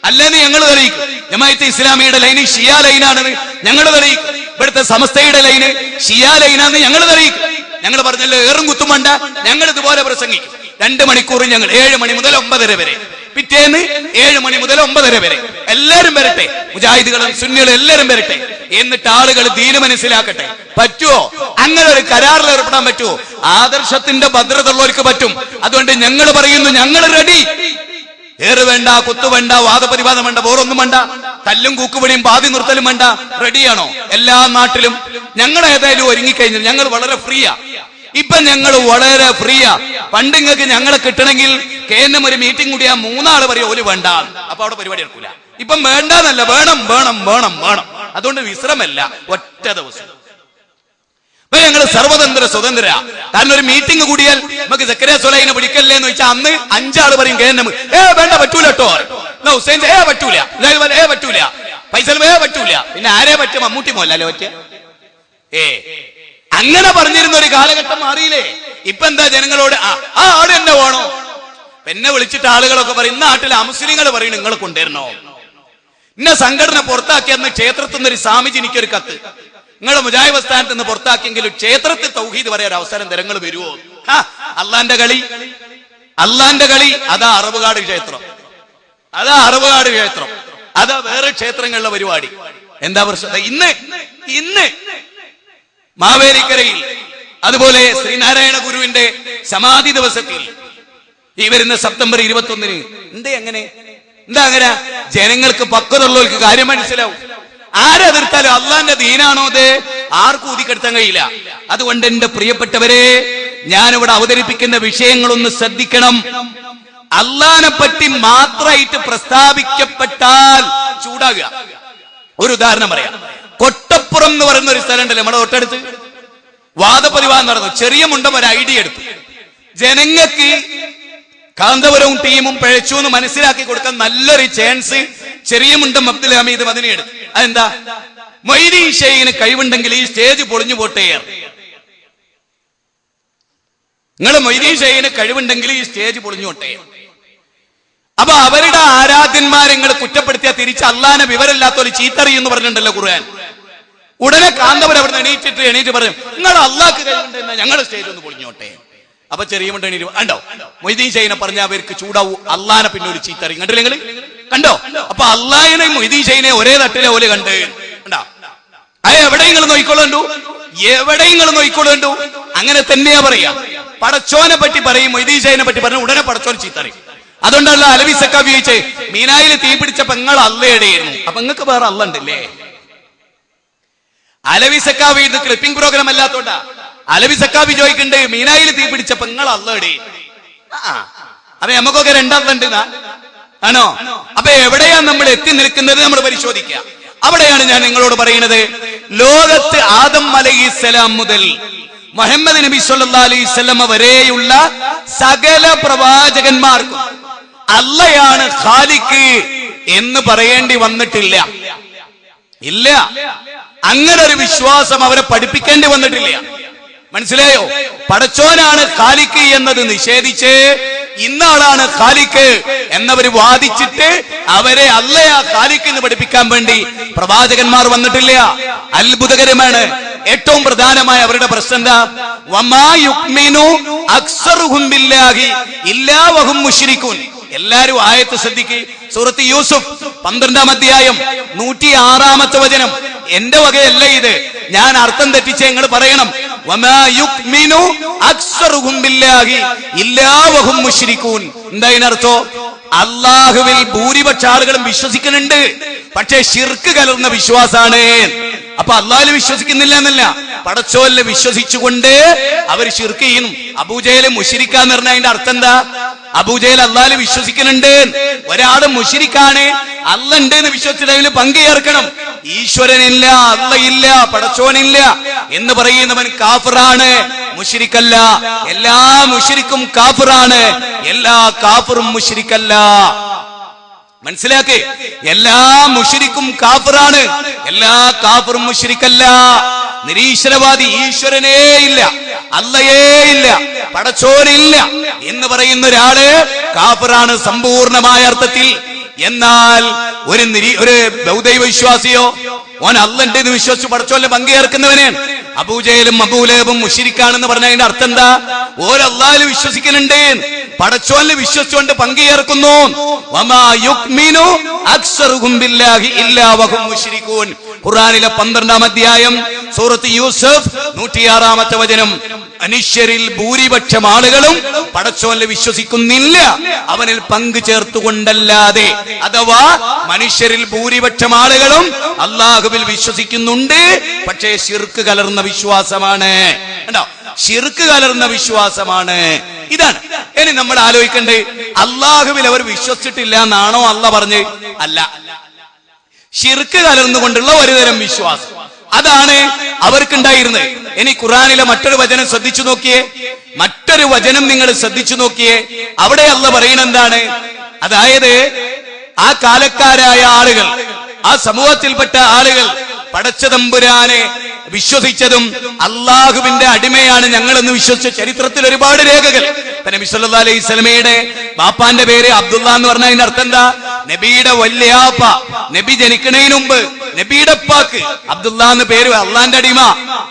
അല്ലാതെ ഞങ്ങൾ തെളിയിക്കും. ജമാഅത്തെ ഇസ്ലാമിയുടെ ലൈന് ഷിയ ലൈനാണെന്ന് ഞങ്ങൾ തെളിയിക്കും. ഇവിടുത്തെ സമസ്തയുടെ ലൈന് ഷിയ ലൈനാണെന്ന് ഞങ്ങൾ തെളിയിക്കും. ഞങ്ങൾ പറഞ്ഞല്ലോ, ഏറും കുത്തും വേണ്ട, ഞങ്ങൾ ഇതുപോലെ പ്രസംഗിക്കും. 2 മണിക്കൂർ ഞങ്ങൾ 7 മണി മുതൽ 9:30 വരെ പിറ്റേന്ന് 7 മണി മുതൽ 9:30 വരെ എല്ലാരും വരട്ടെ, മുജാഹിദുകളും സുന്നികളും എല്ലാരും വരട്ടെ. എന്നിട്ട് ആളുകൾ ദീന് മനസ്സിലാക്കട്ടെ. പറ്റുമോ? അങ്ങനെ ഒരു കരാറിൽ ഏർപ്പെടാൻ പറ്റുമോ? ആദർശത്തിന്റെ ഭദ്രത ഉള്ളവർക്ക് പറ്റും. അതുകൊണ്ട് ഞങ്ങൾ പറയുന്നു, ഞങ്ങൾ റെഡി. ഏറ് വേണ്ട, കുത്തു വേണ്ട, വാദപരിവാദം വേണ്ട, വേറൊന്നും വേണ്ട, തല്ലും കൂക്കുപണിയും പാതി നിർത്തലും വേണ്ട. റെഡിയാണോ? എല്ലാ നാട്ടിലും ഞങ്ങൾ ഏതായാലും ഒരുങ്ങിക്കഴിഞ്ഞു. ഞങ്ങൾ വളരെ ഫ്രീയാ. ഇപ്പൊ ഞങ്ങൾ വളരെ ഫ്രീയാ. പണ്ട് നിങ്ങൾക്ക് ഞങ്ങളെ കിട്ടണമെങ്കിൽ KNM ഒരു മീറ്റിംഗ് കൂടിയാ 3 ആള് പറയും ഓല് വേണ്ട, അപ്പൊ അവിടെ പരിപാടി എടുക്കൂല. ഇപ്പം വേണ്ടെന്നല്ല, വേണം വേണം വേണം വേണം. അതുകൊണ്ട് വിശ്രമല്ല, ഒറ്റ ദിവസം. ഇപ്പൊ ഞങ്ങള് സർവതന്ത്ര സ്വതന്ത്ര. കാരണം ഒരു മീറ്റിംഗ് കൂടിയാൽ നമുക്ക് സക്കറിയ സ്വലൈനെ പിടിക്കല്ലേ എന്ന് വെച്ചാൽ അന്ന് 5 ആള് പറയും KNM വേണ്ട, പറ്റൂല കേട്ടോ. ഹുസൈൻ പറ്റൂല, പറ്റൂല, ഫൈസൽ പറ്റൂല. പിന്നെ ആരെ പറ്റും? മമ്മൂട്ടി മോഹൻലാലോ പറ്റ? അങ്ങനെ പറഞ്ഞിരുന്ന ഒരു കാലഘട്ടം മാറിയില്ലേ? ഇപ്പൊ എന്താ ജനങ്ങളോട് ആട് എന്നെ വേണോ? എന്നെ വിളിച്ചിട്ട് ആളുകളൊക്കെ പറയും, ഇന്ന നാട്ടിലെ മുസ്ലിങ്ങൾ പറയും നിങ്ങൾ കൊണ്ടുവരണോ? ഇന്ന സംഘടന പുറത്താക്കിയെന്ന് ക്ഷേത്രത്തിൽ നിന്ന് ഒരു സ്വാമിജി എനിക്കൊരു കത്ത്, നിങ്ങളെ മുജാഹിദ് സ്ഥാനത്ത് നിന്ന് പുറത്താക്കിയെങ്കിലും ക്ഷേത്രത്തിൽ തൗഹീദ് പറയാൻ ഒരു അവസരം തരങ്ങൾ വരുമോ? അള്ളാന്റെ കളി, അള്ളാന്റെ കളി. അതാ അറബുകാട് ക്ഷേത്രം, അതാ അറബുകാട് ക്ഷേത്രം, അതാ വേറെ ക്ഷേത്രങ്ങളിലെ പരിപാടി. എന്താ പ്രശ്നം? ഇന്ന് മാവേലിക്കരയിൽ അതുപോലെ ശ്രീനാരായണ ഗുരുവിന്റെ സമാധി ദിവസത്തിൽ ഈ വരുന്ന സെപ്റ്റംബർ 21-ന് എന്താ അങ്ങനെ? ജനങ്ങൾക്ക് പക്വതുള്ളവർക്ക് കാര്യം മനസ്സിലാവും. ആരെതിർത്താലും അള്ളാന്റെ ദീനാണോ അത്? ആർക്കും ഊതിക്കെടുത്താൻ കഴിയില്ല. അതുകൊണ്ട് എന്റെ പ്രിയപ്പെട്ടവരെ, ഞാനിവിടെ അവതരിപ്പിക്കുന്ന വിഷയങ്ങളൊന്ന് ശ്രദ്ധിക്കണം. അള്ളാനെ പറ്റി മാത്രമായിട്ട് പ്രസ്താവിക്കപ്പെട്ടാൽ ചൂടാകുക. ഒരു ഉദാഹരണം പറയാം. കൊട്ടപ്പുറം എന്ന് പറയുന്ന ഒരു സ്ഥലം ഉണ്ടല്ലോ നമ്മുടെ തൊട്ടടുത്ത്, വാദപരിവാദം നടന്നു. ചെറിയ മുണ്ടം ഒരു ഐഡിയ എടുത്തു, ജനങ്ങൾക്ക് കാന്തപുരവും ടീമും പിഴച്ചു എന്ന് മനസ്സിലാക്കി കൊടുക്കാൻ നല്ലൊരു ചാൻസ് ചെറിയ മുണ്ടം അബ്ദുൽ ഹമീദ് മദനി എടുത്തു. അതെന്താ? മൊയ്തീൻ ഷെയ്ഖിന് കഴിവുണ്ടെങ്കിൽ ഈ സ്റ്റേജ് പൊളിഞ്ഞു പോട്ടെ. നിങ്ങൾ മൊയ്തീൻ ഷെയ്ഖിന് കഴിവുണ്ടെങ്കിൽ ഈ സ്റ്റേജ് പൊളിഞ്ഞു പോട്ടെ. അപ്പൊ അവരുടെ ആരാധ്യന്മാരെ നിങ്ങൾ കുറ്റപ്പെടുത്തിയാൽ തിരിച്ച് അള്ളാനെ വിവരമില്ലാത്തൊരു ചീത്തറിയെന്ന് പറഞ്ഞിട്ടുണ്ടല്ലോ ഖുർആൻ. ഉടനെ കാന്തപുരം അവിടെ എണീറ്റ് പറയും, നിങ്ങൾ അള്ളാഹ്ക്ക് കഴിവുണ്ടെന്നാ ഞങ്ങളുടെ സ്റ്റേജ് ഒന്ന് പൊളിഞ്ഞോട്ടെ. അപ്പൊ ചെറിയ മുണ്ട എണീറ്റ് കണ്ടോ, മൊയ്തീൻ ഷെയ്ഖിനെ പറഞ്ഞ അവർക്ക് ചൂടാവൂ, അള്ളാനെ പിന്നെ ഒരു ചീത്തറി കണ്ടില്ല നിങ്ങൾ? കണ്ടോ? അപ്പൊ അള്ളാഹിനെയും മൊയ്തീൻ ഷെയ്ഖിനെ ഒരേ തട്ടിലെ പോലെ കണ്ട് കണ്ടോ? എവിടെയെങ്കിലും നോയിക്കൊള്ളണ്ടു, എവിടെയെങ്കിലും നോയിക്കൊള്ളണ്ടു. അങ്ങനെ തന്നെയാ പറയാ. പടച്ചോനെ പറ്റി പറയും, മൊയ്തീൻ ഷെയ്ഖിനെ പറ്റി പറഞ്ഞ ഉടനെ പടച്ചോൻ ചീത്തറി. അതുകൊണ്ടല്ല അലവി സക്കാഫി ചോദിച്ചേ, മീനായിൽ തീ പിടിച്ച പെങ്ങൾ അള്ളയുടെയായിരുന്നു. അപ്പൊ നിങ്ങൾക്ക് വേറെ അള്ള ഉണ്ടല്ലേ? അലവി സക്കാഫി ഇത് ക്ലിപ്പിംഗ് പ്രോഗ്രാം അല്ലാത്തോണ്ടാ. അലവി സക്കാഫി ചോദിക്കണ്ട്, മീനായിൽ തീ പിടിച്ച പെങ്ങൾ അള്ളയുടെ. അപ്പൊ നമുക്കൊക്കെ രണ്ടാളുണ്ട് ആണോ? അപ്പൊ എവിടെയാ നമ്മൾ എത്തി നിൽക്കുന്നത് നമ്മൾ പരിശോധിക്കുക. അവിടെയാണ് ഞാൻ നിങ്ങളോട് പറയുന്നത്, ലോകത്ത് ആദം അലൈഹിസ്സലാം മുതൽ മുഹമ്മദ് നബി സല്ലല്ലാഹു അലൈഹി വസല്ലം വരെയുള്ള സകല പ്രവാചകന്മാർക്കും അള്ളയാണ് ഖാലിഖ് എന്ന് പറയേണ്ടി വന്നിട്ടില്ല. ഇല്ല, അങ്ങനെ ഒരു വിശ്വാസം അവരെ പഠിപ്പിക്കേണ്ടി വന്നിട്ടില്ല. മനസ്സിലായോ? പടച്ചോനാണ് ഖാലിഖ് എന്നത് നിഷേധിച്ച് ഇന്നാളാണ് ഖാലിഖ് എന്നവർ വാദിച്ചിട്ട് അവരെ അള്ളയാ ഖാലിഖ് എന്ന് പഠിപ്പിക്കാൻ വേണ്ടി പ്രവാചകന്മാർ വന്നിട്ടില്ല. അത്ഭുതകരമാണ്. ഏറ്റവും പ്രധാനമായ അവരുടെ പ്രശ്നം എന്താ? വമാ യുക്മിനു അക്സറുഹും ബില്ലാഹി ഇല്ലാ വഹും മുശ്രികൂൻ. എല്ലാരും ആയത്ത് ശ്രദ്ധിക്ക്. സൂറത്ത് യൂസുഫ് 12-ാം അധ്യായം 106-ാമത്തെ വചനം. എന്റെ വകയല്ല ഇത്, ഞാൻ അർത്ഥം തെറ്റിച്ച് നിങ്ങൾ പറയണം. വമാ യുക്മിനു അക്സറുഹും ബില്ലാഹി ഇല്ലാ വഹും മുശ്രികൂൻ. എന്താ ഇതിനർത്ഥം? അള്ളാഹുവിൽ ഭൂരിപക്ഷ ആളുകളും വിശ്വസിക്കുന്നുണ്ട്, പക്ഷേ ശിർക്ക് കലർന്ന വിശ്വാസാണ്. അപ്പൊ അള്ളാഹിൽ വിശ്വസിക്കുന്നില്ല എന്നല്ല, പടച്ചോലിൽ വിശ്വസിച്ചുകൊണ്ട് അവർ ശിർക്ക് ചെയ്യുന്നു. അബൂജഹൽ മുശ്രിക്കാന്ന് പറഞ്ഞ അതിന്റെ അർത്ഥം എന്താ? അബൂജഹൽ അള്ളാഹിൽ വിശ്വസിക്കുന്നുണ്ട്. ഒരാള് മുശ്രിക്കാണ്, അള്ള ഉണ്ട് എന്ന് വിശ്വസിച്ചിട്ട് അതിൽ പങ്കുചേർക്കണം. ഈശ്വരനില്ല, അള്ളയില്ല, പടച്ചോനില്ല എന്ന് പറയുന്നവൻ കാഫിറാണ്, മുശ്രിക്കല്ല. എല്ലാ മുശ്രിക്കും കാഫിറാണ്, എല്ലാ കാഫിറും മുശ്രിക്കല്ല. മനസ്സിലാക്കി? എല്ലാ മുശ്രിക്കും കാഫിറാണ്, എല്ലാ കാഫിറും മുശ്രിക്കല്ല. നിരീശ്വരവാദി ഈശ്വരനേ ഇല്ല, അള്ളയേ ഇല്ല, പടച്ചോനില്ല എന്ന് പറയുന്ന ഒരാള് കാഫിറാണ് സമ്പൂർണമായ അർത്ഥത്തിൽ. എന്നാൽ ഒരു ബൗദ്ധൈവ വിശ്വാസിയോ ഓൻ അള്ളണ്ട് എന്ന് വിശ്വസിച്ച് പടച്ചോന്റെ പങ്കുചേർക്കുന്നവനെയാണ്. അബൂജഹലും അബൂലഹബും മുശ്രിക്കാണെന്ന് പറഞ്ഞതിന്റെ അർത്ഥം എന്താ? ഓരോ അള്ളാഹിൽ വിശ്വസിക്കുന്നുണ്ട്, പടച്ചോനിൽ വിശ്വസിച്ചുകൊണ്ട് പങ്കുചേർക്കുന്നു. വമാ യുക്മിനു അക്സറുഹും ബില്ലാഹി ഇല്ലാ വഹും മുശ്രികൂൻ. ഖുർആനിലെ 12-ാം അധ്യായം സൂറത്ത് യൂസഫ് 106-ാമത്തെ വചനം. മനുഷ്യരിൽ ഭൂരിപക്ഷം ആളുകളും പടച്ചോനിൽ വിശ്വസിക്കുന്നില്ല അവനിൽ പങ്കു ചേർത്തുകൊണ്ടല്ലാതെ. അഥവാ മനുഷ്യരിൽ ഭൂരിപക്ഷം ആളുകളും അള്ളാഹുവിൽ വിശ്വസിക്കുന്നുണ്ട്, പക്ഷേ ശിർക്ക് കലർന്ന വിശ്വാസമാണ്. കണ്ടോ, ശിർക്ക് കലർന്ന വിശ്വാസമാണ്. ഇതാണ് ഇനി നമ്മൾ ആലോചിക്കണ്ടേ. അള്ളാഹുവിൽ അവർ വിശ്വസിച്ചിട്ടില്ല എന്നാണോ അല്ല പറഞ്ഞ്? അല്ല, ശിർക്ക് കലർന്നുകൊണ്ടുള്ള ഒരുതരം വിശ്വാസം, അതാണ് അവർക്കുണ്ടായിരുന്നത്. ഇനി ഖുർആനിലെ മറ്റൊരു വചനം ശ്രദ്ധിച്ചു നോക്കിയേ, മറ്റൊരു വചനം നിങ്ങൾ ശ്രദ്ധിച്ചു നോക്കിയേ. അവിടെ അല്ല പറയുന്നത് എന്താണ്? അതായത് ആ കാലക്കാരായ ആളുകൾ, ആ സമൂഹത്തിൽപ്പെട്ട ആളുകൾ പടച്ചതമ്പുരാനെ വിശ്വസിച്ചതും അള്ളാഹുവിന്റെ അടിമയാണ് ഞങ്ങളെന്ന് വിശ്വസിച്ച ചരിത്രത്തിൽ ഒരുപാട് രേഖകൾ. നബി സല്ലല്ലാഹു അലൈഹി വസല്ലമയുടെ ബാപ്പാന്റെ പേര് അബ്ദുള്ള എന്ന് പറഞ്ഞ അതിന്റെ അർത്ഥം എന്താ? നബിയുടെ വല്യാപ്പ, നബി ജനിക്കുന്നതിന് മുമ്പ് നബിയുടെ ഉപ്പാക്ക് അബ്ദുള്ള എന്ന് പേര്. അള്ളാന്റെ അടിമ,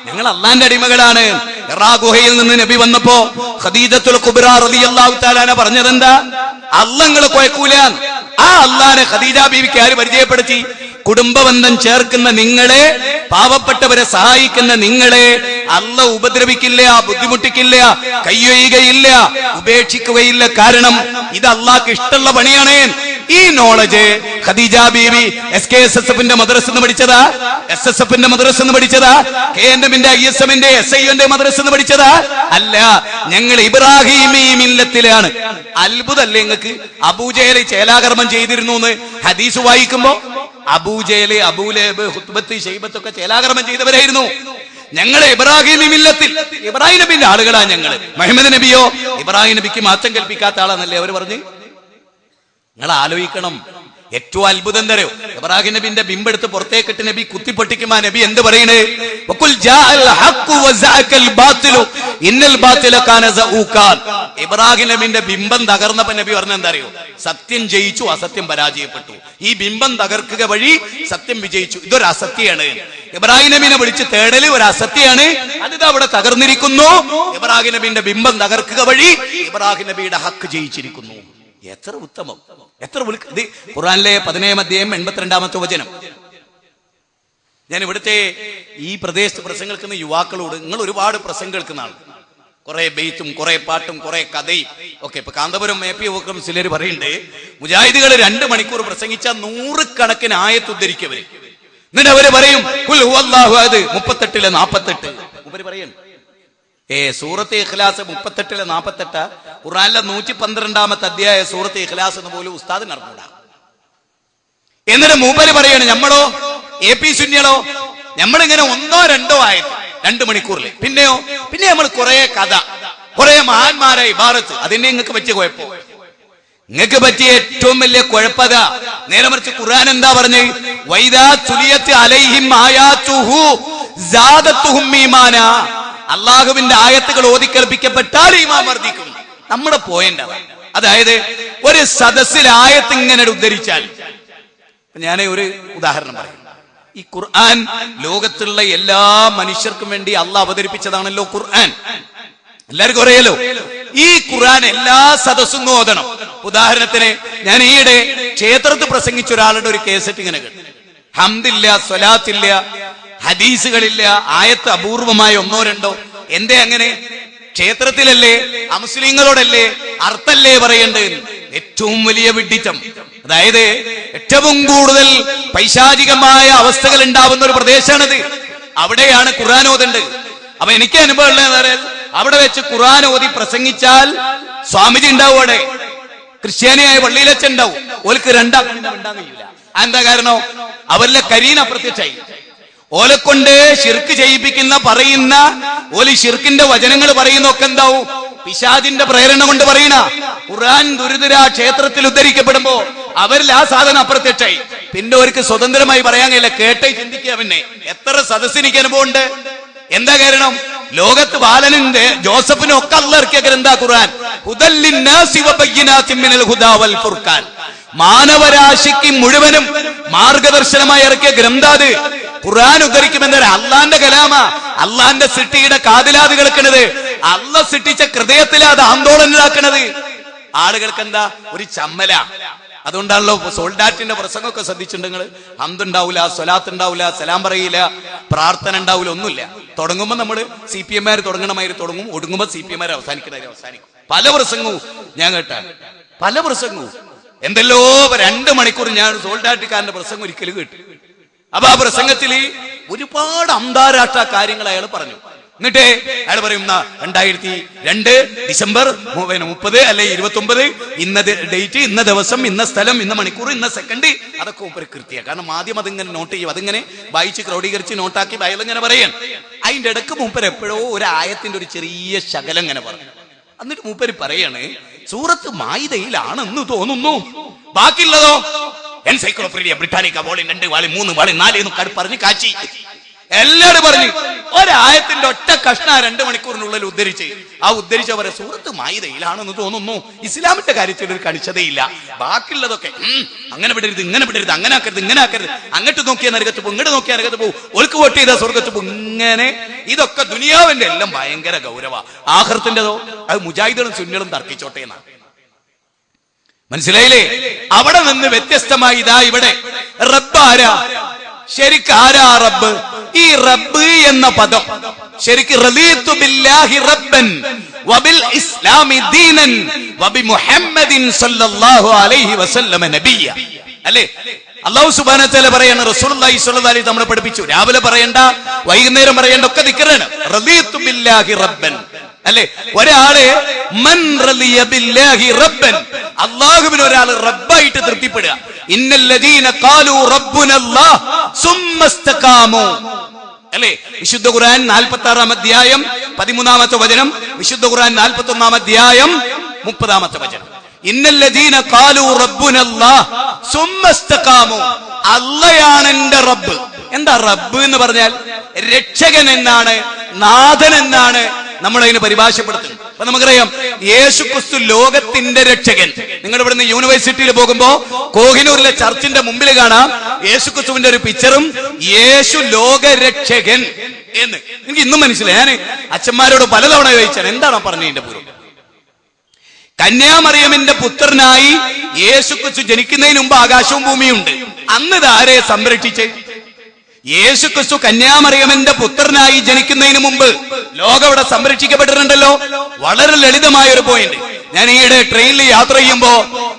ഞങ്ങൾ അള്ളാന്റെ അടിമകളാണ്. ഹിറാ ഗുഹയിൽ നിന്ന് നബി വന്നപ്പോ ഖദീജത്തുൽ കുബ്ര റളിയല്ലാഹു തആല പറഞ്ഞതെന്താ? അള്ളങ്ങളെ കൊയക്കൂല. ആ അള്ളാനെ ഖദീജ ബീവിക്ക് ആര് പരിചയപ്പെടുത്തി? കുടുംബബന്ധം ചേർക്കുന്ന നിങ്ങളെ, പാവപ്പെട്ടവരെ സഹായിക്കുന്ന നിങ്ങളെ അല്ല ഉപദ്രവിക്കില്ല, ബുദ്ധിമുട്ടിക്കില്ല, കയ്യൊയ്യുകയില്ല, ഉപേക്ഷിക്കുകയില്ല. കാരണം ഇത് അള്ളാഹ്ക്ക് ഇഷ്ടമുള്ള പണിയാണ്. ഈ നോളജ് ഖദീജ ബീവി SKSSFന്റെ മദ്രസന്ന് പഠിച്ചതാ, SSFന്റെ മദ്രസന്ന് പഠിച്ചതാ, KNMന്റെ ISMന്റെ SIOന്റെ മദ്രസന്ന് പഠിച്ചതാ? അല്ല, ഞങ്ങൾ ഇബ്രാഹിമീ മില്ലത്തിലാണ്. അത്ഭുതല്ലേ നിങ്ങൾക്ക്? അബൂജഹൽ ചേലാകർമ്മം ചെയ്തിരുന്നു എന്ന് ഹദീസ് വായിക്കുമ്പോ അബൂജഹല്, അബൂലഹബ്, ഹുത്ബത്ത്, ശൈബത്ത് ഒക്കെ ചേലാകർമ്മം ചെയ്തവരായിരുന്നു. ഞങ്ങളെ ഇബ്രാഹിമി മില്ലത്തിൽ, ഇബ്രാഹിം നബിന്റെ ആളുകളാ ഞങ്ങള്. മുഹമ്മദ് നബിയോ ഇബ്രാഹിം നബിക്ക് മാറ്റം കൽപ്പിക്കാത്ത ആളാന്നല്ലേ അവർ പറഞ്ഞു? നിങ്ങൾ ആലോചിക്കണം. ഏറ്റവും അത്ഭുതം തരോ, ഇബ്രാഹിം നബിന്റെ ബിംബെടുത്ത് പുറത്തേക്കിട്ട് നബി കുത്തിപ്പൊട്ടിക്കുമ്പോ നബി എന്ത് പറയണേ? ഇബ്രാഹിം നബിന്റെ ബിംബം തകർന്നപ്പോ നബി പറഞ്ഞ എന്താ അറിയോ? സത്യം ജയിച്ചു, അസത്യം പരാജയപ്പെട്ടു. ഈ ബിംബം തകർക്കുക വഴി സത്യം വിജയിച്ചു. ഇതൊരു അസത്യമാണ്. ഇബ്രാഹിം നബിനെ വിളിച്ച് തേടല് ഒരു അസത്യമാണ്. അതിത് അവിടെ തകർന്നിരിക്കുന്നു. ഇബ്രാഹിം നബിന്റെ ബിംബം തകർക്കുക വഴി ഇബ്രാഹിം നബിയുടെ ഹക്ക് ജയിച്ചിരിക്കുന്നു. എത്ര ഉത്തമം, എത്ര ഇത് ഖുർആനിലെ 17-ാം അധ്യായം 82-ാമത്തെ വചനം. ഞാൻ ഇവിടുത്തെ ഈ പ്രദേശത്ത് പ്രസംഗം കേൾക്കുന്ന യുവാക്കളോട്, നിങ്ങൾ ഒരുപാട് പ്രസംഗം കേൾക്കുന്ന ആൾ, കുറെ ബെയ്ത്തും കുറെ പാട്ടും കുറെ കഥയും ഒക്കെ. ഇപ്പൊ കാന്തപുരം AP വക്രം ചിലർ പറയുന്നുണ്ട്, മുജാഹിദുകൾ 2 മണിക്കൂർ പ്രസംഗിച്ച 100 കണക്കിന് ആയത്ത് ഉദ്ധരിക്കവര്. എന്നിട്ട് അവര് പറയും ഖുൽ ഹുവല്ലാഹു അഹദ് 38-48. ഉപരി പറയും സൂറത്ത് ഇഖ്ലാസ് 38-48, ഖുർആനിലെ 112-ാമത്തെ അധ്യായ സൂറത്ത് ഇഖ്ലാസ് എന്ന് പോലും ഉസ്താദിന് അറിഞ്ഞൂടാ. എന്നിട്ട് മൂപ്പര് പറയാണ്, നമ്മളോ AP സുന്നികളോ നമ്മളിങ്ങനെ 1-2 ആയത്ത് 2 മണിക്കൂറിൽ. പിന്നെ നമ്മൾ കുറെ കഥ, കുറെ മഹാന്മാരെ ഇബാറത്ത്. അതിനെ നിങ്ങൾക്ക് പറ്റിയ കുഴപ്പം, നിങ്ങൾക്ക് പറ്റിയ ഏറ്റവും വലിയ കുഴപ്പത. നേരെ മറിച്ച് ഖുർആൻ എന്താ പറഞ്ഞ്? വൈദാ തുലിയത്ത് അലൈഹിം ആയാതുഹു സാദത്തുഹും ഈമാനാ. അള്ളാഹുവിന്റെ ആയത്തുകൾ ഓതിക്കേൽപ്പിക്കപ്പെട്ടാൽ ഈമാൻ വർദ്ധിക്കും. നമ്മുടെ പോയിന്റ് അതാണ്. അതായത് ഒരു സദസ്സിൽ ആയത്ത് ഇങ്ങനെ ഉദ്ധരിച്ചാൽ, ഞാൻ ഒരു ഉദാഹരണം പറയും. ഈ ഖുർആൻ ലോകത്തുള്ള എല്ലാ മനുഷ്യർക്കും വേണ്ടി അള്ളാഹ് അവതരിപ്പിച്ചതാണല്ലോ ഖുർആൻ. എല്ലാവർക്കും അറിയാലോ. ഈ ഖുർആൻ എല്ലാ സദസ്സും ഓതണം. ഉദാഹരണത്തിന് ഞാൻ ഈയിടെ ക്ഷേത്രത്തിൽ പ്രസംഗിച്ച ഒരാളുടെ ഒരു കേസറ്റ് ഇങ്ങനെ കേട്ടു. ഹംദില്ല, സ്വലാത്തില്ല, ഹദീസുകളില്ല, ആയത്ത് അപൂർവമായ 1-2. എന്തേ അങ്ങനെ? ക്ഷേത്രത്തിലല്ലേ, അമുസ്ലിങ്ങളോടല്ലേ അർത്ഥല്ലേ പറയേണ്ടത്? ഏറ്റവും വലിയ വിഡ്ഢിത്തം. അതായത് ഏറ്റവും കൂടുതൽ പൈശാചികമായ അവസ്ഥകൾ ഉണ്ടാവുന്ന ഒരു പ്രദേശമാണിത്. അവിടെയാണ് ഖുർആൻ ഓതേണ്ടത്. അപ്പൊ എനിക്ക് അനുഭവം ഉള്ളത്, അവിടെ വെച്ച് ഖുർആൻ ഓതി പ്രസംഗിച്ചാൽ സ്വാമിജി ഉണ്ടാവും, അവിടെ ക്രിസ്ത്യാനിയായ പള്ളിയിലച്ഛൻ ഉണ്ടാവും. ഓൽക്ക് 2 ഉണ്ടാകാൻ കഴിയില്ല. എന്താ കാരണം? അവരിലെ കരീന അപ്രത്യക്ഷമായി. ഓലെ കൊണ്ട് ശിർക്ക് ചെയ്യിപ്പിക്കുന്ന പറയുന്ന ഓല് ശിർക്കിന്റെ വചനങ്ങൾ പറയുന്നൊക്കെ എന്താവും? പിശാചിന്റെ പ്രേരണ കൊണ്ട് പറയണ. ഖുർആൻ ദുരിതര ക്ഷേത്രത്തിൽ ഉദ്ധരിക്കപ്പെടുമ്പോ അവരിൽ ആ സാധനം അപ്രത്യക്ഷമായി. പിന്നെ അവർക്ക് സ്വതന്ത്രമായി പറയാൻ കഴിയില്ല, കേട്ടേ ചിന്തിക്കുക. പിന്നെ എത്ര സദസ്സിനിക്ക് അനുഭവം ഉണ്ട്. എന്താ കാരണം? ലോകത്ത് ബാലനുണ്ട്, ജോസഫിനും ഒക്കെ അല്ലാഹ് ഇറക്കിയ ഗ്രന്ഥാ ഖുർആൻ. ഹുദൽ ലിന്നാസി വബയ്യിനാത്തിൻ മിനൽ ഹുദാ വൽ ഫുർഖാൻ. മാനവരാശിക്ക് മുഴുവനും മാർഗദർശനമായി ഇറക്കിയ ഗ്രന്ഥാത്. ഖുർആൻ ഉദ്ധരിക്കുമെന്ന അള്ളാന്റെ കലാമ, അള്ളാന്റെ സിട്ടിയുടെ കാതിലാത് കേൾക്കണത്, അള്ള സിട്ടിച്ച ഹൃദയത്തിലാ അത് ആന്തോളനിലാക്കണത്. ആളുകൾക്ക് എന്താ ഒരു ചമ്മല. അതുകൊണ്ടാണല്ലോ സോൾഡാറ്റിന്റെ പ്രസംഗമൊക്കെ ശ്രദ്ധിച്ചിട്ടുണ്ടെങ്കിൽ ഹംദുണ്ടാവൂല, സ്വലാത്ത് ഉണ്ടാവൂല, സലാം പറയില്ല, പ്രാർത്ഥന ഉണ്ടാവൂല, ഒന്നുമില്ല. തുടങ്ങുമ്പോൾ നമ്മൾ CPM തുടങ്ങണമാതിരി തുടങ്ങും, ഒടുങ്ങുമ്പോൾ CPM അവസാനിക്കണമാതിരി അവസാനിക്കും. പല പ്രസംഗവും ഞാൻ കേട്ടാണ്, പല പ്രസംഗവും. എന്തെല്ലോ 2 മണിക്കൂർ ഞാൻ സോൾഡാറ്റിക്കാരന്റെ പ്രസംഗം ഒരിക്കലും കേട്ടു. അപ്പൊ ആ പ്രസംഗത്തിൽ ഒരുപാട് അന്താരാഷ്ട്ര കാര്യങ്ങൾ അയാൾ പറഞ്ഞു. എന്നിട്ട് അയാൾ പറയും 2002 ഡിസംബർ 30 അല്ലെ 29, ഇന്ന ഡേറ്റ്, ഇന്ന ദിവസം, ഇന്ന സ്ഥലം, ഇന്ന മണിക്കൂർ, ഇന്ന സെക്കൻഡ്, അതൊക്കെ മൂപ്പര് കൃത്യമാണ്. കാരണം ആദ്യം അതിങ്ങനെ നോട്ട് ചെയ്യും, അതിങ്ങനെ വായിച്ച് ക്രോഡീകരിച്ച് നോട്ടാക്കി അയാൾ ഇങ്ങനെ പറയാണ്. അതിന്റെ ഇടക്ക് മൂപ്പര് എപ്പോഴോ ഒരു ആയത്തിന്റെ ഒരു ചെറിയ ശകലം ഇങ്ങനെ പറഞ്ഞു. എന്നിട്ട് മൂപ്പര് പറയാണ് സൂറത്ത് മായിദയിലാണെന്ന് തോന്നുന്നു, ബാക്കിയുള്ളതോ എൻസൈക്ലോപീഡിയ ബ്രിട്ടാനിക്ക വോളിയം 2 വാളി 3 വാളി 4 എന്ന് പറഞ്ഞ് കാച്ചി എല്ലാവരും പറഞ്ഞു. ഒരായത്തിന്റെ ഒറ്റ കഷ്ണ 2 മണിക്കൂറിനുള്ളിൽ ഉദ്ധരിച്ച് ആ ഉദ്ധരിച്ചവരെ സൂറത്ത് മായിദയിലാണെന്ന് തോന്നുന്നു, ഇസ്ലാമിന്റെ കാര്യത്തിൽ ഒരു കണിശതയില്ല, ബാക്കിയുള്ളതൊക്കെ അങ്ങനെ വിടരുത്, ഇങ്ങനെ വിടരുത്, അങ്ങനെ ആക്കരുത്, ഇങ്ങനെ ആക്കരുത്, അങ്ങോട്ട് നോക്കിയാൽ നരകത്ത് പോകും, ഇങ്ങോട്ട് നോക്കിയാൽ നരകത്ത് പോകും, ഒഴുക്ക് വോട്ട് ചെയ്താൽ സ്വർഗത്ത് പോകും. ഇങ്ങനെ ഇതൊക്കെ ദുനിയാവിന്റെ എല്ലാം ഭയങ്കര ഗൗരവ. ആഖിറത്തിന്റെതോ അത് മുജാഹിദുകളും സുന്നികളും തർക്കിച്ചോട്ടെ എന്നാണ്. മനസ്സിലായില്ലേ? അവിടെ നിന്ന് വ്യത്യസ്തമായി ഇതാ ഇവിടെ റബ്ബാരാ, ശരിക്ക് ആരാ റബ്ബ്? ഈ റബ്ബ് എന്ന പദം ശരിക്ക് റളീതു ബില്ലാഹി റബ്ബൻ വബിൽ ഇസ്ലാമി ദീനൻ വബി മുഹമ്മദിൻ സല്ലല്ലാഹു അലൈഹി വസല്ലമ നബിയ അല്ലേ? അല്ലാഹു സുബ്ഹാനഹു വ തആല പറയാണ്, റസൂലുള്ളാഹി സ്വല്ലല്ലാഹു അലൈഹി നമ്മളെ പഠിപ്പിച്ചു, രാവിലെ പറയണ്ട, വൈകുന്നേരം പറയണ്ട, ഒക്കെ ദിക്റാണ്. റളീതു ബില്ലാഹി റബ്ബൻ അല്ലേ? ഒരാള് മൻ റളിയ ബില്ലാഹി റബ്ബൻ, അല്ലാഹുവിനെ ഒരാൾ റബ്ബായിട്ട് തൃപ്തിപ്പെടുക. ഇന്നല്ലദീന ഖാലു റബ്ബുനല്ലാഹ് സുമ്മസ്തഖാമു അല്ലേ? വിശുദ്ധ ഖുർആൻ 46-ാം അധ്യായം 13-ാമത്തെ വചനം, വിശുദ്ധ ഖുർആൻ 41-ാം അധ്യായം 30-ാമത്തെ വചനം. ഇന്നല്ലദീന ഖാലു റബ്ബുനല്ലാഹ് സുമ്മസ്തഖാമു, അല്ലാഹയാണ് എന്റെ റബ്ബ്. എന്താ റബ്ബ് എന്ന് പറഞ്ഞാൽ? രക്ഷകൻ എന്നാണ്, നാഥൻ എന്നാണ് നമ്മൾ അതിന് പരിഭാഷപ്പെടുത്തുന്നത്. അപ്പൊ നമുക്കറിയാം യേശുക്രിസ്തു ലോകത്തിന്റെ രക്ഷകൻ. നിങ്ങൾ ഇവിടുന്ന് യൂണിവേഴ്സിറ്റിയിൽ പോകുമ്പോ കോഹിനൂരിലെ ചർച്ചിന്റെ മുമ്പിൽ കാണാം യേശുക്രിസ്തുവിന്റെ ഒരു പിക്ചറും യേശു ലോകരക്ഷകൻ എന്ന്. എനിക്ക് ഇന്നും മനസ്സിലായി. ഞാൻ അച്ഛന്മാരോട് പലതവണ ചോദിച്ചാണ് എന്താണ് പറഞ്ഞതിന്റെ പൂർവ്വം. കന്യാമറിയമിന്റെ പുത്രനായി യേശുക്രിസ്തു ജനിക്കുന്നതിന് മുമ്പ് ആകാശവും ഭൂമിയും ഉണ്ട്. അന്ന് ഇതാരെ സംരക്ഷിച്ച്? യേശുക്രിസ്തു കന്യാമറിയമിന്റെ പുത്രനായി ജനിക്കുന്നതിന് മുമ്പ് ലോകം ഇവിടെ സംരക്ഷിക്കപ്പെട്ടിട്ടുണ്ടല്ലോ. വളരെ ലളിതമായ ഒരു പോയിന്റ്. ഞാൻ ഈയിടെ ട്രെയിനിൽ യാത്ര ചെയ്യുമ്പോ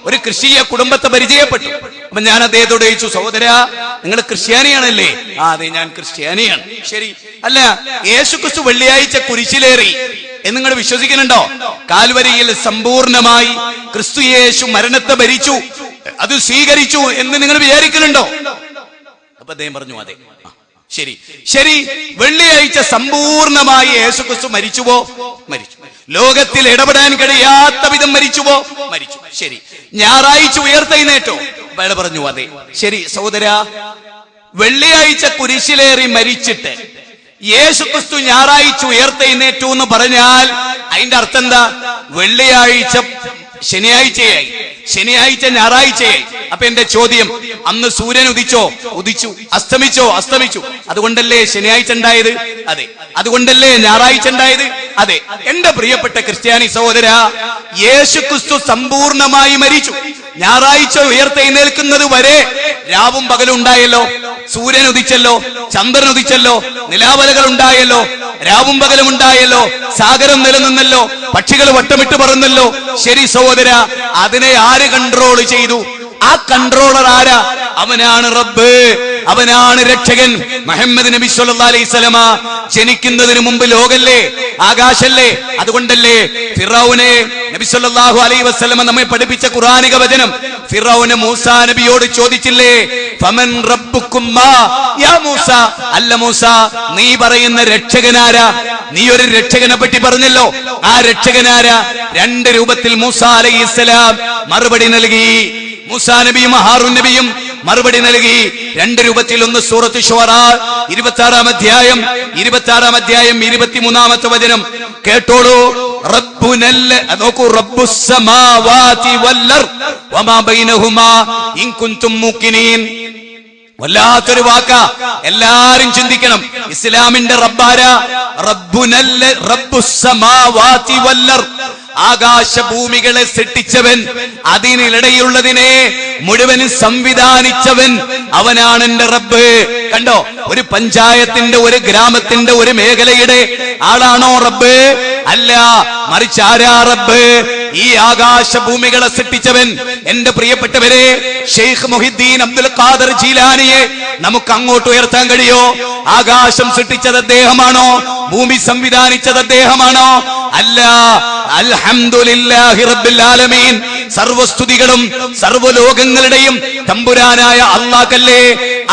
ഒരു ക്രിസ്തീയ കുടുംബത്തെ പരിചയപ്പെട്ടു. അപ്പൊ ഞാൻ അദ്ദേഹത്തോട് ചോദിച്ചു, സഹോദരാ നിങ്ങൾ ക്രിസ്ത്യാനിയാണല്ലേ? ആ അതെ, ഞാൻ ക്രിസ്ത്യാനിയാണ്. ശരി, അല്ല യേശുക്രിസ്തു വെള്ളിയാഴ്ച കുരിശിലേറി എന്ന് നിങ്ങൾ വിശ്വസിക്കുന്നുണ്ടോ? കാൽവരിയിൽ സമ്പൂർണമായി ക്രിസ്തു യേശു മരണത്തെ ഭരിച്ചു, അത് സ്വീകരിച്ചു എന്ന് നിങ്ങൾ വിചാരിക്കുന്നുണ്ടോ? അപ്പൊ അദ്ദേഹം പറഞ്ഞു അതെ. ശരി ശരി, വെള്ളിയാഴ്ച സമ്പൂർണമായി യേശുക്രിസ്തു മരിച്ചുവോ? മരിച്ചു. ലോകത്തിൽ ഇടപെടാൻ കഴിയാത്ത വിധം മരിച്ചുവോ? മരിച്ചു. ശരി, ഞായറാഴ്ച ഉയർത്തെഴുന്നേറ്റോ? അയാൾ പറഞ്ഞു അതെ. ശരി സഹോദരാ, വെള്ളിയാഴ്ച കുരിശിലേറി മരിച്ചിട്ട് യേശുക്രിസ്തു ഞായറാഴ്ച ഉയർത്തെഴുന്നേറ്റു എന്ന് പറഞ്ഞാൽ അതിന്റെ അർത്ഥം എന്താ? വെള്ളിയാഴ്ച ശനിയാഴ്ചയായി, ശനിയാഴ്ച ഞായറാഴ്ചയായി. അപ്പൊ എന്റെ ചോദ്യം, അന്ന് സൂര്യൻ ഉദിച്ചോ? ഉദിച്ചു. അസ്തമിച്ചോ? അസ്തമിച്ചു. അതുകൊണ്ടല്ലേ ശനിയാഴ്ച ഉണ്ടായത്? അതെ. അതുകൊണ്ടല്ലേ ഞായറാഴ്ച ഉണ്ടായത്? അതെ. എന്റെ പ്രിയപ്പെട്ട ക്രിസ്ത്യാനി സഹോദര, യേശുക്രിസ്തു സമ്പൂർണമായി മരിച്ചു. ഞായറാഴ്ച ഉയർത്തെഴുന്നേൽക്കുന്നത് വരെ രാവും പകലും ഉണ്ടായല്ലോ, സൂര്യൻ ഉദിച്ചല്ലോ, ചന്ദ്രൻ ഉദിച്ചല്ലോ, നിലാവലകൾ ഉണ്ടായല്ലോ, രാവും പകലും ഉണ്ടായല്ലോ, സാഗരം നിലനിന്നല്ലോ, പക്ഷികൾ വട്ടമിട്ട് പറന്നല്ലോ. ശരി സഹോദര, അതിനെ ആര് കൺട്രോൾ ചെയ്തു? ആ കൺട്രോളർ ആരാ? അവനാണ് റബ്ബ്, അവനാണ് രക്ഷകൻ. മുഹമ്മദ് നബി സല്ലല്ലാഹു അലൈഹി വസല്ലമ ജനിക്കുന്നതിന് മുമ്പ് ലോകല്ലേ, ആകാശല്ലേ. അതുകൊണ്ടല്ലേ ഫിറഔനെ നബി സല്ലല്ലാഹു അലൈഹി വസല്ലമ നമ്മെ പഠിപ്പിച്ച ഖുർആനിക വചനം, ഫിറഔന് മൂസാ നബിയോട് ചോദിച്ചില്ലേ, ഫമൻ റബ്ബുക്കുമാ യാ മൂസ, അല്ല മൂസ നീ പറയുന്ന രക്ഷകനാരാ? നീ ഒരു രക്ഷകനെ പറ്റി പറഞ്ഞല്ലോ, ആ രക്ഷകനാരാ? 2 രൂപത്തിൽ മൂസാ അലൈഹിസ്സലാം മറുപടി നൽകി. മൂസാ നബിയും ഹാറൂൻ നബിയും മറുപടി നൽകി 2 രൂപത്തിൽ. ഒന്ന് സൂറത്ത് ശുഅറാ 26-ാം അധ്യായം 23-ാമത്തെ വചനം കേട്ടോളൂ. നോക്കൂ, റബ്ബുസ് സമാവാതി വൽ അർദ് വമാ ബൈനഹുമാ ഇൻ കുൻതും മൂഖിനീൻ. വല്ലാത്തൊരു വാക്ക, എല്ലാരും ചിന്തിക്കണം. ഇസ്ലാമിന്റെ റബ്ബാര? റബ്ബുസ് സമാവാതി വൽ അർദ്, ആകാശഭൂമികളെ സൃഷ്ടിച്ചവൻ, അതിനിടയിലുള്ളതിനെ മുഴുവനും സംവിധാനിച്ചവൻ, അവനാണ് എന്റെ റബ്ബ്. കണ്ടോ, ഒരു പഞ്ചായത്തിന്റെ, ഒരു ഗ്രാമത്തിന്റെ, ഒരു മേഖലയുടെ ആളാണോ റബ്ബ്? അല്ല, മറിച്ച് ആരാ റബ്ബ്? ഈ ആകാശഭൂമികളെ സൃഷ്ടിച്ചവൻ. എന്റെ പ്രിയപ്പെട്ടവരെ, ഷെയ്ഖ് മുഹിദ്ദീൻ അബ്ദുൽ ഖാദർ ജീലാനിയെ നമുക്ക് അങ്ങോട്ട് ഉയർത്താൻ കഴിയോ? ആകാശം സൃഷ്ടിച്ചത് അദ്ദേഹമാണോ? ഭൂമി സംവിധാനിച്ചത് അദ്ദേഹമാണോ? അല്ല. അൽഹംദുലില്ലാഹി റബ്ബിൽ ആലമീൻ, സർവസ്തുതികളും സർവ്വലോകങ്ങളുടെയും തമ്പുരാനായ അല്ലാഹ്ക്കല്ലേ.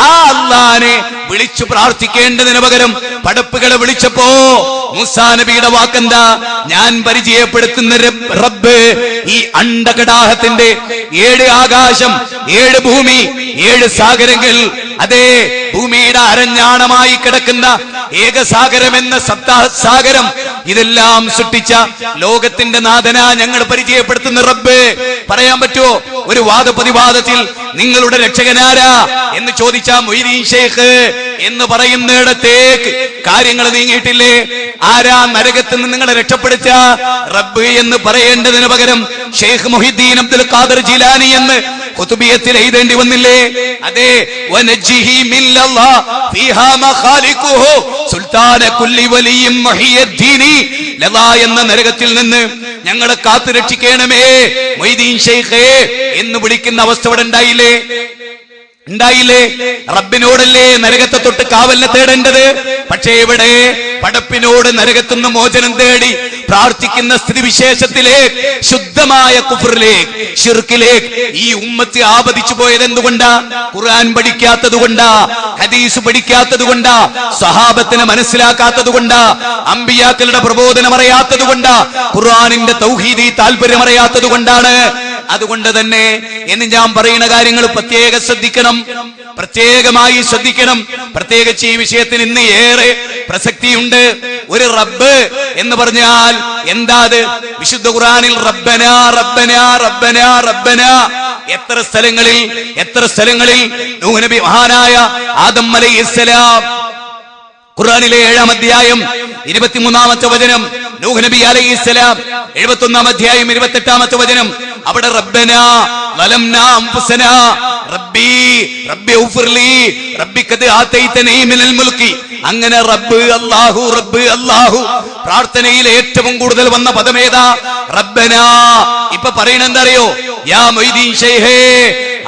ആ അല്ലാഹനെ വിളിച്ചു പ്രാർത്ഥിക്കേണ്ടതിന് പകരം പടപ്പുകളെ വിളിച്ചപ്പോ മൂസാ നബിയുടെ വാക്കെന്താ? ഞാൻ പരിചയപ്പെടുത്തുന്ന റബ്ബ് ഈ അണ്ഡകടാഹത്തിന്റെ 7 ആകാശം, 7 ഭൂമി, 7 സാഗരങ്ങൾ, അതേ ഭൂമിയുടെ അരഞ്ഞാണമായി കിടക്കുന്ന ഏകസാഗരം എന്ന സപ്താസാഗരം, ഇതെല്ലാം സൃഷ്ടിച്ച ലോകത്തിന്റെ നാഥനാ ഞങ്ങൾ പരിചയപ്പെടുത്തുന്ന റബ്ബ്. പറയാൻ പറ്റുമോ ഒരു വാദപ്രതിവാദത്തിൽ നിങ്ങളുടെ രക്ഷകനാരാ എന്ന് ചോദിച്ചാ മൊയ്തീൻ ഷെയ്ഖ് എന്ന് പറയുന്നിടത്തേക്ക് കാര്യങ്ങൾ നീങ്ങിയിട്ടില്ലേ? ആരാ നരകത്തിൽ നിന്ന് നിങ്ങളെ രക്ഷപ്പെടുത്ത? റബ്ബ് എന്ന് പറയേണ്ടതിന് പകരം ഷെയ്ഖ് മുഹിദ്ദീൻ അബ്ദുൽ ഖാദർ ജീലാനി എന്ന് ഖുതുബിയത്തിൽ എഴുതേണ്ടി വന്നില്ലേ? അതെ, വനജ്ജിഹി മില്ലല്ലാഹ് ഫീഹാ മഖാലിഖുഹു സുൽത്താന കുല്ലി വലിയും മുഹിയദ്ദീനി ലദാ എന്ന നരകത്തിൽ നിന്ന് ഞങ്ങളെ കാത്തു രക്ഷിക്കണമേ മൊയ്തീൻ ഷെയ്ഖേ എന്ന് വിളിക്കുന്ന അവസ്ഥ ഇവിടെ ഉണ്ടായില്ലേ? റബ്ബിനോടല്ലേ നരകത്തെ തൊട്ട് കാവലിനെ തേടേണ്ടത്? പക്ഷേ ഇവിടെ പടപ്പിനോട് നരകത്തുനിന്ന് മോചനം തേടി പ്രാർത്ഥിക്കുന്ന സ്ഥിതിവിശേഷത്തിലേക്ക്, ശുദ്ധമായ കുഫറിലേക്ക്, ശിർക്കിലേക്ക് ഈ ഉമ്മത്ത് ആപതിച്ചു പോയത് എന്തുകൊണ്ടാ? ഖുർആൻ പഠിക്കാത്തത് കൊണ്ടാ, ഹദീസ് പഠിക്കാത്തത് കൊണ്ടാ, സ്വഹാബത്തിനെ മനസ്സിലാക്കാത്തത് കൊണ്ടാ, അമ്പിയാക്കളുടെ പ്രബോധനം അറിയാത്തത് കൊണ്ടാ, ഖുർആനിന്റെ തൗഹീദി താല്പര്യം അറിയാത്തത് കൊണ്ടാണ്. അതുകൊണ്ട് തന്നെ എന്ന് ഞാൻ പറയുന്ന കാര്യങ്ങൾ പ്രത്യേകം ശ്രദ്ധിക്കണം, പ്രത്യേകമായി ശ്രദ്ധിക്കണം. പ്രത്യേകിച്ച് ഈ വിഷയത്തിന് ഇന്ന് ഏറെ പ്രസക്തിയുണ്ട്. ഒരു റബ്ബ് എന്ന് പറഞ്ഞാൽ എന്താ? അത് വിശുദ്ധ ഖുർആനിൽ റബ്ബന റബ്ബന റബ്ബന റബ്ബന എത്ര സ്ഥലങ്ങളിൽ നൂഹ് നബി, മഹാനായ ആദം അലൈഹിസ്സലാം, ഖുർആനിലെ 7-ാം അധ്യായം 23-ാമത്തെ വചനം, നൂഹ് നബി അലൈഹിസ്സലാം 71-ാം അധ്യായം 28-ാമത്തെ വചനം, അവിടെ റബ്ബനാ വലംനാ അൻഫുസനാ റബ്ബി റബ്ബി ഉഫ്ർലി റബ്ബി ഖദ് ആതൈതനി മിനൽ മുൽക്കി. അങ്ങനെ റബ്ബ് അല്ലാഹു, റബ്ബ് അല്ലാഹു. പ്രാർത്ഥനയിൽ ഏറ്റവും കൂടുതൽ വന്ന പദമേതാ? റബ്ബനാ. ഇപ്പൊ പറയണ എന്താ അറിയോ? യാ മൊയ്തീൻ ഷെയ്ഖേ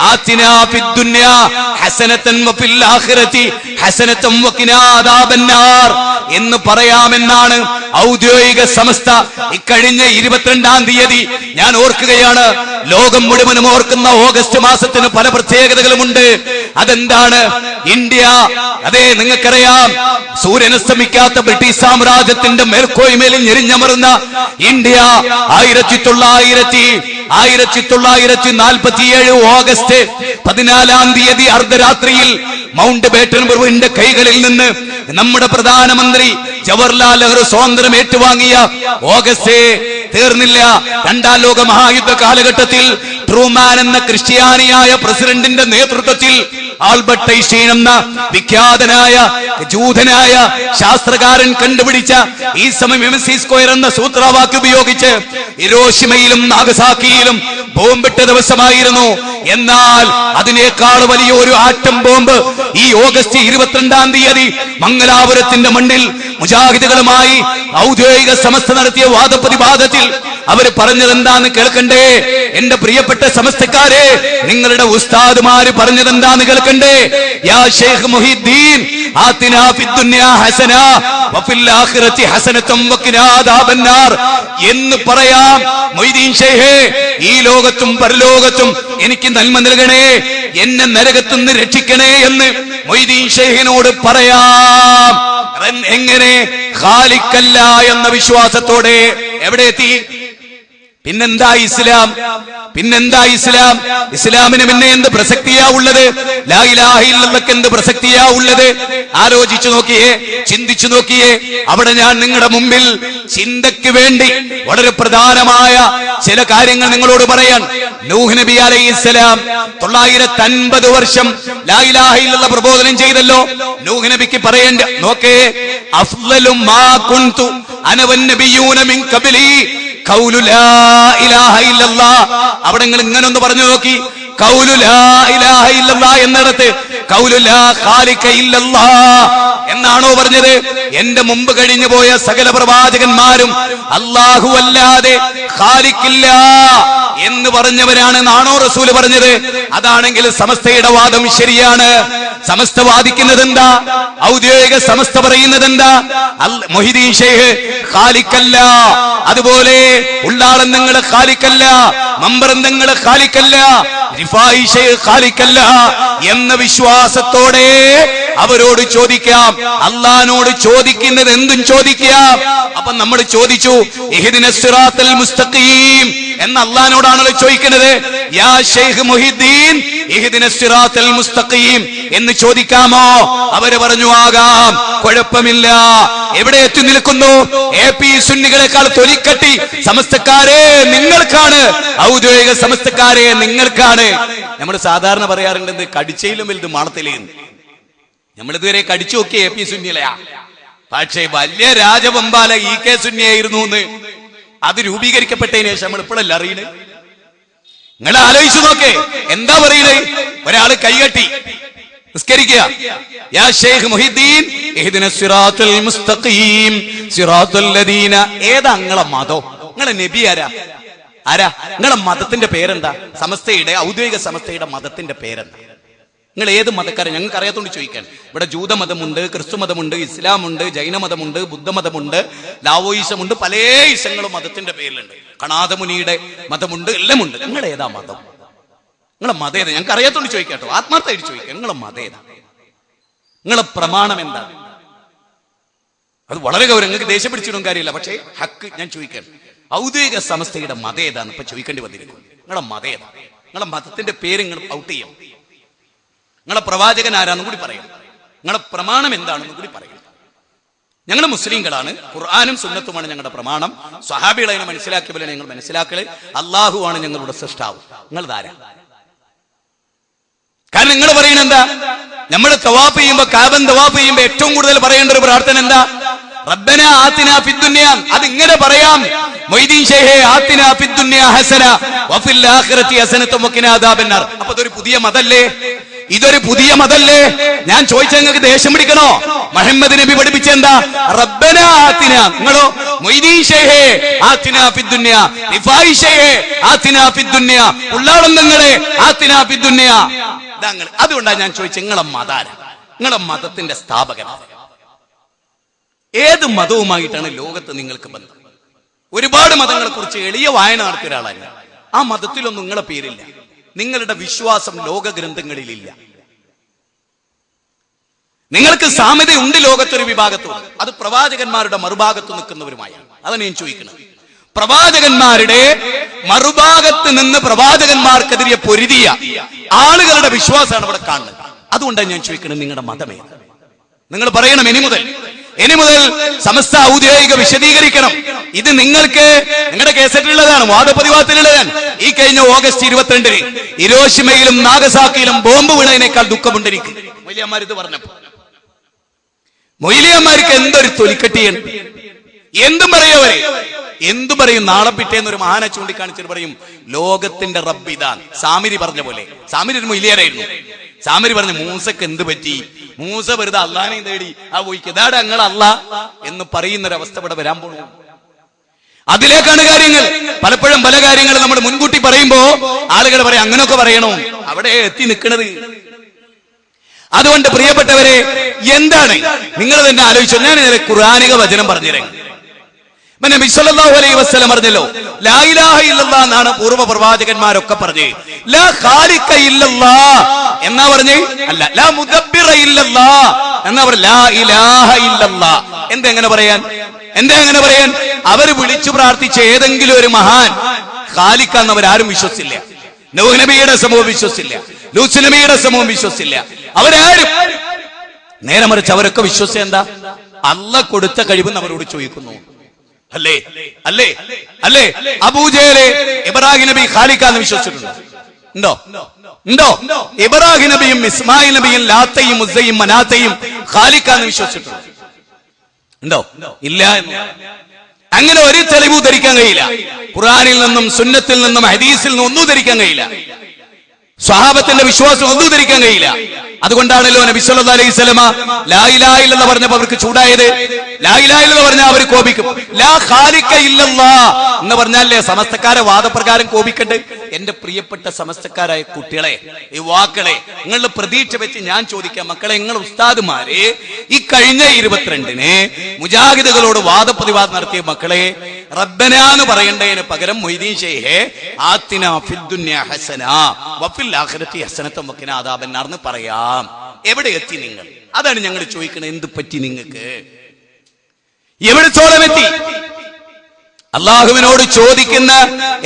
ആതിനാ ഫിദ് ദുനിയാ ഹസനതൻ വഫിൽ ആഖിറതി ഹസനതൻ വഖിനാ അദാബന്നാർ എന്ന് പറയാമെന്നാണ് ഔദ്യോഗിക സമസ്ത ഇക്കഴിഞ്ഞ 22-ാം തീയതി ഞാൻ ഓർക്കുകയാണ്. ലോകം മുഴുവനും ഓർക്കുന്ന ഓഗസ്റ്റ് മാസത്തിന് പല പ്രത്യേകതകളുമുണ്ട്. അതെന്താണ്? ഇന്ത്യ, അതെ നിങ്ങൾക്കറിയാം, സൂര്യനസ്തമിക്കാത്ത ബ്രിട്ടീഷ് സാമ്രാജ്യത്തിന്റെ മേൽക്കോയ്മേലിൽ ഞെരിഞ്ഞമർന്ന ഇന്ത്യ 1947 ഓഗസ്റ്റ് 14-ാം തീയതി അർദ്ധരാത്രിയിൽ മൗണ്ട് ബേറ്റൻ പ്രഭുവിന്റെ കൈകളിൽ നിന്ന് നമ്മുടെ പ്രധാനമന്ത്രി ജവഹർലാൽ നെഹ്റു സ്വാതന്ത്ര്യം ഏറ്റുവാങ്ങിയ ഓഗസ്റ്റ് തീർന്നില്ല. 2-ാം ലോക മഹായുദ്ധ കാലഘട്ടത്തിൽ ട്രൂമാൻ എന്ന ക്രിസ്ത്യാനിയായ പ്രസിഡന്റിന്റെ നേതൃത്വത്തിൽ ആൽബർട്ട് ഐൻസ്റ്റീൻ എന്ന വിഖ്യാതനായ ജൂതനായ ശാസ്ത്രകാരൻ കണ്ടുപിടിച്ച ഈ സമയം സ്ക്വയർ എന്ന സൂത്രവാക്യം ഉപയോഗിച്ച് ഹിരോഷിമയിലും നാഗസാക്കിയിലും ബോംബിട്ട ദിവസമായിരുന്നു. എന്നാൽ അതിനേക്കാൾ വലിയ ഒരു ആറ്റം ബോംബ് ഈ ഓഗസ്റ്റ് 22-ാം തീയതി മംഗലാപുരത്തിന്റെ മണ്ണിൽ മുജാഹിദുകളുമായി ഔദ്യോഗിക സമസ്ത നടത്തിയ വാദപ്രതിവാദത്തിൽ അവർ പറഞ്ഞതെന്താന്ന് കേൾക്കണ്ടേ? എന്റെ പ്രിയപ്പെട്ട സമസ്തക്കാരെ, നിങ്ങളുടെ ഉസ്താദുമാര് പറഞ്ഞതെന്താന്ന് കേൾക്കണ്ടേ? യാ ഷെയ്ഖ് മുഹിദ്ദീൻ ആതിനാ ഫിദ് ദുനിയാ ഹസന വഫിൽ ആഖിറതി ഹസനതൻ വഖിനാ അദാബന്നാർ എന്ന് പറയാം. മൊയ്തീൻ ഷെയ്ഖേ, ഈ ലോകത്തും പരലോകത്തും എനിക്ക് നന്മ നൽകണേ, എന്നെ നരകത്തുനിന്ന് രക്ഷിക്കണേ എന്ന് മൊയ്തീൻ ഷെയ്ഖിനോട് പറയാം. എങ്ങനെ? ഖാലിഖല്ല എന്ന വിശ്വാസത്തോടെ. എവിടെ എത്തി? പിന്നെന്താ ഇസ്ലാം? ഇസ്ലാമിന് പിന്നെ എന്ത് പ്രസക്തിയാ ഉള്ളത്? ലാ ഇലാഹ ഇല്ലല്ലാഹ് എന്ത് പ്രസക്തിയാ ഉള്ളത്? ആലോചിച്ചു നോക്കിയേ, ചിന്തിച്ചു നോക്കിയേ. അവിടെ ഞാൻ നിങ്ങളുടെ മുമ്പിൽ ചിന്തയ്ക്ക് വേണ്ടി വളരെ പ്രധാനമായ ചില കാര്യങ്ങൾ നിങ്ങളോട് പറയാൻ. നൂഹ് നബി അലൈഹിസ്സലാം 950 വർഷം ലാ ഇലാഹ ഇല്ലല്ലാഹ് പ്രബോധനം ചെയ്തല്ലോ. നൂഹ് നബിക്ക് പറയേണ്ട നോക്കേ, അഫ്ളലു മാ കുൻതു അന വന്നബിയൂന മിൻ ഖബ്ലി ഖൗലു ലാ ഇലാഹ ഇല്ലല്ലാഹ്. അവിടെ നിങ്ങൾ ഇങ്ങനെ ഒന്ന് പറഞ്ഞു നോക്കി, ഖൗലു ലാ ഇലാഹ ഇല്ലല്ലാഹ് എന്നിടത്ത് ഖൗലു ലാ ഖാലിക ഇല്ലല്ലാഹ് എന്നാണോ പറഞ്ഞത്? എന്റെ മുമ്പ് കഴിഞ്ഞു പോയ സകല പ്രവാചകന്മാരും അല്ലാഹു അല്ലാതെ ഖാലിക്കില്ല എന്ന് പറഞ്ഞവരാണ് എന്നാണോ റസൂല് പറഞ്ഞത്? അതാണെങ്കിൽ സമസ്തയുടെ വാദം ശരിയാണ്. സമസ്ത വാദിക്കുന്നത് എന്താ? ഔദ്യോഗിക സമസ്ത പറയുന്നത് എന്താ? മൊഹിദ്ദീൻ ശൈഖ് ഖാലിക്കല്ല, അതുപോലെ ഉള്ളാളെന്നങ്ങള് ഖാലിക്കല്ല, മമ്പറെന്നങ്ങള് ഖാലിക്കല്ല, റിഫായി ശൈഖ് ഖാലിക്കല്ല എന്ന വിശ്വാസത്തോടെ അവരോട് ചോദിക്കാം. അള്ളാഹിനോട് ചോദിക്കുന്നത് എന്തും ചോദിക്കാം. അപ്പൊ നമ്മൾ ചോദിച്ചു, ഇഹ്ദിനസ് സിറാത്തൽ മുസ്തഖീം എന്ന് അള്ളാഹിനോടാണല്ലോ ചോദിക്കുന്നത്. യാ ശൈഖ് മുഹിദ്ദീൻ ഇഹ്ദിനസ് സിറാത്തൽ മുസ്തഖീം എന്ന് ചോദിക്കാമോ? അവര് പറഞ്ഞു ആകാം, കുഴപ്പമില്ല. എവിടെ എത്തി നിൽക്കുന്നു? AP സുന്നികളെക്കാൾ തൊലിക്കട്ടി സമസ്തക്കാരെ നിങ്ങൾക്കാണ്, ഔദ്യോഗിക സമസ്തക്കാരെ നിങ്ങൾക്കാണ്. നമ്മൾ സാധാരണ പറയാറുണ്ട്, കടിച്ചയിലും വലുത് മാണത്തിലേന്ന്. നമ്മളിതുവരെ കടിച്ചു നോക്കിയ AP സുന്നികളെയാ. പക്ഷേ വലിയ രാജവമ്പാല EK സുന്നിയായിരുന്നു എന്ന് അത് രൂപീകരിക്കപ്പെട്ടതിന് ശേഷം നമ്മൾ ഇപ്പോഴല്ല അറിയണേ. നിങ്ങൾ ആലോചിച്ചു നോക്കേ, എന്താ പറയുന്നത്? ഒരാള് കൈകെട്ടി നിസ്കരിക്കുക, യാ ശൈഖ് മുഹിദ്ദീൻ ഇഹ്ദിനസ് സിറാത്തൽ മുസ്തഖീം സിറാത്തൽ ലദീന. ഏതാ നിങ്ങളെ മതം? നിങ്ങളെ നബി ആരാ? നിങ്ങളെ മതത്തിന്റെ പേരെന്താ? സമസ്തയുടെ ഔദ്യോഗിക സമസ്തയുടെ മതത്തിന്റെ പേരെന്താ? നിങ്ങൾ ഏത് മതക്കാരൻ? ഞങ്ങൾക്ക് അറിയാത്തോണ്ട് ചോദിക്കാൻ. ഇവിടെ ജൂതമതമുണ്ട്, ക്രിസ്തു മതമുണ്ട്, ഇസ്ലാമുണ്ട്, ജൈനമതമുണ്ട്, ബുദ്ധമതമുണ്ട്, ലാവോയിസമുണ്ട്, പല ഇസങ്ങളും മതത്തിന്റെ പേരിലുണ്ട്. കണാദമുനിയുടെ മതമുണ്ട്, എല്ലാം ഉണ്ട്. നിങ്ങൾ ഏതാ മതം? നിങ്ങളെ മതം ഏതാ? ഞങ്ങൾക്ക് അറിയാത്തോണ്ട് ചോദിക്കാട്ടോ, ആത്മാർത്ഥമായിട്ട് ചോദിക്കാം. നിങ്ങളെ മതം ഏതാ? നിങ്ങളെ പ്രമാണം എന്താ? അത് വളരെ ഗൗരവം. നിങ്ങൾക്ക് ദേഷ്യം പിടിച്ചിടും കാര്യമില്ല, പക്ഷേ ഹക്ക് ഞാൻ ചോദിക്കാൻ. ഔദ്യോഗിക സമസ്തയുടെ മതം ഏതാന്ന് ഇപ്പൊ ചോദിക്കേണ്ടി വന്നിരിക്കും. നിങ്ങളെ മതം ഏതാ? നിങ്ങളെ മതത്തിന്റെ പേര് നിങ്ങൾ ഔട്ട് ചെയ്യും. നിങ്ങളെ പ്രവാചകൻ ആരാന്നും കൂടി പറയും. നിങ്ങളെ പ്രമാണം എന്താണെന്നും കൂടി പറയും. ഞങ്ങൾ മുസ്ലിങ്ങളാണ്, ഖുർആനും സുന്നത്തുമാണ് ഞങ്ങളുടെ പ്രമാണം. സ്വഹാബികളെ അതിനെ മനസ്സിലാക്കിയ പോലെ ഞങ്ങൾ മനസ്സിലാക്കല്, അള്ളാഹു ആണ് ഞങ്ങളുടെ സൃഷ്ടാവ്. നിങ്ങൾ ധാരാ. കാരണം നിങ്ങൾ പറയുന്നത് എന്താ? നമ്മൾ തവാഫ് ചെയ്യുമ്പോ, കാബൻ തവാഫ് ചെയ്യുമ്പോ ഏറ്റവും കൂടുതൽ പറയേണ്ട ഒരു പ്രാർത്ഥന എന്താ? റബ്ബന ആതിനാ ഫിദ്ദുനിയ. അതിങ്ങനെ പറയാം, മൊയ്തീൻ ശൈഖേ ആതിനാ ഫിദ്ദുനിയ ഹസന വഫിൽ ആഖിറതി ഹസനത വഖിനാ അദാബന്നാർ. അപ്പൊ ഇതൊരു പുതിയ മതല്ലേ? ഇതൊരു പുതിയ മതല്ലേ? ഞാൻ ചോദിച്ചാൽ നിങ്ങൾക്ക് ദേഷ്യം പിടിക്കണോ? മുഹമ്മദ് നബി പഠിപ്പിച്ച എന്താ? റബ്ബന ആതിന. നിങ്ങളോ മൊയ്തീൻ ശൈഖേ ആതിനാ ഫിദ്ദുനിയ, റിഫായി ശൈഖേ ആതിനാ ഫിദ്ദുനിയ, ഉള്ളാളങ്ങളെ ആതിനാ ഫിദ്ദുനിയ. അതുകൊണ്ടാണ് ഞാൻ ചോദിച്ചത്, നിങ്ങളെ മതാര, നിങ്ങളെ മതത്തിന്റെ സ്ഥാപകൻ ഏത് മതവുമായിട്ടാണ് ലോകത്ത് നിങ്ങൾക്ക് ബന്ധം? ഒരുപാട് മതങ്ങളെ കുറിച്ച് എളിയ വായന നടത്തിയ ഒരാളാണ്. ആ മതത്തിലൊന്നും നിങ്ങളെ പേരില്ല. നിങ്ങളുടെ വിശ്വാസം ലോക ഗ്രന്ഥങ്ങളിലില്ല. നിങ്ങൾക്ക് സാമ്യതയുണ്ട് ലോകത്തൊരു വിഭാഗത്തോട്, അത് പ്രവാചകന്മാരുടെ മറുഭാഗത്ത് നിൽക്കുന്നവരുമായാണ്. അതാണ് ഞാൻ ചോദിക്കുന്നത്. പ്രവാചകന്മാരുടെ മറുഭാഗത്ത് നിന്ന് പ്രവാചകന്മാർക്കെതിരെ പൊരുതിയ ആളുകളുടെ വിശ്വാസമാണ് ഇവിടെ കാണുന്നത്. അതുകൊണ്ടാണ് ഞാൻ ചോദിക്കുന്നത്, നിങ്ങളുടെ മതമേ? നിങ്ങൾ പറയണം, ഇനി മുതൽ സമസ്ത ഔദ്യോഗിക വിശദീകരിക്കണം. ഇത് നിങ്ങൾക്ക് നിങ്ങളുടെ കേസറ്റിലുള്ളതാണ്, വാദപ്രതിവാദത്തിലുള്ളതാണ്. ഈ കഴിഞ്ഞ ഓഗസ്റ്റ് 22 ഹിരോഷിമയിലും നാഗസാക്കിയിലും ബോംബ് വീണതിനേക്കാൾ ദുഃഖമുണ്ട് എനിക്ക്. മൊയ്ലിയന്മാർ ഇത് പറഞ്ഞപ്പോ, മൊയ്ലിയന്മാർക്ക് എന്തൊരു തൊലിക്കട്ടിയാണ്. എന്തും പറയവരെ, എന്തു പറയും. നാളെ പിറ്റേന്നൊരു മഹാനെ ചൂണ്ടിക്കാണിച്ചിട്ട് പറയും, ലോകത്തിന്റെ റബ്ബിതാൻ. സാമിരി പറഞ്ഞ പോലെ, സാമിരി ഒരു മൊയ്ലിയാരായിരുന്നു. സാമിരി പറഞ്ഞു, മൂസക്ക് എന്ത് പറ്റി? മൂസ വെറുതെ അള്ളാനെയും തേടി ആ പോയിക്ക്, ഇതാടെ അങ്ങൾ അള്ളാ എന്ന് പറയുന്നൊരവസ്ഥ ഇവിടെ വരാൻ പോകുന്നു. അതിലേക്കാണ് കാര്യങ്ങൾ. പലപ്പോഴും പല കാര്യങ്ങൾ നമ്മൾ മുൻകൂട്ടി പറയുമ്പോ ആളുകൾ പറയും, അങ്ങനെയൊക്കെ പറയണോ? അവിടെ എത്തി നിൽക്കുന്നത്. അതുകൊണ്ട് പ്രിയപ്പെട്ടവരെ, എന്താണ് നിങ്ങൾ തന്നെ ആലോചിച്ചു. ഞാൻ ഖുർആനിക വചനം പറഞ്ഞുതരാം. നബി സല്ലല്ലാഹു അലൈഹി വസല്ലം പറഞ്ഞല്ലോ, ലാ ഇലാഹ ഇല്ലല്ലാഹ് എന്നാണ് പൂർവ്വ പ്രവാചകന്മാരൊക്കെ പറഞ്ഞത്. ലാ ഖാലിഖ ഇല്ലല്ലാഹ് എന്നാ പറഞ്ഞേ? അല്ല, ലാ മുദബ്ബിറ ഇല്ലല്ലാഹ് എന്നാ പറഞ്ഞ. ലാ ഇലാഹ ഇല്ലല്ലാഹ് എന്താ എങ്ങനെ പറയാൻ? അവര് വിളിച്ചു പ്രാർത്ഥിച്ച ഏതെങ്കിലും ഒരു മഹാൻ ഖാലിക്കാന്നവരാരും വിശ്വസിച്ചില്ല. നൂഹ് നബിയുടെ സമൂഹം വിശ്വസിച്ചില്ല, ലൂത്ത് നബിയുടെ സമൂഹം വിശ്വസിച്ചില്ല. അവരാരും. നേരെ മറിച്ച് അവരൊക്കെ വിശ്വസിച്ച എന്താ? അല്ലാഹ് കൊടുത്ത കഴിവെന്ന് അവരോട് ചോദിക്കുന്നു. അല്ലേ അല്ലേ അല്ലേ? അബൂജഹല് ഇബ്രാഹിം നബി ഖാലിക്കാന്ന് വിശ്വസിച്ചിട്ടുണ്ടോ? ഉണ്ടോ? ഇബ്രാഹിം നബിയും ഇസ്മായിൽ നബിയും ലാത്തയും ഉസ്സയും മനാത്തയും ഖാലിക്കാന്ന് വിശ്വസിച്ചിട്ടുണ്ടോ? ഉണ്ടോ? ഇല്ല. അങ്ങനെ ഒരു തെളിവ് ധരിക്കാൻ കഴിയില്ല. ഖുർആനിൽ നിന്നും സുന്നത്തിൽ നിന്നും ഹദീസിൽ നിന്നും ഒന്നും ധരിക്കാൻ കഴിയില്ല. സ്വഹാബത്തിന്റെ വിശ്വാസം ഒന്നും ധരിക്കാൻ കഴിയില്ല. അതുകൊണ്ടാണല്ലോ നബി സല്ലല്ലാഹു അലൈഹി വസല്ലമ ലാ ഇലാഹ ഇല്ലല്ലാഹ് പറഞ്ഞപ്പോൾ അവർക്ക് ചൂടായത്. ലാ ഇലാഹ ഇല്ലല്ലാഹ് പറഞ്ഞാൽ അവർ കോപിക്കും. ലാ ഖാലിഖ ഇല്ലല്ലാഹ് എന്ന് പറഞ്ഞാലേ സമസ്തക്കാരെ വാദപ്രകാരം കോപിക്കട്ടെ. എന്റെ പ്രിയപ്പെട്ട സമസ്തക്കാരായ കുട്ടികളെ, യുവാക്കളെ, നിങ്ങളുടെ പ്രതീക്ഷ വെച്ച് ഞാൻ ചോദിക്കാം, മക്കളെ, നിങ്ങൾ ഉസ്താദുമാരെ ഈ കഴിഞ്ഞ 22-ന് മുജാഹിദുകളോട് വാദപ്രതിവാദം നടത്തിയ മക്കളെ, റബ്ബന എന്ന് പറയേണ്ടതിന് പകരം മൊയ്തീൻ ശൈഖേ ആത്തിന ഫിദ്ദുന്യ ഹസന വഫിൽ ആഖിറതി ഹസനതൻ വഖിനാ അദാബന്നാർ എന്ന് പറയാം. എവിടെ എത്തി നിങ്ങൾ? അതാണ് ഞങ്ങൾ ചോദിക്കുന്നത്. എന്ത് പറ്റി നിങ്ങൾക്ക്? എവിടത്തോളം എത്തി? അള്ളാഹുവിനോട് ചോദിക്കുന്ന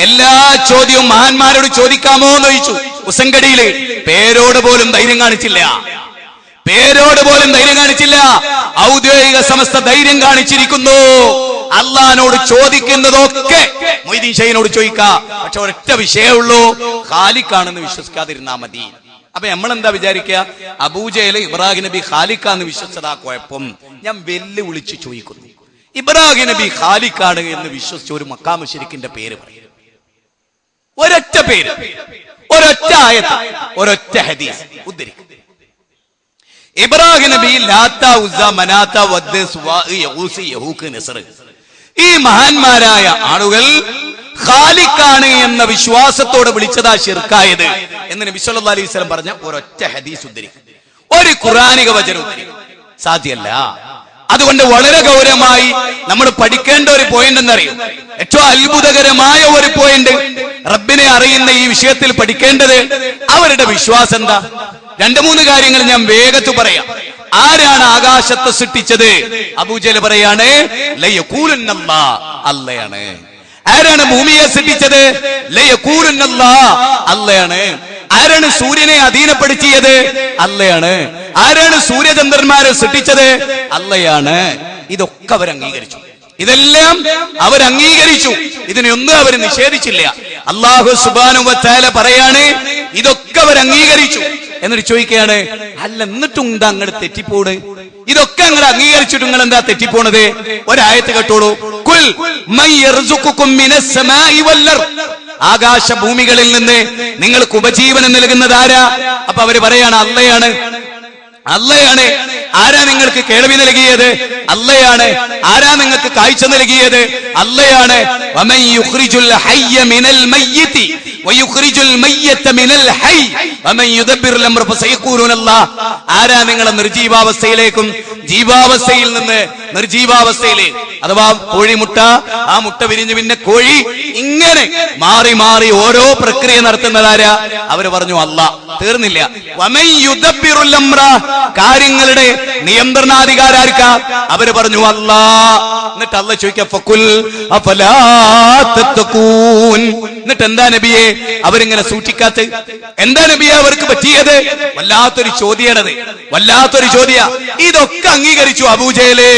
എല്ലാ ചോദ്യവും മഹാന്മാരോട് ചോദിക്കാമോ എന്ന് ചോദിച്ചു. ഉസങ്കടിയില് പേരോട് പോലും ധൈര്യം കാണിച്ചില്ല. ഔദ്യോഗിക സമസ്ത ധൈര്യം കാണിച്ചിരിക്കുന്നു. അള്ളാഹിനോട് ചോദിക്കുന്നതൊക്കെ മൊയ്തീൻ ഷൈഖിനോട് ചോദിക്കാം. പക്ഷെ ഒരൊറ്റ വിഷയമുള്ളൂ, ഖാലിഖാണെന്ന് വിശ്വസിക്കാതിരുന്നാ മതി. അപ്പൊ നമ്മളെന്താ വിചാരിക്കുക? അബൂജഹല് ഇബ്രാഹിം നബി ഖാലിഖാന്ന് വിശ്വസിച്ചതാ കുഴപ്പം. ഞാൻ വെല്ലുവിളിച്ച് ചോദിക്കുന്നു, ഇബ്രാഹിം നബി ഖാലിഖാണ് എന്ന് വിശ്വസിച്ച ഒരു മക്കാ മുശ്രിക്കിന്റെ പേര് പറയും. ഒരൊറ്റ പേര്, ഒരൊറ്റ ആയത്ത്, ഒരൊറ്റ ഹദീസ് ഉദ്ധരിക്കും. ഇബ്രാഹിം നബി ലാത്ത ഉസ്സ മനാത്ത വദ്ദ് സുവാ യഊസ് യഹൂക്ക് നസ്ർ, ഈ മഹാന്മാരായ ആളുകൾ ഖാലിഖാണ് എന്ന വിശ്വാസത്തോടെ വിളിച്ചതാ ശിർക്കായത് എന്ന് നബി സല്ലല്ലാഹു അലൈഹി വസല്ലം പറഞ്ഞ ഒരൊറ്റ ഹദീസ് ഉദ്ധരിക്കും. ഒരു ഖുർആനിക വചനം ഉദ്ധരിക്കും. സാധ്യമല്ല. അതുകൊണ്ട് വളരെ ഗൗരവമായി നമ്മൾ പഠിക്കേണ്ട ഒരു പോയിന്റ് എന്നറിയും. ഏറ്റവും അത്ഭുതകരമായ ഒരു പോയിന്റ്, റബ്ബിനെ അറിയുന്ന ഈ വിഷയത്തിൽ പഠിക്കേണ്ടത് അവരുടെ വിശ്വാസം എന്താ? 2-3 കാര്യങ്ങൾ ഞാൻ വേഗത്തിൽ പറയാം. ആരാണ് ആകാശത്തെ സൃഷ്ടിച്ചത്? അബൂജഹൽ പറയാണ് ലയഖൂലുന്നല്ലാഹ്, അല്ലാഹയാണ്. ആരാണ് ഭൂമിയെ സൃഷ്ടിച്ചത്? ലയഖൂലുന്നല്ലാഹ്, അല്ലാഹയാണ്. ആരാണ് സൂര്യനെ അധീനപ്പെടുത്തിയത്? അല്ലാഹയാണ്. ആരാണ് സൂര്യചന്ദ്രന്മാരെ സൃഷ്ടിച്ചത്? അല്ലാഹയാണ്. ഇതൊക്കെ അവർ അംഗീകരിച്ചു. ഇതെല്ലാം അവർ അംഗീകരിച്ചു. ഇതിനെയൊന്നും അവർ നിഷേധിച്ചില്ല. അല്ലാഹു സുബ്ഹാനഹു വ തആല പറയാണ് ഇതൊക്കെ അവർ അംഗീകരിച്ചു. എന്നിട്ട് ചോദിക്കുകയാണ്, അല്ല എന്നിട്ടും എന്താ അങ്ങോട്ട് തെറ്റിപ്പോണ്? ഇതൊക്കെ നിങ്ങൾ അംഗീകരിച്ചിട്ട് നിങ്ങൾ എന്താ തെറ്റിപ്പോണത്? ഒരായത്ത് കേട്ടോളൂ. ഖുൽ മൻ യർസുഖുകും മിനസ് സമാഇ വൽ അർദ്, ആകാശ ഭൂമികളിൽ നിന്ന് നിങ്ങൾക്ക് ഉപജീവനം നൽകുന്നത് ആരാ? അപ്പൊ അവര് പറയാണ് അല്ലാഹയാണ്. അല്ലാഹയാണ്. ആരാ നിങ്ങൾക്ക് കേൾവി നൽകിയത്? അല്ലാഹയാണ്. ആരാ നിങ്ങൾക്ക് കാഴ്ച നൽകിയത്? അല്ലാഹയാണ്. വമൻ യുഖ്രിജുൽ ഹയ്യ മിനൽ മയ്യിതി വയുഖ്രിജുൽ മയ്യത മിനൽ ഹയ്യ് വമൻ യുദബ്ബിറുൽ അംറ ഫസയഖൂലുന അല്ലാഹ്. ആരാ നിങ്ങളെ നിർജീവാവസ്ഥയിലേക്കും ജീവാവസ്ഥയിൽ നിന്ന് നിർജീവാവസ്ഥയിലേക്ക്, അഥവാ കോഴിമുട്ട, ആ മുട്ട വിരിഞ്ഞ് പിന്നെ കോഴി, ഇങ്ങനെ മാറി മാറി ഓരോ പ്രക്രിയ നടത്തുന്നതാരാ? അവര് പറഞ്ഞു അല്ലാഹ്. തീർന്നില്ല. വമൻ യുദബ്ബിറുൽ അംറ, കാര്യങ്ങളുടെ നിയന്ത്രണാധികാരാർക്കാ? അവര് പറഞ്ഞു അല്ലാഹ്. എന്നിട്ട് അല്ലാഹ് ചോദിക്കുക ഫഖുൽ അഫലാ തത്തഖൂൻ, എന്നിട്ട് എന്താ നബിയെ അവരിങ്ങനെ സൂക്ഷിക്കാത്ത? എന്താ നബിയെ അവർക്ക് പറ്റിയത്? വല്ലാത്തൊരു ചോദ്യാണത്, വല്ലാത്തൊരു ചോദ്യ. ഇതൊക്കെ അംഗീകരിച്ചു അബൂജഹല്.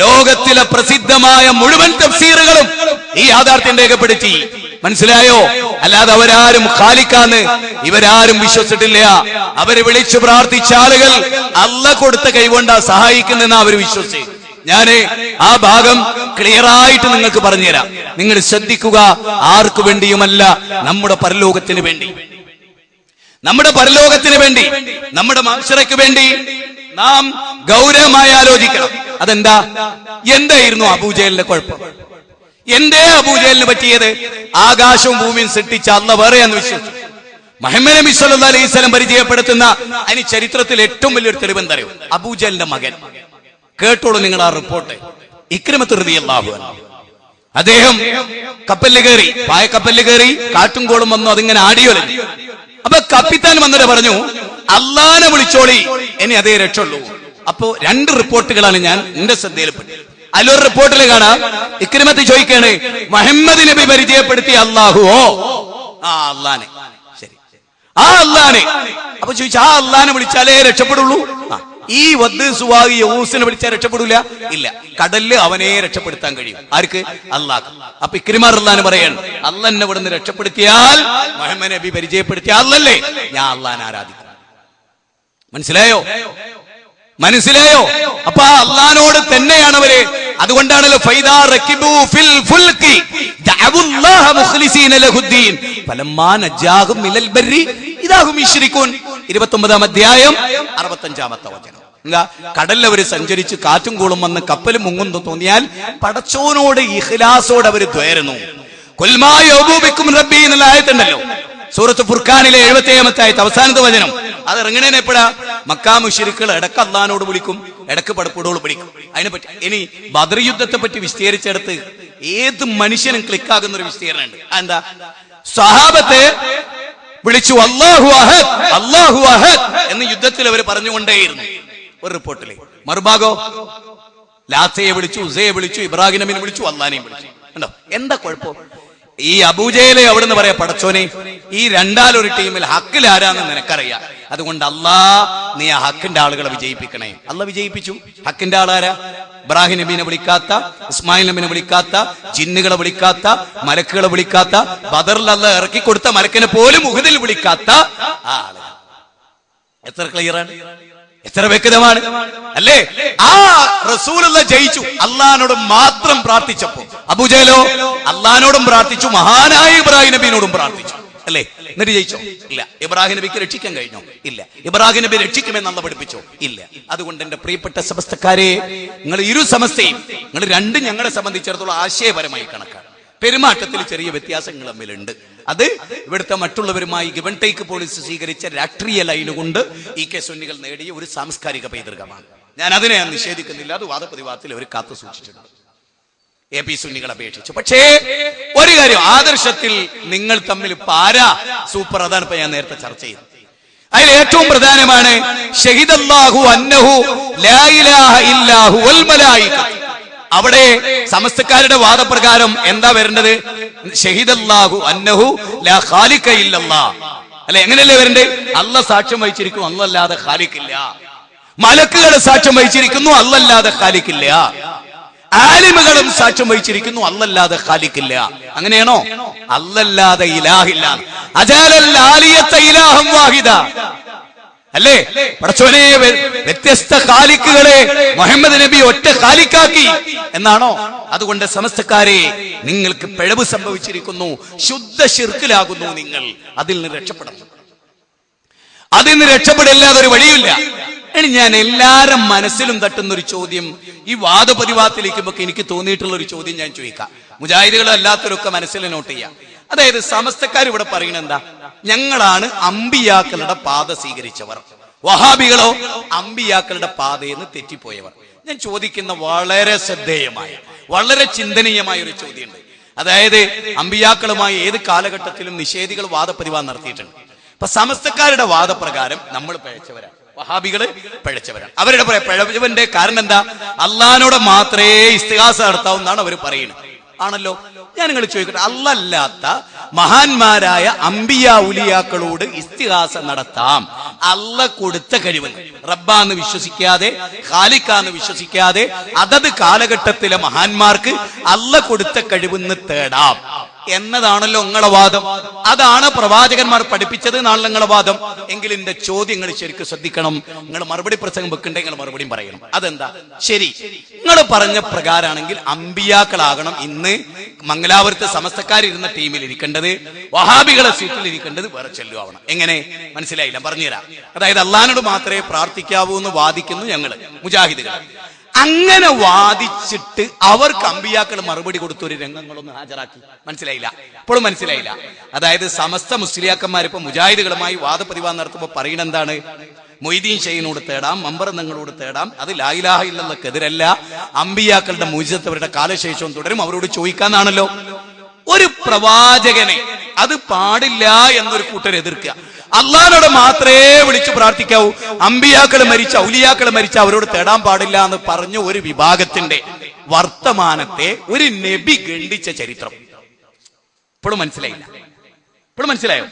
ലോകത്തിലെ പ്രസിദ്ധമായ മുഴുവൻ തഫ്സീറുകളും ഈ യാഥാർത്ഥ്യം രേഖപ്പെടുത്തി. മനസ്സിലായോ? അല്ലാതെ അവരാരും ഖാലിഖാന്ന് ഇവരാരും വിശ്വസിച്ചിട്ടില്ല. അവര് വിളിച്ചു പ്രാർത്ഥിച്ച ആളുകൾ അല്ലാഹ് കൊടുത്ത കൈകൊണ്ടാ സഹായിക്കുന്നെന്ന് അവർ വിശ്വസിച്ചു. ഞാന് ആ ഭാഗം ക്ലിയർ ആയിട്ട് നിങ്ങൾക്ക് പറഞ്ഞുതരാം. നിങ്ങൾ ശ്രദ്ധിക്കുക. ആർക്കു വേണ്ടിയുമല്ല, നമ്മുടെ പരലോകത്തിന് വേണ്ടി, നമ്മുടെ പരലോകത്തിന് വേണ്ടി, നമ്മുടെ മഹ്ശറയ്ക്ക് വേണ്ടി നാം ഗൗരവമായി ആലോചിക്കണം. അതെന്താ? എന്തായിരുന്നു അബൂജഹലിന്റെ കുഴപ്പം? എന്തേ അബൂജഹലിന് പറ്റിയത്? ആകാശവും ഭൂമിയും സൃഷ്ടിച്ച അല്ലാഹ് വേറെയാന്ന് വിശ്വസിച്ചു. മുഹമ്മദ് നബി സല്ലല്ലാഹു അലൈഹി വസല്ലം പരിചയപ്പെടുത്തുന്ന അതിന് ചരിത്രത്തിൽ ഏറ്റവും വലിയൊരു തെളിവ് എന്താ അറിയോ? അബൂജഹലിന്റെ മകൻ. കേട്ടോളൂ നിങ്ങൾ ആ റിപ്പോർട്ട്. ഇക്രിമത്ത് റളിയല്ലാഹു അൻഹു, അദ്ദേഹം കപ്പലിൽ കയറി, പായക്കപ്പലിൽ കയറി, കാറ്റും കോളും വന്നു, അതിങ്ങനെ ആടിയൊലഞ്ഞു. അപ്പൊ കപ്പിത്താൻ വന്നിട്ട് പറഞ്ഞു അല്ലാഹനെ വിളിച്ചോളി, ഇനി അതേ രക്ഷയുള്ളൂ. അപ്പോ 2 റിപ്പോർട്ടുകളാണ് ഞാൻ എന്റെ ശ്രദ്ധയിൽപ്പെട്ടത്. അതിലൊരു റിപ്പോർട്ടിൽ കാണാം, ഇക്രിമത്ത് ചോദിക്കാണ്, മുഹമ്മദ് നബി പരിചയപ്പെടുത്തിയ അള്ളാഹുവോ? ആ അള്ളാനെ. ശരി, ആ അള്ളാനെ. അപ്പൊ ചോദിച്ചു, ആ അള്ളാനെ വിളിച്ചാലേ രക്ഷപ്പെടുള്ളൂ? ഈ വദ് സുവാഹി യൗസിനെ വിളിച്ചാൽ രക്ഷപ്പെടൂല? ഇല്ല, കടലില് അവനെ രക്ഷപ്പെടുത്താൻ കഴിയും. ആർക്ക്? അള്ളാഹ്. അപ്പൊ ഇക്രിമ അള്ളാന് പറയാണ്, അള്ളാനെ ഇവിടുന്ന് രക്ഷപ്പെടുത്തിയാൽ മുഹമ്മദ് നബി പരിചയപ്പെടുത്തിയ അല്ലല്ലേ, ഞാൻ അള്ളാനെ ആരാധിക്കും. മനസ്സിലായോ? മനസ്സിലായോ? അപ്പൊ ആ അള്ളാനോട് തന്നെയാണ് അവര്. അതുകൊണ്ടാണല്ലോ ഫൈദാ റകിബു ഫിൽ ഫുൽകി ദഅവുല്ലാഹ മുഖ്ലിസീന ലഹുദ്ദീൻ ഫലമ്മാ നജാഹും മിനൽ ബർരി ഇദാഹും യുശ്രികൂൻ. 29-ാം അധ്യായം 65-ാമത്തെ വചനം. കടലിൽ അവർ സഞ്ചരിച്ച് കാറ്റും കൂളും വന്ന് കപ്പലും മുങ്ങുന്നു തോന്നിയാൽ പടച്ചോനോട് ഇഖ്ലാസോട് അവർ ദ്വയരുന്നു. ഖുൽമാ യൗബുബിക്കും റബ്ബി എന്നുള്ള ആയത്തുണ്ടല്ലോ സൂറത്ത് ഫുർഖാനിലെ 77-ാമത്തെ ആയത്ത്, അവസാനത്തെ വചനം. അത് ഇറങ്ങണേനെ എപ്പോഴാ? മക്കാ മുശ്രിക്കുകൾ ഇടക്ക് അള്ളാനോട് വിളിക്കും, ഇടക്ക് പടപ്പുടോട് വിളിക്കും. അതിനെപ്പറ്റി ഇനി ബദർ യുദ്ധത്തെ പറ്റി വിസ്തീരിച്ചെടുത്ത് ഏത് മനുഷ്യനും ക്ലിക്കാകുന്ന ഒരു വിസ്തീർണം ഉണ്ട്. എന്താ? സഹാബത്തെ വിളിച്ചു അല്ലാഹു അഹദ്, അല്ലാഹു അഹദ് എന്ന് യുദ്ധത്തിൽ അവർ പറഞ്ഞുകൊണ്ടേയിരുന്നു. ഒരു റിപ്പോർട്ടില് മറുഭാഗോ ലാത്തയെ വിളിച്ചു, ഉസയെ വിളിച്ചു, ഇബ്രാഹിം നബിനെ വിളിച്ചു, അള്ളാനെയും വിളിച്ചു. കണ്ടോ എന്താ കുഴപ്പം? ഈ അബൂജഹലെ അവിടുന്ന് പറയാ, പടച്ചോനെ ഈ രണ്ടാലൊരു ടീമിൽ ഹക്കിൽ ആരാന്ന് നിനക്കറിയാം, അതുകൊണ്ട് അല്ലാ നീ ആ ഹക്കിന്റെ ആളുകളെ വിജയിപ്പിക്കണേ. അല്ല വിജയിപ്പിച്ചു. ഹക്കിന്റെ ആളാരാ? ഇബ്രാഹിം നബീനെ വിളിക്കാത്ത, ഇസ്മായിൽ നബിനെ വിളിക്കാത്ത, ജിന്നുകളെ വിളിക്കാത്ത, മലക്കുകളെ വിളിക്കാത്ത, ബദറിൽ അല്ല ഇറക്കി കൊടുത്ത മലക്കിനെ പോലും ഉഹദിൽ വിളിക്കാത്ത ആള്. എത്ര ക്ലിയറാണ്, എത്ര വ്യക്തമാണ് അല്ലേ? ആ റസൂലുള്ള ജയിച്ചു അള്ളഹാനോട് മാത്രം പ്രാർത്ഥിച്ചപ്പോ. അബൂജഹലോ അള്ളഹാനോടും പ്രാർത്ഥിച്ചു, മഹാനായ ഇബ്രാഹിം നബിയോടും പ്രാർത്ഥിച്ചു, അല്ലേ? എന്നിട്ട് ജയിച്ചോ? ഇല്ല. ഇബ്രാഹിം നബിക്ക് രക്ഷിക്കാൻ കഴിഞ്ഞോ? ഇല്ല. ഇബ്രാഹിം നബി രക്ഷിക്കുമെന്ന് അള്ളാഹ് പഠിപ്പിച്ചോ? ഇല്ല. അതുകൊണ്ട് എന്റെ പ്രിയപ്പെട്ട സമസ്തക്കാരെ, നിങ്ങൾ ഇരു സമസ്തയും, നിങ്ങൾ രണ്ടും ഞങ്ങളെ സംബന്ധിച്ചിടത്തോളം ആശയപരമായി കണക്കാണ്. പെരുമാറ്റത്തിൽ ചെറിയ വ്യത്യാസങ്ങൾ തമ്മിലുണ്ട്. അത് ഇവിടുത്തെ മറ്റുള്ളവരുമായി ഗിവൻ ടേക്ക് പോളിസി സ്വീകരിച്ച രാഷ്ട്രീയ ലൈന് കൊണ്ട് ഈ കെ സുന്നികൾ നേടിയ ഒരു സാംസ്കാരിക പൈതൃകമാണ്. ഞാൻ അതിനെ നിഷേധിക്കുന്നില്ല. അത് വാദപ്രതിവാദത്തിൽ അവർ കാത്തു സൂക്ഷിച്ചിട്ടുണ്ട്, എ പി സുന്നികളെ അപേക്ഷിച്ചു. പക്ഷേ ഒരു കാര്യം, ആദർശത്തിൽ നിങ്ങൾ തമ്മിൽ പാരാ സൂപ്പർ. അതാണ് ഇപ്പൊ ഞാൻ നേരത്തെ ചർച്ച ചെയ്തത്. അതിൽ ഏറ്റവും പ്രധാനമാണ് ഷഹിദല്ലാഹു അന്നഹു ലാ ഇലാഹ ഇല്ലാഹു വൽ മലായികത്ത്. അവിടെ സമസ്തക്കാരുടെ വാദപ്രകാരം എന്താ വരേണ്ടത്? ഷഹിദല്ലാഹു അന്നഹു ലാ ഖാലിക ഇല്ലല്ലാഹ്. അല്ലെ, എങ്ങനെയല്ലേ വരണ്ടേ? അല്ലാഹ് സാക്ഷ്യം വഹിച്ചിരിക്കുന്നു, അല്ലാഹല്ലാതെ ഖാലിക്കില്ല. മലക്കുകൾ സാക്ഷ്യം വഹിച്ചിരിക്കുന്നു, അല്ലാഹല്ലാതെ ഖാലിക്കില്ല. ആലിമുകളും സാക്ഷ്യം വഹിച്ചിരിക്കുന്നു, അല്ലാഹല്ലാതെ ഖാലിക്കില്ല. അങ്ങനെയാണോ? അല്ലാഹല്ലാതെ ഇലാഹില്ല. അജാലൽ ആലിയത ഇലാഹം വാഹിദ. അല്ലേ? പടച്ചോനെ വ്യത്യസ്ത ഖാലിക്കുകളെ മുഹമ്മദ് നബി ഒറ്റ ഖാലിക്കാക്കി എന്നാണോ? അതുകൊണ്ട് സമസ്തക്കാരെ, നിങ്ങൾക്ക് പിഴവ് സംഭവിച്ചിരിക്കുന്നു, ശുദ്ധ ശിർക്കിലാകുന്നു നിങ്ങൾ. അതിൽ നിന്ന് രക്ഷപ്പെടണം. അതിൽ നിന്ന് രക്ഷപ്പെടില്ലാതെ ഒരു വഴിയില്ല. ഇനി ഞാൻ എല്ലാവരും മനസ്സിലും തട്ടുന്ന ഒരു ചോദ്യം, ഈ വാദപരിവാദത്തിലേക്കുമ്പോ എനിക്ക് തോന്നിയിട്ടുള്ള ഒരു ചോദ്യം ഞാൻ ചോദിക്കാം. മുജാഹിദുകളും അല്ലാത്തവരൊക്കെ മനസ്സിൽ നോട്ട് ചെയ്യാം. അതായത് സമസ്തക്കാർ ഇവിടെ പറയുന്നത് എന്താ? ഞങ്ങളാണ് അമ്പിയാക്കളുടെ പാത സ്വീകരിച്ചവർ, വഹാബികളോ അമ്പിയാക്കളുടെ പാതയെന്ന് തെറ്റിപ്പോയവർ. ഞാൻ ചോദിക്കുന്ന വളരെ ശ്രദ്ധേയമായ, വളരെ ചിന്തനീയമായ ഒരു ചോദ്യമുണ്ട്. അതായത് അമ്പിയാക്കളുമായി ഏത് കാലഘട്ടത്തിലും നിഷേധികൾ വാദപരിവാദം നടത്തിയിട്ടുണ്ട്. അപ്പൊ സമസ്തക്കാരുടെ വാദപ്രകാരം നമ്മൾ പിഴച്ചവരാണ്, വഹാബികള് പിഴച്ചവരാണ്. അവരുടെ പിഴവന്റെ കാരണം എന്താ? അള്ളഹാനോട് മാത്രമേ ഇസ്തിഗാസ നടത്താവുന്നതാണ് അവർ പറയുന്നത്. ആണല്ലോ. ഞാൻ നിങ്ങൾ ചോദിക്കട്ടെ, അല്ലല്ലാത്ത മഹാന്മാരായ അമ്പിയ ഉലിയാക്കളോട് ഇസ്തിഗാസ നടത്താം. അല്ല കൊടുത്ത കഴിവ്, റബ്ബാന്ന് വിശ്വസിക്കാതെ, ഖാലിക്കാന്ന് വിശ്വസിക്കാതെ, അതത് കാലഘട്ടത്തിലെ മഹാന്മാർക്ക് അല്ല കൊടുത്ത കഴിവെന്ന് തേടാം എന്നതാണല്ലോ നിങ്ങളെ വാദം. അതാണ് പ്രവാചകന്മാർ പഠിപ്പിച്ചത് എന്നാണല്ലോ നിങ്ങളെ വാദം. എങ്കിൽ എന്റെ ചോദ്യങ്ങൾ ശരിക്കും ശ്രദ്ധിക്കണം. നിങ്ങൾ മറുപടി പ്രസംഗം വെക്കണ്ടെങ്കിൽ നിങ്ങൾ മറുപടിയും പറയണം. അതെന്താ? ശരി, നിങ്ങൾ പറഞ്ഞ പ്രകാരമാണെങ്കിൽ അമ്പിയാക്കളാകണം ഇന്ന് മംഗലാപുരത്ത് സമസ്തക്കാരിരുന്ന ടീമിൽ ഇരിക്കേണ്ടത്, വഹാബികളെ സീറ്റിൽ ഇരിക്കേണ്ടത് വേറെ ചെല്ലുവാവണം. എങ്ങനെ? മനസ്സിലായില്ല, പറഞ്ഞുതരാം. അതായത് അള്ളാഹിനോട് മാത്രമേ പ്രാർത്ഥിക്കാവൂ എന്ന് വാദിക്കുന്നു ഞങ്ങൾ മുജാഹിദുകൾ. അങ്ങനെ വാദിച്ചിട്ട് അവർക്ക് അമ്പിയാക്കൾ മറുപടി കൊടുത്ത ഒരു രംഗങ്ങളൊന്ന് ഹാജരാക്കി. മനസ്സിലായില്ല? ഇപ്പോഴും മനസ്സിലായില്ല? അതായത് സമസ്ത മുസ്ലിയാക്കന്മാർ ഇപ്പൊ മുജാഹിദുകളുമായി വാദപ്രതിവാദം നടത്തുമ്പോൾ പറയുന്നത് എന്താണ്? മൊയ്തീൻ ഷെയ്ഖിനോട് തേടാം, മമ്പറന്നങ്ങളോട് തേടാം, അത് ലാ ഇലാഹ ഇല്ലല്ലാഹ്ക്കെതിരല്ല, അമ്പിയാക്കളുടെ മുജിസത്ത് അവരുടെ കാലശേഷവും തുടരും, അവരോട് ചോദിക്കാന്നാണല്ലോ. ഒരു പ്രവാചകനെ അത് പാടില്ല എന്നൊരു കൂട്ടർ എതിർക്കുക. അള്ളാഹിനോട് മാത്രമേ വിളിച്ചു പ്രാർത്ഥിക്കാവൂ, അമ്പിയാക്കൾ മരിച്ച ഔലിയാക്കൾ മരിച്ച അവരോട് തേടാൻ പാടില്ല എന്ന് പറഞ്ഞ ഒരു വിഭാഗത്തിന്റെ വർത്തമാനത്തെ ഒരു നബി ഖണ്ഡിച്ച ചരിത്രം ഇപ്പോഴും മനസ്സിലായില്ല. ഇപ്പോഴും മനസ്സിലായോ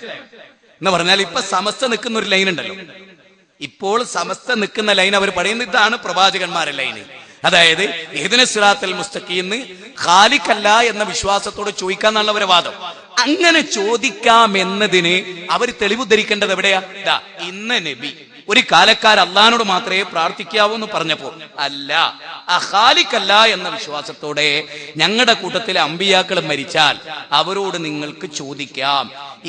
എന്ന് പറഞ്ഞാൽ ഇപ്പൊ സമസ്ത നിൽക്കുന്ന ഒരു ലൈൻ ഉണ്ടല്ലോ, ഇപ്പോൾ സമസ്ത നിൽക്കുന്ന ലൈൻ അവർ പറയുന്നത് ഇതാണ് പ്രവാചകന്മാരുടെ ലൈന്. അതായത് ഇഹ്ദിന സിറാത്തൽ മുസ്തഖീം ഖാലിഖല്ല എന്ന വിശ്വാസത്തോട് ചോദിക്കാന്നുള്ള അവരുടെ വാദം. അങ്ങനെ ചോദിക്കാമെന്നതിന് അവർ തെളിവുദ്ധരിക്കേണ്ടത് എവിടെയാ? ഇന്ന നബി ഒരു കാലക്കാർ അള്ളാഹിനോട് മാത്രമേ പ്രാർത്ഥിക്കാവൂ എന്ന് പറഞ്ഞപ്പോ അല്ല, ഖാലിഖല്ല എന്ന വിശ്വാസത്തോടെ ഞങ്ങളുടെ കൂട്ടത്തിലെ അമ്പിയാക്കൾ മരിച്ചാൽ അവരോട് നിങ്ങൾക്ക് ചോദിക്കാം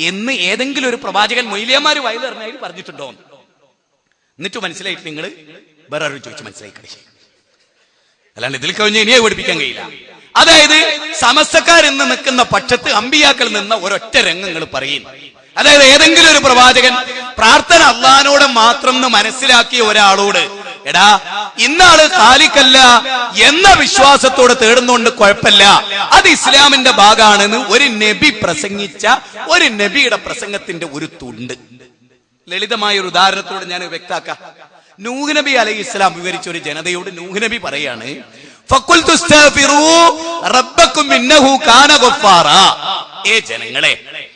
എന്ന് ഏതെങ്കിലും ഒരു പ്രവാചകൻ മൊയ്ലിയന്മാര് വയല് പറഞ്ഞാൽ പറഞ്ഞിട്ടുണ്ടോ? എന്നിട്ട് മനസ്സിലായിട്ട് നിങ്ങൾ വേറെ ആരും ചോദിച്ചു മനസ്സിലാക്കി, അല്ലാണ്ട് ഇതിൽ കഴിഞ്ഞ് ഇനിയെ പഠിപ്പിക്കാൻ കഴിയില്ല. അതായത് സമസ്തക്കാരെന്ന് നിൽക്കുന്ന പക്ഷത്ത് അമ്പിയാക്കൾ നിന്ന ഒരൊറ്റ രംഗങ്ങൾ പറയും. അതായത് ഏതെങ്കിലും ഒരു പ്രവാചകൻ പ്രാർത്ഥന അള്ളാഹിനോട് മാത്രം എന്ന് മനസ്സിലാക്കിയ ഒരാളോട് എടാ ഇന്നാള് ഖാലിഖല്ല എന്ന വിശ്വാസത്തോടെ തേടുന്നോണ്ട് കുഴപ്പമില്ല, അത് ഇസ്ലാമിന്റെ ഭാഗമാണെന്ന് ഒരു നബി പ്രസംഗിച്ച ഒരു നബിയുടെ പ്രസംഗത്തിന്റെ ഒരു തുണ്ട് ലളിതമായ ഒരു ഉദാഹരണത്തോട് ഞാൻ വ്യക്താക്കാം. നൂഹ് നബി അലൈഹി ഇസ്ലാം വിവരിച്ച ഒരു ജനതയോട് നൂഹ് നബി പറയാണ്, ഏ ജനങ്ങളെ,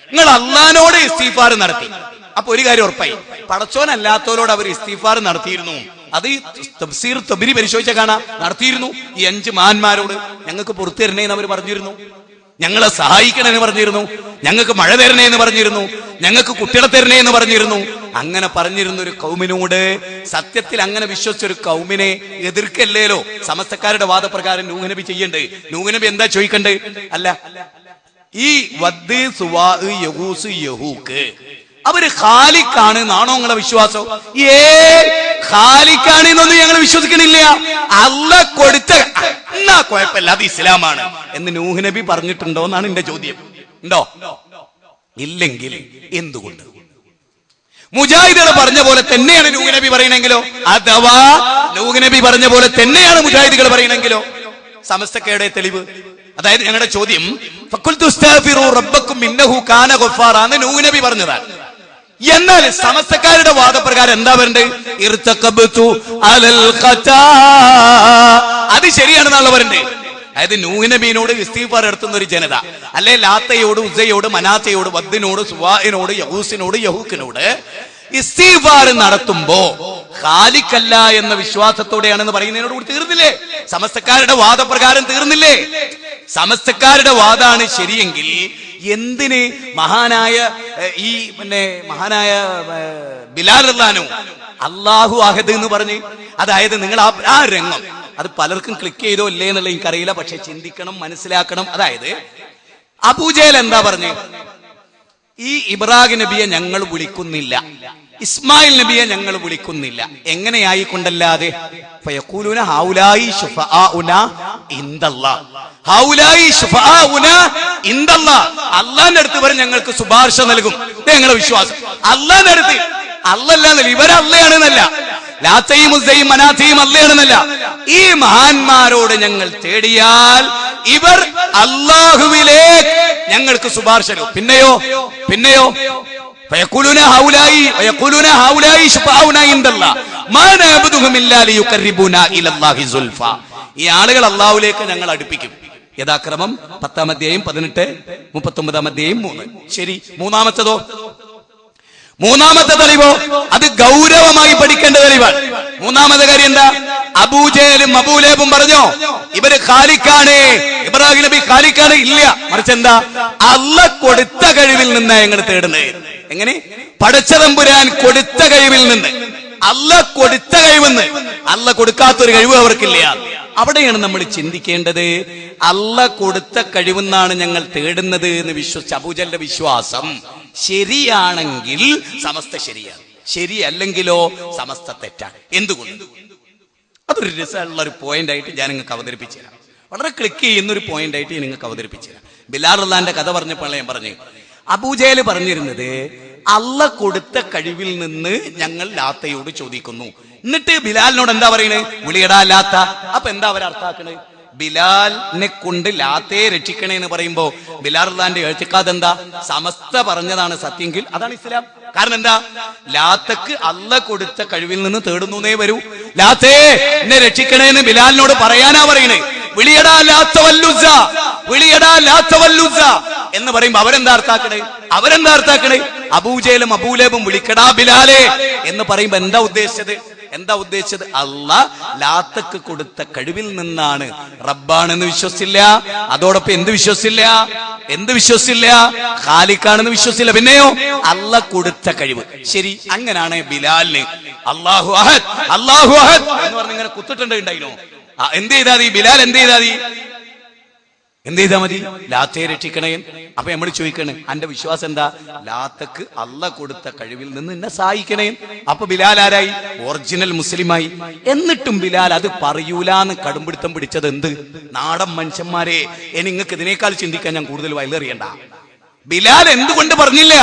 നിങ്ങൾ അള്ളാഹിനോട് ഇസ്തിഗ്ഫാർ നടത്തി. അപ്പൊ ഒരു കാര്യം ഉറപ്പായി, പടച്ചോനല്ലാത്തവരോട് അവർ ഇസ്തിഗ്ഫാർ നടത്തിയിരുന്നു. അത് തഫ്സീർ തബ്രി പരിശോധിച്ച കാണാം, നടത്തിയിരുന്നു. ഈ 5 മഹാന്മാരോട് ഞങ്ങൾക്ക് പുറത്തു തരണേന്ന് അവർ പറഞ്ഞിരുന്നു, ഞങ്ങളെ സഹായിക്കണമെന്ന് പറഞ്ഞിരുന്നു, ഞങ്ങൾക്ക് മഴ തരണേ എന്ന് പറഞ്ഞിരുന്നു, ഞങ്ങൾക്ക് കുട്ടികളെ തരണേ എന്ന് പറഞ്ഞിരുന്നു. അങ്ങനെ പറഞ്ഞിരുന്ന ഒരു കൗമിനോട്, സത്യത്തിൽ അങ്ങനെ വിശ്വസിച്ചൊരു കൗമിനെ എതിർക്കല്ലേലോ സമസ്തക്കാരുടെ വാദപ്രകാരം നൂഹ് നബി ചെയ്യണ്ട്. നൂഹ് നബി എന്താ ചോദിക്കണ്ടേ? അല്ല, ഈ വദ് സുവാ യഹൂസ് യഹൂക്ക് അവര് ഖാലിഖാണ് എന്നാണോ നിങ്ങളെ വിശ്വാസം? ഖാലിഖാണ് എന്നൊന്നും ഞങ്ങൾ വിശ്വസിക്കണില്ല, അല്ലാഹ് കൊടുത്ത എന്നാ കുഴപ്പമില്ല, അത് ഇസ്ലാമാണ് എന്ന് നൂഹ് നബി പറഞ്ഞിട്ടുണ്ടോ എന്നാണ് എന്റെ ചോദ്യം. ഉണ്ടോ? ഇല്ലെങ്കിൽ എന്തുകൊണ്ട്? മുജാഹിദുകൾ പറഞ്ഞ പോലെ തന്നെയാണ് നൂഹ് നബി പറയണെങ്കിലോ, അഥവാ നൂഹ് നബി പറഞ്ഞ പോലെ തന്നെയാണ് മുജാഹിദുകൾ പറയണെങ്കിലോ സമസ്തക്കയുടെ തെളിവ്? അതായത് ഞങ്ങളുടെ ചോദ്യം, എന്ന് നൂഹ് നബി പറഞ്ഞതാണ്. എന്നാൽ സമസ്തക്കാരുടെ വാദപ്രകാരം എന്താ പറയണ്ടത്? അത് ശരിയാണെന്നുള്ള പറയണ്ടേ. അതായത് നൂഹ് നബിയോട് ഇസ്തിഗ്ഫാർ നടത്തുന്ന ഒരു ജനത, അല്ലെ ലാത്തയോട് ഉസ്സയോട് മനാത്തയോട് വദ്ദിനോട് സുവാഇനോട് യഹൂസിനോട് യഹൂക്കിനോട് ഇസ്തിഗ്ഫാർ നടത്തുമ്പോ ഖാലിഖല്ല എന്ന വിശ്വാസത്തോടെയാണെന്ന് പറയുന്നതിനോട് തീർന്നില്ലേ? സമസ്തക്കാരുടെ വാദപ്രകാരം തീർന്നില്ലേ? സമസ്തക്കാരുടെ വാദാണ് ശരിയെങ്കിൽ എന്തിന് മഹാനായ മഹാനായ ബിലാൽ റളിയല്ലാഹു അല്ലാഹു അഹദ് എന്ന് പറഞ്ഞ്, അതായത് നിങ്ങൾ ആ രംഗം അത് പലർക്കും ക്ലിക്ക് ചെയ്തോ ഇല്ലേ എന്നുള്ള എനിക്കറിയില്ല, പക്ഷെ ചിന്തിക്കണം, മനസ്സിലാക്കണം. അതായത് അബൂജഹൽ എന്താ പറഞ്ഞു? ഈ ഇബ്രാഹിം നബിയെ ഞങ്ങൾ വിളിക്കുന്നില്ല, ഇസ്മായിൽ നബിയെ ഞങ്ങൾ വിളിക്കുന്നില്ല, എങ്ങനെയായിക്കൊണ്ടല്ലാതെ അള്ളാന്റെ അടുത്ത് വരെ ഞങ്ങൾക്ക് ശുപാർശ നൽകും. ഞങ്ങളുടെ വിശ്വാസം അള്ളാന്റെ അടുത്ത്, അല്ലല്ല ഇവരല്ലയാണെന്നല്ല, ലാത്തയും ഉസ്സയും മനാത്തയും അല്ലയാണെന്നല്ല, ഈ മഹാന്മാരോട് ഞങ്ങൾ തേടിയാൽ ഇവർ അള്ളാഹുവിലേക്ക് ഞങ്ങൾക്ക് ശുപാർശ നൽകും. പിന്നെയോ ഈ ആളുകൾ അള്ളാഹുവിലേക്ക് ഞങ്ങൾ അടുപ്പിക്കും. യഥാക്രമം 10-ാം അധ്യായം 18, 39-ാം അധ്യായം 3. ശരി, മൂന്നാമത്തെ തെളിവോ അത് ഗൗരവമായി പഠിക്കേണ്ട തെളിവാണ്. മൂന്നാമത്തെ കാര്യം എന്താ? അബൂജഹലും അബൂലഹബും പറഞ്ഞോ ഇവര് ഖാലിഖാണ്, ഇബ്രാഹിം നബി ഖാലിഖാണ്? ഇല്ല, മറിച്ച് എന്താ? അല്ലാഹ് കൊടുത്ത കഴിവിൽ നിന്ന് ഞങ്ങൾ തേടുന്നത്. എങ്ങനെ? പടച്ചതമ്പുരാൻ കൊടുത്ത കഴിവിൽ നിന്ന്, അല്ലാഹ് കൊടുത്ത കഴിവെന്ന്. അല്ലാഹ് കൊടുക്കാത്തൊരു കഴിവ് അവർക്കില്ല. അവിടെയാണ് നമ്മൾ ചിന്തിക്കേണ്ടത്. അല്ലാഹ് കൊടുത്ത കഴിവെന്നാണ് ഞങ്ങൾ തേടുന്നത് എന്ന് വിശ്വസിച്ച അബൂജഹലിന്റെ വിശ്വാസം ശരിയാണെങ്കിൽ സമസ്ത ശരിയാണ്, ശരിയല്ലെങ്കിലോ സമസ്ത തെറ്റാണ്. എന്തുകൊണ്ട്? അതൊരു രസമുള്ള ഒരു പോയിന്റ് ആയിട്ട് ഞാൻ നിങ്ങൾക്ക് അവതരിപ്പിച്ചു തരാം. വളരെ ക്ലിക്ക് ചെയ്യുന്ന ഒരു പോയിന്റ് ആയിട്ട് നിങ്ങൾക്ക് അവതരിപ്പിച്ചു തരാം. ബിലാൽ റളിയല്ലാഹുവിന്റെ കഥ പറഞ്ഞപ്പോൾ ഞാൻ പറഞ്ഞു, അബൂജഹൽ പറഞ്ഞിരുന്നത് അല്ലാഹ് കൊടുത്ത കഴിവിൽ നിന്ന് ഞങ്ങൾ ലാത്തയോട് ചോദിക്കുന്നു. എന്നിട്ട് ബിലാലിനോട് എന്താ പറയണേ? വിളിയടാ ലാത്ത. അപ്പൊ എന്താ അവർ അർത്ഥാക്കണേ? ബിലാലിനെ കൊണ്ട് ലാത്തെ രക്ഷിക്കണേ എന്ന് പറയുമ്പോ ബിലാൽ റളിയല്ലാഹുവിന്റെ എഴുത്തിക്കാത് എന്താ? സമസ്ത പറഞ്ഞതാണ് സത്യമെങ്കിൽ അതാണ് ഇസ്ലാം. കാരണം എന്താ? ലാത്തക്ക് അല്ല കൊടുത്ത കഴിവിൽ നിന്ന് തേടുന്നേ വരൂ. ലാത്തേ എന്നെ രക്ഷിക്കണേന്ന് ബിലാലിനോട് പറയാനാ പറയണേ. വിളിയടാ ലാത്ത വല്ലുസ്സ, വിളിയടാ ലാത്ത വല്ലുസ്സ എന്ന് പറയുമ്പോ അവരെന്താ അർത്ഥാക്കണേ? അബൂജഹലും അബൂലഹബും വിളിക്കടാ ബിലാലെ എന്ന് പറയുമ്പോ എന്താ ഉദ്ദേശിച്ചത്? അല്ലാഹ് ലാത്തക്ക് കൊടുത്ത കഴിവിൽ നിന്നാണ് റബ്ബാണെന്ന് വിശ്വസിച്ചില്ല. അതോടൊപ്പം എന്ത് വിശ്വസിച്ചില്ല? ഖാലിഖാണെന്ന് വിശ്വസിച്ചില്ല. പിന്നെയോ അല്ലാഹ് കൊടുത്ത കഴിവ്. ശരി, അങ്ങനാണ് ബിലാലിന് അല്ലാഹു അഹദ് എന്ന് പറഞ്ഞ് ഇങ്ങനെ കുത്തിട്ടുണ്ടായിനോ? എന്ത് ചെയ്താ മതി? ലാത്തയെ രക്ഷിക്കണേ. അപ്പൊ നമ്മൾ ചോദിക്കണേ, അന്റെ വിശ്വാസം എന്താ? ലാത്തക്ക് അല്ല കൊടുത്ത കഴിവിൽ നിന്ന് എന്നെ സഹായിക്കണേ. അപ്പൊ ബിലാൽ ആരായി? ഒറിജിനൽ മുസ്ലിമായി. എന്നിട്ടും ബിലാൽ അത് പറയൂലാന്ന് കടുംപിടുത്തം പിടിച്ചത് എന്ത്? നാടൻ മനുഷ്യന്മാരെ, നിങ്ങൾക്ക് ഇതിനേക്കാൾ ചിന്തിക്കാൻ ഞാൻ കൂടുതൽ വയലേറിയണ്ട. ബിലാൽ എന്തുകൊണ്ട് പറഞ്ഞില്ല?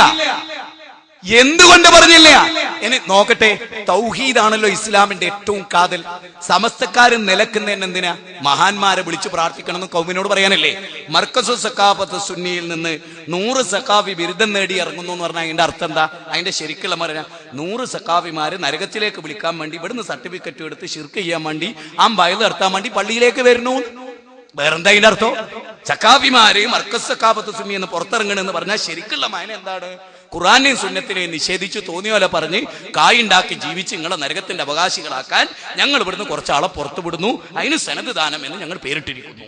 ഇനി നോക്കട്ടെ, തൗഹീദാണല്ലോ ഇസ്ലാമിന്റെ ഏറ്റവും കാതൽ. സമസ്തക്കാരൻ നിലക്കുന്നതിന് എന്തിനാ? മഹാന്മാരെ വിളിച്ചു പ്രാർത്ഥിക്കണം എന്ന് കൗമിനോട് പറയാനല്ലേ? മർക്കസു സഖാഫത്ത് സുന്നിയിൽ നിന്ന് 100 സഖാഫി ബിരുദം നേടി ഇറങ്ങുന്നു എന്ന് പറഞ്ഞാൽ അതിന്റെ അർത്ഥം എന്താ? അതിന്റെ ശരിക്കുള്ള പറഞ്ഞാൽ 100 സഖാഫിമാര് നരകത്തിലേക്ക് വിളിക്കാൻ വേണ്ടി ഇവിടുന്ന് സർട്ടിഫിക്കറ്റ് എടുത്ത് ശിർക്ക് ചെയ്യാൻ വേണ്ടി വയൽ നടത്താൻ വേണ്ടി പള്ളിയിലേക്ക് വരുന്നു. വേറെന്താ അതിന്റെ അർത്ഥം? സഖാഫിമാര് മർക്കസ് സഖാഫത്ത് സുന്നി എന്ന് പുറത്തിറങ്ങണെന്ന് പറഞ്ഞാൽ ശരിക്കുള്ള മായന എന്താണ്? ഖുർആനെയും സുന്നത്തിനെയും നിഷേധിച്ച് തോന്നിയോലെ പറഞ്ഞ് കായുണ്ടാക്കി ജീവിച്ച് നിങ്ങളെ നരകത്തിന്റെ അവകാശികളാക്കാൻ ഞങ്ങൾ ഇവിടുന്ന് കുറച്ചാളെ പുറത്തു വിടുന്നു, അതിന് സനദ് ദാനം എന്ന് ഞങ്ങൾ പേരിട്ടിരിക്കുന്നു.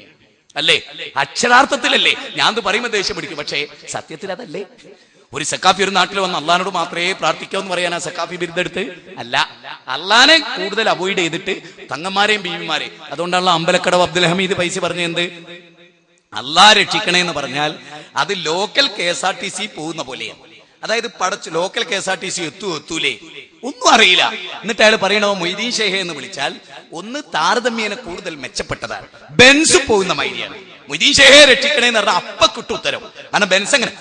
അല്ലേ? അക്ഷരാർത്ഥത്തിലല്ലേ? ഞാൻ അത് പറയുമ്പോൾ ദേഷ്യം പിടിക്കും, പക്ഷേ സത്യത്തിൽ അതല്ലേ? ഒരു സക്കാഫി ഒരു നാട്ടിൽ വന്ന് അള്ളഹാനോട് മാത്രമേ പ്രാർത്ഥിക്കാവെന്ന് പറയാനാ സക്കാഫി ബിരുദെടുത്ത്? അല്ല, അള്ളഹാനെ കൂടുതൽ അവോയ്ഡ് ചെയ്തിട്ട് തങ്ങന്മാരെയും ബീവിമാരെയും. അതുകൊണ്ടാണല്ലോ അമ്പലക്കടവ് അബ്ദുൽ ഹമീദ് പൈസ പറഞ്ഞ എന്ത്? അള്ളാഹ് രക്ഷിക്കണേ എന്ന് പറഞ്ഞാൽ അത് ലോക്കൽ KSRTC പോകുന്ന പോലെയാണ്. അതായത് പടച്ച് ലോക്കൽ KSRTC എത്തൂലേ ഒന്നും അറിയില്ല. എന്നിട്ട് അയാൾ പറയണോ മൊയ്തീൻ ഷേഖ് എന്ന് വിളിച്ചാൽ ഒന്ന് താരതമ്യേന കൂടുതൽ മെച്ചപ്പെട്ടതാണ്. ബെൻസ് പോകുന്ന മൈരിയാണ്. മൊയ്തീൻ ഷേഖെ രക്ഷിക്കണേ എന്ന് പറഞ്ഞാൽ അപ്പ കിട്ടും ഉത്തരം. കാരണം ബെൻസ് എങ്ങനെ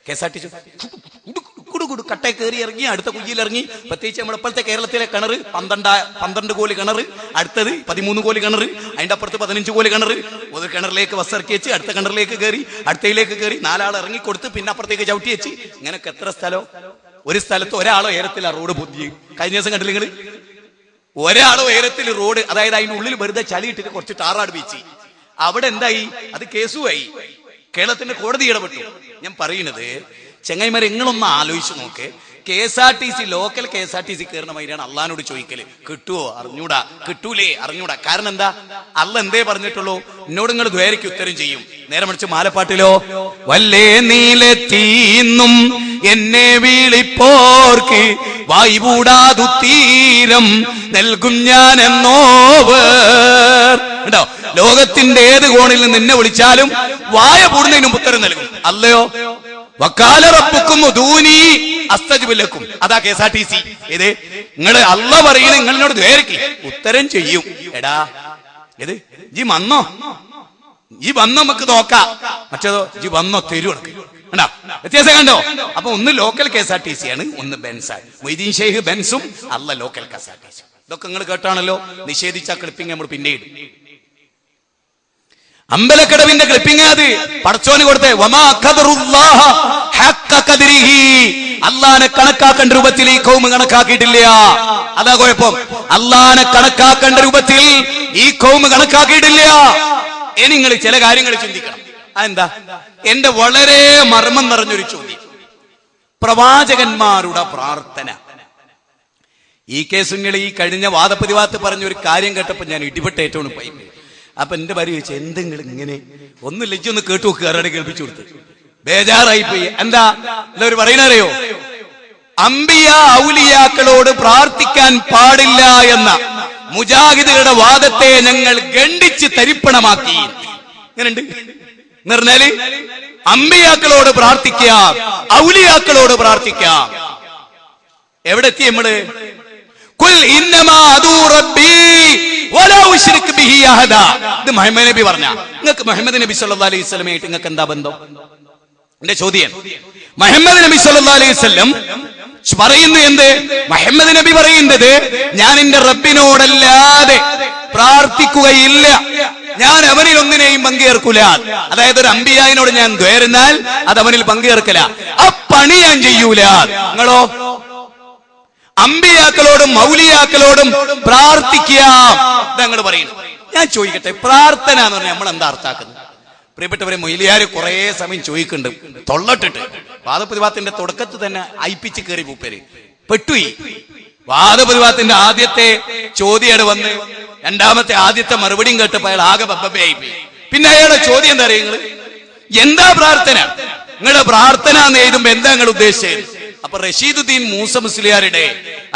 KSRTC കട്ടയെ കയറി ഇറങ്ങി അടുത്ത കുയ്യിൽ ഇറങ്ങി. പ്രത്യേകിച്ച് നമ്മുടെ ഇപ്പോഴത്തെ കേരളത്തിലെ കിണർ 12 കോല് കിണർ, അടുത്തത് 13 കോല് കിണർ, അതിന്റെ അപ്പുറത്ത് 15 കോല് കിണർ. ഒരു കിണറിലേക്ക് വസ്സിറക്കി വെച്ച് അടുത്ത കിണറിലേക്ക് കയറി, അടുത്തയിലേക്ക് കയറി, 4 ആൾ ഇറങ്ങി കൊടുത്ത് പിന്നെ അപ്പുറത്തേക്ക് ചവിട്ടി വെച്ച്. ഇങ്ങനൊക്കെ എത്ര സ്ഥലം? ഒരു സ്ഥലത്ത് ഒരാളോ ഉയരത്തിൽ റോഡ് പൊന്തി. കഴിഞ്ഞ ദിവസം കണ്ടില്ല നിങ്ങൾ? ഒരാളോ ഉയരത്തിൽ റോഡ്, അതായത് അതിനുള്ളിൽ വെറുതെ ചളി ഇട്ടിട്ട് കുറച്ച് ടാറാട് വീച്ചി. അവിടെ എന്തായി? അത് കേസുമായി. കേരളത്തിന്റെ കോടതി ഇടപെട്ടു. ഞാൻ പറയുന്നത് ചെങ്ങൈമാരെ, നിങ്ങളൊന്ന് ആലോചിച്ച് നോക്ക്. KSRTC ലോക്കൽ KSRTC കയറുന്ന മാതിരിയാണ് അള്ളഹാനോട് ചോദിക്കല്. കിട്ടുവോ? അറിഞ്ഞൂടാ. കിട്ടൂലേ? അറിഞ്ഞൂടാ. കാരണം എന്താ? അള്ള എന്തേ പറഞ്ഞിട്ടുള്ളൂ? എന്നോട് നിങ്ങൾ ദ്വേരയ്ക്ക് ഉത്തരം ചെയ്യും. നേരെ മറിച്ച് മാലപ്പാട്ടിലോ വല്ലേ നീലെത്തീന്നും എന്നെ വിളിപ്പോർക്ക് വായുകൂടാതു തീരം നൽകും ഞാൻ എന്നോവർ. കേട്ടോ? ലോകത്തിന്റെ ഏത് കോണിൽ നിന്ന് നിന്നെ വിളിച്ചാലും വായ പൂടുന്നതിനും ഉത്തരം നൽകും. അല്ലയോ? വക്കാല റബ്ബുക്കും ഉദൂനി അസ്തജിബ് ലക്കും. അതാ KSRTC. ഇത് നിങ്ങൾ അല്ല പറയണ നിങ്ങളോട് ദ്വേരക്ക് ഉത്തരം ചെയ്യും. എടാ ഇത് ജി വന്നോ നമുക്ക് നോക്കാം. മറ്റേതോ ജി വന്നോ തരൂ. കണ്ടോ വ്യത്യാസം? കണ്ടോ? അപ്പൊ ഒന്ന് ലോക്കൽ KSRTC ആണ്, ഒന്ന് ബെൻസാണ്. മൊയ്തീൻ ഷേഖ് ബെൻസും അല്ല ലോക്കൽ KSRTC. ഇതൊക്കെ നിങ്ങൾ കേട്ടാണല്ലോ. നിഷേധിച്ച ക്ലിപ്പിംഗ് നമ്മൾ പിന്നെ ഇടും. അമ്പലക്കടവിന്റെ ക്ലിപ്പിംഗ് അത് പടച്ചോന് കൊടുത്തേ. അള്ളാനെ കണക്കാക്കേണ്ട രൂപത്തിൽ ഈ കൗമ് കണക്കാക്കിയിട്ടില്ല. അതാ കുഴപ്പം. അള്ളാനെ കണക്കാക്കേണ്ട രൂപത്തിൽ ഈ കൗമ് കണക്കാക്കിയിട്ടില്ല. ഇനി നിങ്ങൾ ചില കാര്യങ്ങൾ ചിന്തിക്കണം. അതെന്താ? എന്റെ വളരെ മർമ്മം നിറഞ്ഞൊരു ചോദ്യം. പ്രവാചകന്മാരുടെ പ്രാർത്ഥന. സുന്നികൾ ഈ കഴിഞ്ഞ വാദപ്രതിവാദത്ത് പറഞ്ഞൊരു കാര്യം കേട്ടപ്പോ ഞാൻ ഇടിപെട്ടേറ്റോണ് പോയി. അപ്പൊ എന്റെ ഭാര്യ ചോദിച്ചു, എന്തെങ്കിലും ഇങ്ങനെ ഒന്ന് ലജ്ജൊന്ന് കേട്ടു നോക്കുക. ആരുടെ കേൾപ്പിച്ചു കൊടുത്ത് ബേജാറായി പോയി. എന്താ എല്ലാവരും പറയുന്നറിയോ? അമ്പിയ ഔലിയാക്കളോട് പ്രാർത്ഥിക്കാൻ പാടില്ല എന്ന മുജാഹിദുകളുടെ വാദത്തെ ഞങ്ങൾ ഖണ്ഡിച്ച് തരിപ്പണമാക്കി. ഇങ്ങനെയുണ്ട് എന്ന് പറഞ്ഞാല് അമ്പിയാക്കളോട് പ്രാർത്ഥിക്കാം, ഔലിയാക്കളോട് പ്രാർത്ഥിക്കാം. എവിടെ എത്തി നമ്മള്? കുൽ ഇന്നമാ അദൂ റബ്ബി വലാ ഉശ്രിക് ബിഹി അഹദ. ഇത് മുഹമ്മദ് നബി പറഞ്ഞ. നിങ്ങൾക്ക് മുഹമ്മദ് നബി സല്ലല്ലാഹു അലൈഹി വസല്ലമയായിട്ട് നിങ്ങൾക്ക് എന്താ ബന്ധം? എന്റെ ചോദ്യം. മുഹമ്മദ് നബി സല്ലല്ലാഹു അലൈഹി വസല്ലം പറയുന്നു എന്ത്? മുഹമ്മദ് നബി പറയുന്നത് ഞാൻ എന്റെ റബ്ബിനോടല്ലാതെ പ്രാർത്ഥിക്കുകയില്ല. ഞാൻ അവനിൽ ഒന്നിനെയും പങ്കുചേർക്കൂല. അതായത് ഒരു അമ്പിയായിനോട് ഞാൻ ദ്വേരുന്നാൽ അത് അവനിൽ പങ്കുചേർക്കല, ആ പണി ഞാൻ ചെയ്യൂല. നിങ്ങളോ? അമ്പിയാക്കളോടും മൗലിയാക്കളോടും പ്രാർത്ഥിക്കാം ഞങ്ങൾ പറയുന്നു. ഞാൻ ചോദിക്കട്ടെ, പ്രാർത്ഥന എന്ന് പറഞ്ഞാൽ നമ്മൾ എന്താ അർത്ഥാക്കുന്നത്? പ്രിയപ്പെട്ടവരെ, മൊയ്ലിയാര് കുറെ സമയം ചോദിക്കുന്നുണ്ട്, തൊള്ളട്ടിട്ട് വാദപ്രതിവാദത്തിന്റെ തുടക്കത്തിൽ തന്നെ അയിപ്പിച്ച് കയറി പൂപ്പേര് പെട്ടുയി. വാദപ്രതിവാദത്തിന്റെ ആദ്യത്തെ ചോദ്യം വന്ന് രണ്ടാമത്തെ ആദ്യത്തെ മറുപടിയും കേട്ടപ്പോ അയാൾ ആകെ ബബ്ബയായിപ്പോയി. പിന്നെ അയാളുടെ ചോദ്യം എന്താ അറിയ, നിങ്ങള് എന്താ പ്രാർത്ഥന? നിങ്ങളുടെ പ്രാർത്ഥന എന്ന് എഴുതുമ്പോ എന്താ നിങ്ങൾ ഉദ്ദേശിച്ചത്? അപ്പൊ റഷീദുദ്ദീൻ മൂസ മുസ്ലിയാരുടെ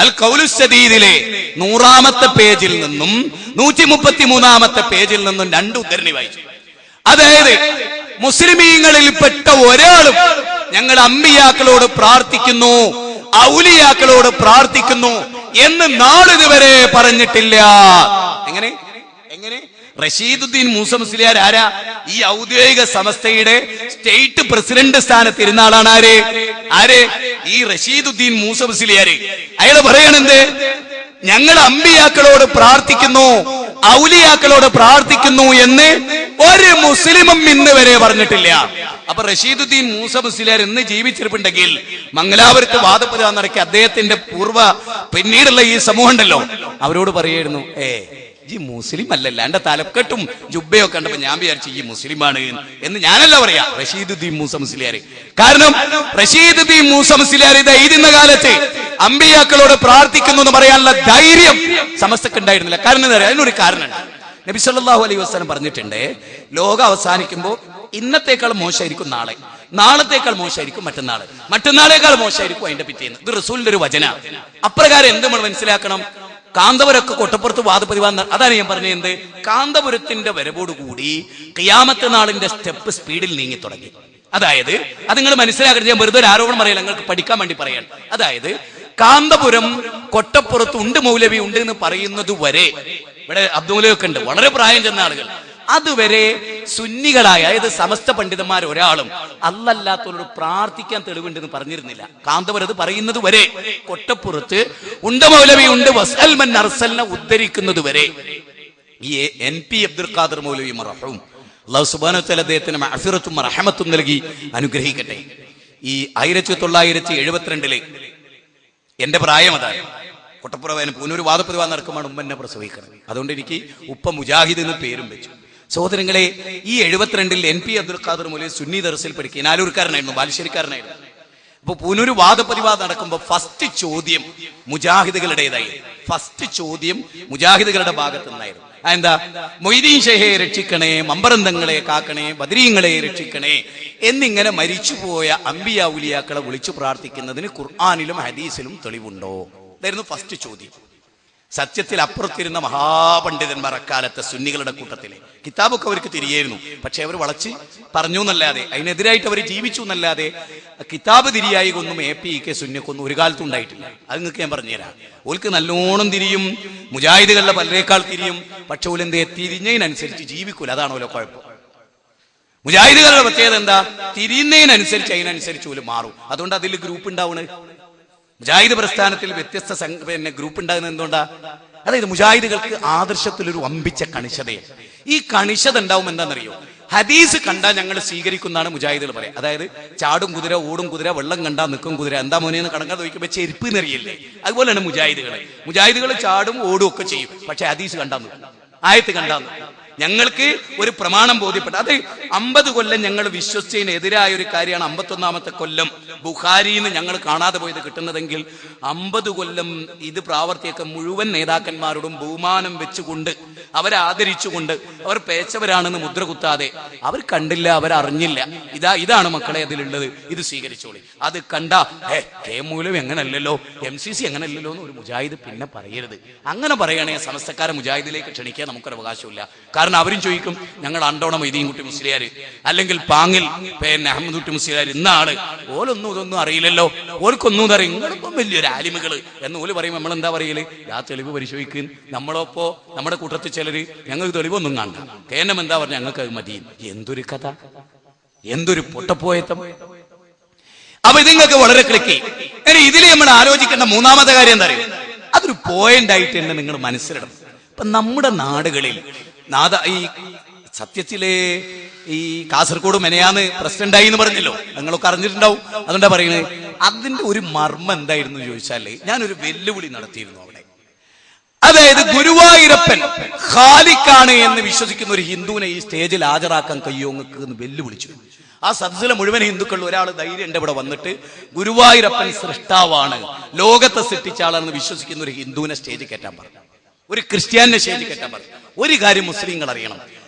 അൽ ഖൗലുസ് സദീദിലെ 100ാമത്തെ പേജിൽ നിന്നും 133ാമത്തെ പേജിൽ നിന്നും 2 ഉദ്ധരണി വായിച്ചു. അതായത് മുസ്ലിമീങ്ങളിൽപ്പെട്ട ഒരാളും ഞങ്ങൾ അമ്പിയാക്കളോട് പ്രാർത്ഥിക്കുന്നു, ഔലിയാക്കളോട് പ്രാർത്ഥിക്കുന്നു എന്ന് നാളിതുവരെ പറഞ്ഞിട്ടില്ല. എങ്ങനെ എങ്ങനെ റഷീദുദ്ദീൻ മൂസ മുസ്ലിയാർ ആരാ? ഈ ഔദ്യോഗിക സമസ്തയുടെ സ്റ്റേറ്റ് പ്രസിഡന്റ് സ്ഥാനത്ത് ഇരുന്ന ആളാണ്. ആര്? ഈ റഷീദുദ്ദീൻ മൂസ മുസ്ലിയാർ. അയാള് പറയണെന്ത്? ഞങ്ങൾ അമ്പിയാക്കളോട് പ്രാർത്ഥിക്കുന്നു, ഔലിയാക്കളോട് പ്രാർത്ഥിക്കുന്നു എന്ന് ഒരു മുസ്ലിമും ഇന്ന് വരെ പറഞ്ഞിട്ടില്ല. അപ്പൊ റഷീദുദ്ദീൻ മൂസ മുസ്ലിയാർ ഇന്ന് ജീവിച്ചിരിപ്പുണ്ടെങ്കിൽ മംഗലാപുരത്ത് വാദപ്രതിവാദം നടക്കി അദ്ദേഹത്തിന്റെ പിന്നീടുള്ള ഈ സമൂഹം ഉണ്ടല്ലോ, അവരോട് പറയായിരുന്നു, ഈ മുസ്ലിം അല്ലല്ല, എന്റെ തലക്കെട്ടും ജുബയൊക്കെ കണ്ടപ്പോ ഞാൻ വിചാരിച്ചു ഈ മുസ്ലിമാണ് എന്ന്. ഞാനല്ല പറയാ, റഷീദുദ്ദീൻ മൂസ മുസ്ലിയാർ. കാരണം റഷീദുദ്ദീൻ മൂസ മുസ്ലിയാർ ഇത് എഴുതുന്ന കാലത്ത് അമ്പിയാക്കളോട് പ്രാർത്ഥിക്കുന്നു എന്ന് പറയാനുള്ള ധൈര്യം സമസ്തക്ക് ഉണ്ടായിരുന്നില്ല. കാരണം എന്താ പറയാ? അതിനൊരു കാരണമുണ്ട്. നബി സല്ലല്ലാഹു അലൈഹി വസല്ലം പറഞ്ഞിട്ടുണ്ട്, ലോകം അവസാനിക്കുമ്പോൾ ഇന്നത്തേക്കാൾ മോശമായിരിക്കും നാളെ, നാളത്തേക്കാൾ മോശമായിരിക്കും മറ്റന്നാള്, മറ്റന്നാളേക്കാൾ മോശമായിരിക്കും അതിന്റെ പിറ്റേന്ന്. ഇത് റസൂലിന്റെ ഒരു വചന. അപ്രകാരം എന്ത് നമ്മൾ മനസ്സിലാക്കണം? കാന്തപുരമൊക്കെ കൊട്ടപ്പുറത്ത് വാദപ്രതിവാദം. അതാണ് ഞാൻ പറഞ്ഞത്. എന്ത്? കാന്തപുരത്തിന്റെ വരവോടുകൂടി ഖിയാമത്ത് നാളിന്റെ സ്റ്റെപ്പ് സ്പീഡിൽ നീങ്ങി തുടങ്ങി. അതായത് അത് നിങ്ങൾ മനസ്സിലാക്കരുത്, ഞാൻ വെറുതെ ഒരു ആരോപണം പറയില്ല, നിങ്ങൾക്ക് പഠിക്കാൻ വേണ്ടി പറയാൻ. അതായത് കാന്തപുരം കൊട്ടപ്പുറത്ത് ഉണ്ട്, മൗലവി ഉണ്ട് എന്ന് പറയുന്നത് വരെ, ഇവിടെ അബ്ദുമൗലവിയൊക്കെ ഉണ്ട്, വളരെ പ്രായം ചെന്ന ആളുകൾ, അതുവരെ സുന്നികളായ, അതായത് സമസ്ത പണ്ഡിതന്മാർ ഒരാളും അല്ലല്ലാത്തവരോട് പ്രാർത്ഥിക്കാൻ തെളിവുണ്ടെന്ന് പറഞ്ഞിരുന്നില്ല. കാന്തപുരം അത് പറയുന്നത് വരെ, കൊട്ടപ്പുറത്ത് ഉണ്ട് മൗലവി ഉണ്ട് വസ്അൽ മൻ അർസൽന ഉദ്ധരിക്കുന്നത് വരെ ഈ NP അബ്ദുൽ ഖാദർ മൗലവി മർഹൂം, അല്ലാഹു സുബ്ഹാനഹു വ തആല അദ്ദേഹത്തിന് മഗ്ഫിറത്തും റഹ്മത്തും നൽകി അനുഗ്രഹിക്കട്ടെ. ഈ 1972 എന്റെ പ്രായം അതാണ്. കൊട്ടപ്പുറവേന പൂനൂർ വാദപ്രതിവാദം നടക്കുമ്പോൾ ഉമ്മ എന്നെ പ്രസവിക്കണം. അതുകൊണ്ട് എനിക്ക് ഉപ്പ മുജാഹിദ് എന്ന് പേരും വെച്ചു. സഹോദരങ്ങളെ, ഈ 72 NP അബ്ദുൽ ഖാദർ മൗലവി സുന്നി ദർസിൽ പഠിക്കുക, നാലൂർക്കാരനായിരുന്നു, ബാലുശ്ശേരിക്കാരനായിരുന്നു. അപ്പൊ പൂനൂർ വാദപ്രതിവാദം നടക്കുമ്പോൾ ഫസ്റ്റ് ചോദ്യം മുജാഹിദുകളുടേതായി. ഫസ്റ്റ് ചോദ്യം മുജാഹിദുകളുടെ ഭാഗത്ത് നിന്നായിരുന്നു. എന്താ? മൊയ്തീൻ ഷെയ്ഖെ രക്ഷിക്കണേ, മമ്പറന്തങ്ങളെ കാക്കണേ, ബദരീങ്ങളെ രക്ഷിക്കണേ എന്നിങ്ങനെ മരിച്ചുപോയ അമ്പിയ ഔലിയാക്കളെ വിളിച്ചു പ്രാർത്ഥിക്കുന്നതിന് ഖുർആനിലും ഹദീസിലും തെളിവുണ്ടോ? ഇതായിരുന്നു ഫസ്റ്റ് ചോദ്യം. സത്യത്തിൽ അപ്പുറത്തിരുന്ന മഹാപണ്ഡിതന്മാർ അക്കാലത്തെ സുന്നികളുടെ കൂട്ടത്തിലെ കിതാബൊക്കെ അവർക്ക് തിരിയായിരുന്നു. പക്ഷെ അവർ വളച്ച് പറഞ്ഞു എന്നല്ലാതെ, അതിനെതിരായിട്ട് അവർ ജീവിച്ചു എന്നല്ലാതെ കിതാബ് തിരിയായി ഒന്നും APK സുന്നിക്കൊന്നും ഒരു കാലത്തും ഉണ്ടായിട്ടില്ല. അത് നിങ്ങൾക്ക് ഞാൻ പറഞ്ഞുതരാം. ഓൽക്ക് നല്ലോണം തിരിയും, മുജാഹിദുകളുടെ പലരേക്കാൾ തിരിയും. പക്ഷെ ഓലെന്തേ തിരിഞ്ഞതിനനുസരിച്ച് ജീവിക്കൂല. അതാണ് ഓരോ കുഴപ്പം. മുജാഹിദുകളുടെ പ്രത്യേകത എന്താ? തിരിയുന്നതിനനുസരിച്ച് അതിനനുസരിച്ച് ഓല് മാറും. അതുകൊണ്ട് അതിൽ ഗ്രൂപ്പ് ഉണ്ടാവണ്. മുജാഹിദ് പ്രസ്ഥാനത്തിൽ വ്യത്യസ്ത ഗ്രൂപ്പ് ഉണ്ടാകുന്നത് എന്തുകൊണ്ടാ? അതായത് മുജാഹിദുകൾക്ക് ആദർശത്തിലൊരു വമ്പിച്ച കണിശതയാണ്. ഈ കണിശത ഉണ്ടാവും എന്താണെന്നറിയോ? ഹദീസ് കണ്ടാൽ ഞങ്ങൾ സ്വീകരിക്കുന്നതാണ് മുജാഹിദുകൾ പറയാം. അതായത് ചാടും കുതിര, ഓടും കുതിര, വെള്ളം കണ്ടാൽ നിൽക്കും കുതിര, എന്താ മോനെന്ന് കണക്കാതെ ചോദിക്കുമ്പോൾ ചെരുപ്പ് എന്നറിയില്ലേ? അതുപോലെയാണ് മുജാഹിദുകൾ ചാടും ഓടും ഒക്കെ ചെയ്യും. പക്ഷെ ഹദീസ് കണ്ടാൽ നിൽക്കും, ആയത്ത് കണ്ടാൽ നിൽക്കും. ഞങ്ങൾക്ക് ഒരു പ്രമാണം ബോധ്യപ്പെട്ടു. അത് 50 കൊല്ലം ഞങ്ങൾ വിശ്വസിച്ചതിന് എതിരായ ഒരു കാര്യമാണ് 51ാമത്തെ കൊല്ലം ബുഖാരിന്ന് ഞങ്ങൾ കാണാതെ പോയത് കിട്ടുന്നതെങ്കിൽ 50 കൊല്ലം ഇത് പ്രാവർത്തിയൊക്കെ മുഴുവൻ നേതാക്കന്മാരോടും ബഹുമാനം വെച്ചുകൊണ്ട് അവരെ ആദരിച്ചുകൊണ്ട് അവർ പേച്ചവരാണെന്ന് മുദ്ര കുത്താതെ അവർ കണ്ടില്ല, അവരറിഞ്ഞില്ല, ഇതാണ് മക്കളെ അതിലുള്ളത്, ഇത് സ്വീകരിച്ചോളി. അത് കണ്ട മൗലവി എങ്ങനല്ലല്ലോ, MCC എങ്ങനല്ലല്ലോ എന്ന് ഒരു മുജാഹിദ് പിന്നെ പറയരുത്. അങ്ങനെ പറയണേ സമസ്തക്കാരെ മുജാഹിദിലേക്ക് ക്ഷണിക്കാൻ നമുക്കൊരു അവകാശമില്ല. കാരണം അവരും ചോദിക്കും, ഞങ്ങൾ അണ്ടോണം മൊയ്തീൻ കുട്ടി മുസ്ലിയാർ അല്ലെങ്കിൽ പാങ്ങിൽ അഹമ്മദ് കുട്ടി മുസ്ലിയാർ ഇന്ന ആള്, ഓലൊന്നും ഇതൊന്നും അറിയില്ലല്ലോ, ഓർക്കൊന്നും അറിയും, നിങ്ങളിപ്പം വലിയൊരു ആലിമുകള് എന്ന് ഓല് പറയും. നമ്മൾ എന്താ പറയല്? ആ തെളിവ് പരിശോധിക്കും. നമ്മളപ്പോ നമ്മുടെ കൂട്ടത്തിൽ ചിലര് ഞങ്ങൾക്ക് തെളിവൊന്നും കണ്ട കേനം എന്താ പറഞ്ഞ ഞങ്ങൾക്ക് അത് മതി. എന്തൊരു കഥ, എന്തൊരു പൊട്ടപ്പോയത്തം. അപ്പൊ ഇതിങ്ങൾക്ക് വളരെ ക്ലിക്ക്. ഇനി ഇതിൽ നമ്മൾ ആലോചിക്കേണ്ട 3ാമത്തെ കാര്യം എന്താ അറിയാം? അതൊരു പോയിന്റ് ആയിട്ട് തന്നെ നിങ്ങൾ മനസ്സിലിടണം. ഇപ്പൊ നമ്മുടെ നാടുകളിൽ ഈ സത്യത്തില് ഈ കാസർഗോഡ് മെനയാന്ന് പ്രസിഡന്റായി എന്ന് പറഞ്ഞല്ലോ, നിങ്ങളൊക്കെ അറിഞ്ഞിട്ടുണ്ടാവും. അതുകൊണ്ടാ പറയുന്നത്. അതിന്റെ ഒരു മർമ്മം എന്തായിരുന്നു ചോദിച്ചാല്, ഞാനൊരു വെല്ലുവിളി നടത്തിയിരുന്നു അവിടെ. അതായത് ഗുരുവായൂരപ്പൻ ഖാലിക്കാണ് എന്ന് വിശ്വസിക്കുന്ന ഒരു ഹിന്ദുവിനെ ഈ സ്റ്റേജിൽ ഹാജരാക്കാൻ കഴിയുമോ എന്ന് വെല്ലുവിളിച്ചു. ആ സദസ്സിലെ മുഴുവൻ ഹിന്ദുക്കളിൽ ഒരാൾ ധൈര്യം എന്റെ ഇവിടെ വന്നിട്ട് ഗുരുവായൂരപ്പൻ സൃഷ്ടാവാണ്, ലോകത്തെ സൃഷ്ടിച്ച ആളാണെന്ന് വിശ്വസിക്കുന്ന ഒരു ഹിന്ദുവിനെ സ്റ്റേജിൽ കയറ്റാൻ പറഞ്ഞു, ഒരു ക്രിസ്ത്യാനിനെ സ്റ്റേജിൽ കയറ്റാൻ പറഞ്ഞു. ഒരു കാര്യം മുസ്ലിങ്ങൾ അറിയണം,